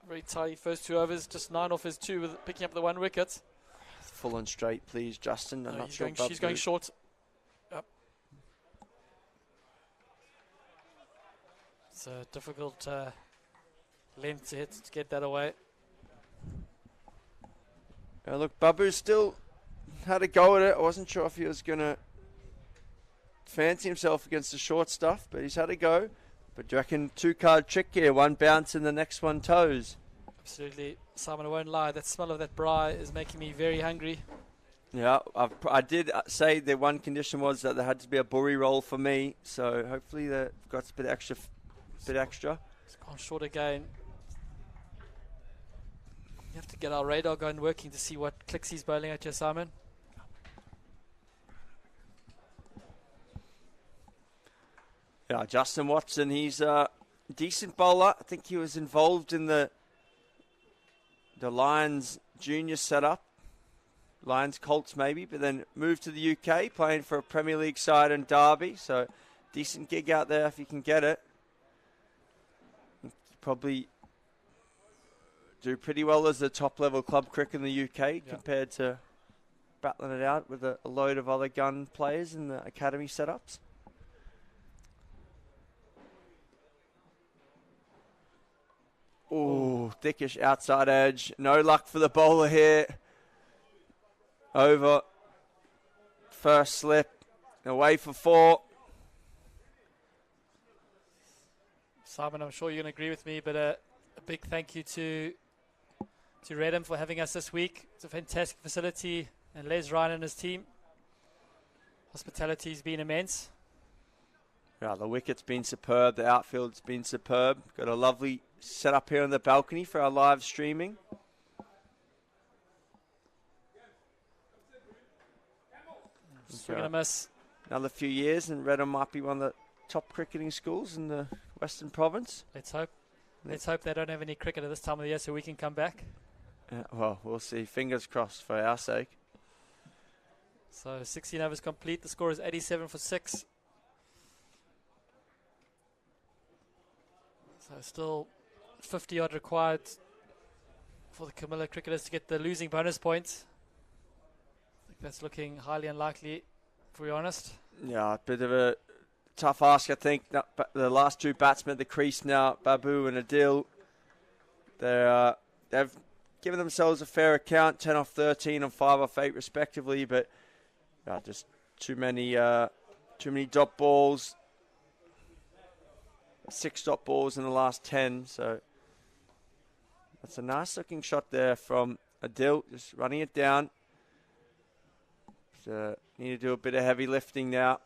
Very tidy first 2 overs, just 9 off his 2 with picking up the 1 wicket. Full and straight, please, Justin. I'm not sure. She's going short. Yep. It's a difficult length to hit to get that away. Look, Babu still had a go at it. I wasn't sure if he was going to fancy himself against the short stuff, but he's had a go. But do you reckon 2-card trick here? 1 bounce and the next 1 toes. Absolutely. Simon, I won't lie. That smell of that braai is making me very hungry. Yeah, I did say the one condition was that there had to be a burry roll for me. So hopefully they've got a bit extra. It's gone short again. You have to get our radar going working to see what clicks he's bowling at you, Simon. Yeah, Justin Watson, he's a decent bowler. I think he was involved in the Lions junior setup. Lions Colts maybe, but then moved to the UK, playing for a Premier League side in Derby. So decent gig out there if you can get it. Probably do pretty well as the top level club cricket in the UK compared to battling it out with a load of other gun players in the academy setups. Ooh, thickish outside edge. No luck for the bowler here. Over. First slip. Away for 4. Simon, I'm sure you're going to agree with me, but a big thank you to Redham for having us this week. It's a fantastic facility, and Les Ryan and his team. Hospitality's been immense. Yeah, the wicket's been superb. The outfield's been superb. Got a lovely setup here on the balcony for our live streaming. Swing and a miss. Another few years, and Redham might be one of the top cricketing schools in the Western Province. Let's hope. Let's hope they don't have any cricket at this time of the year so we can come back. Well, we'll see. Fingers crossed for our sake. So 16 overs complete. The score is 87 for 6. So still 50 odd required for the Camilla cricketers to get the losing bonus points. I think that's looking highly unlikely, if we're honest. Yeah, a bit of a tough ask, I think. The last two batsmen at the crease now, Babu and Adil, they've given themselves a fair account, 10 off 13 and 5 off 8 respectively, but just too many dot balls. 6 dot balls in the last 10, so that's a nice looking shot there from Adil, just running it down. So need to do a bit of heavy lifting now.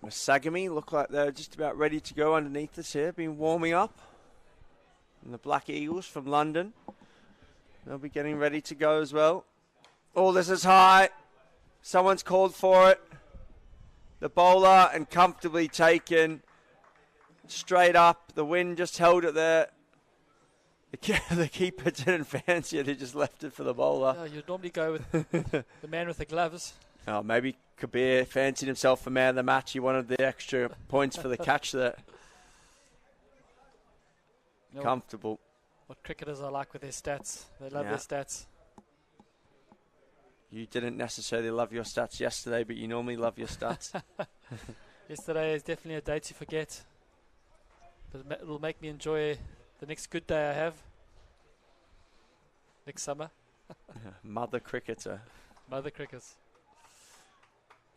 Masagami look like they're just about ready to go underneath us here, been warming up. And the Black Eagles from London, they'll be getting ready to go as well. Oh, this is high. Someone's called for it. The bowler, and comfortably taken. Straight up. The wind just held it there. The keeper didn't fancy it. He just left it for the bowler. Yeah, you'd normally go with the man with the gloves. Oh, maybe Kabir fancied himself for man of the match. He wanted the extra points for the catch there. Comfortable. What cricketers are like with their stats. They love their stats. You didn't necessarily love your stats yesterday, but you normally love your stats. Yesterday is definitely a day to forget. But it'll make me enjoy the next good day I have. Next summer. Mother cricketer. Mother crickets.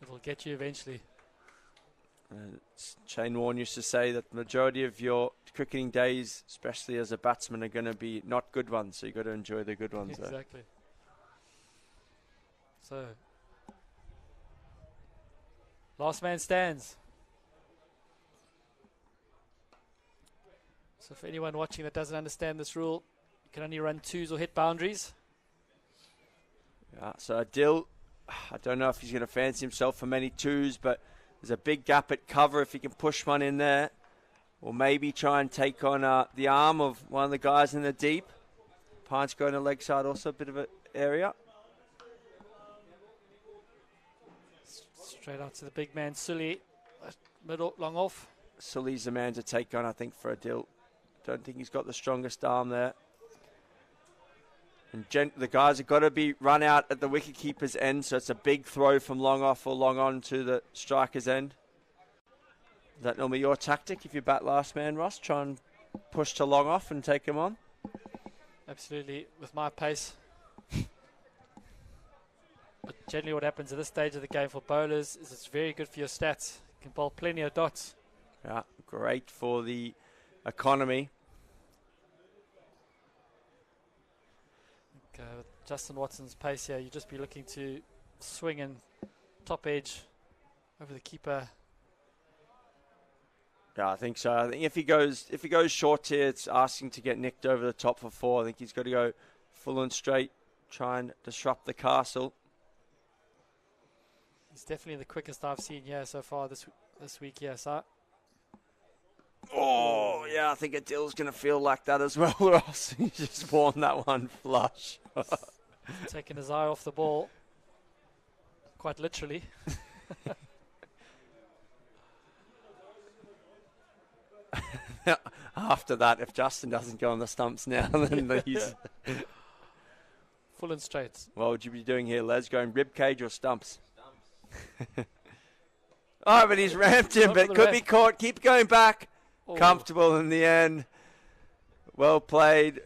It'll get you eventually. Shane Warne used to say that the majority of your cricketing days, especially as a batsman, are going to be not good ones. So you've got to enjoy the good ones. Exactly. So, last man stands. So for anyone watching that doesn't understand this rule, you can only run 2s or hit boundaries. Yeah, so Adil, I don't know if he's going to fancy himself for many 2s, but there's a big gap at cover if he can push one in there. Or maybe try and take on the arm of one of the guys in the deep. Pine's going to leg side, also a bit of an area. Straight out to the big man, Sully. Middle, long off. Sully's the man to take on, I think, for Adil. Don't think he's got the strongest arm there. And the guys have got to be run out at the wicketkeeper's end, so it's a big throw from long off or long on to the striker's end. Is that normally your tactic if you bat last man, Ross? Try and push to long off and take him on? Absolutely, with my pace. But generally what happens at this stage of the game for bowlers is it's very good for your stats. You can bowl plenty of dots. Yeah, great for the economy. With Justin Watson's pace here, you'd just be looking to swing and top edge over the keeper. Yeah, I think so. I think if he goes short here, it's asking to get nicked over the top for 4. I think he's got to go full and straight, try and disrupt the castle. He's definitely the quickest I've seen here so far this week. Yes, Oh, yeah, I think Adil's going to feel like that as well, Ross. He just won that one flush. Taking his eye off the ball, quite literally. After that, if Justin doesn't go on the stumps now, then he's... Full and straight. What would you be doing here, Les? Going rib cage or stumps? Oh, but he's ramped him, but could be caught. Keep going back. Oh. Comfortable in the end. Well played.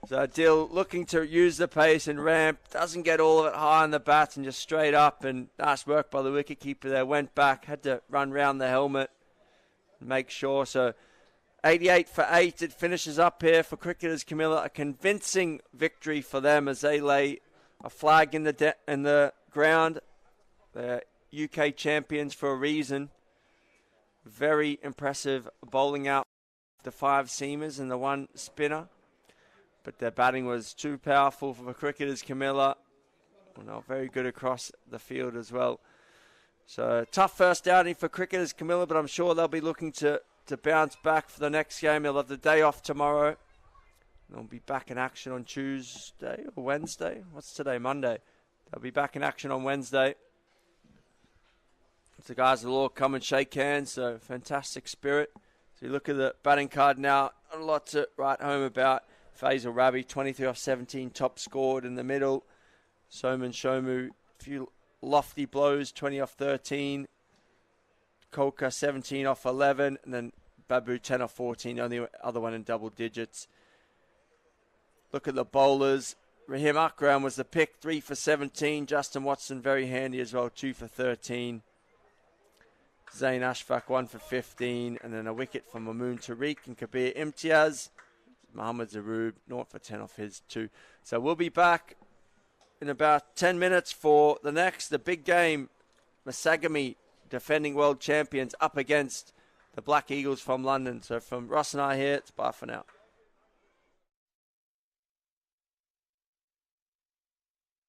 So Dill looking to use the pace and ramp, doesn't get all of it high on the bat and just straight up, and nice work by the wicketkeeper there. Went back, had to run round the helmet and make sure. So 88 for 8, it finishes up here for cricketers Camilla. A convincing victory for them as they lay a flag in the ground. They're UK champions for a reason. Very impressive bowling out the 5 seamers and the 1 spinner. But their batting was too powerful for the cricketers Camilla. Well, very good across the field as well. So tough first outing for cricketers Camilla, but I'm sure they'll be looking to bounce back for the next game. They'll have the day off tomorrow. They'll be back in action on Tuesday or Wednesday. What's today? Monday. They'll be back in action on Wednesday. The guys will all come and shake hands, so fantastic spirit. So you look at the batting card now, not a lot to write home about. Faisal Rabi, 23 off 17, top scored in the middle. Soman Shomu, a few lofty blows, 20 off 13. Kolka, 17 off 11. And then Babu, 10 off 14, the only other one in double digits. Look at the bowlers. Rahim Akram was the pick, 3 for 17. Justin Watson, very handy as well, 2 for 13. Zain Ashfaq, 1 for 15. And then a wicket from Mamoon Tariq and Kabir Imtiaz. Mohammad Zarub, 0 for 10 off his 2. So we'll be back in about 10 minutes for the big game. Masagami, defending world champions, up against the Black Eagles from London. So from Ross and I here, it's bye for now.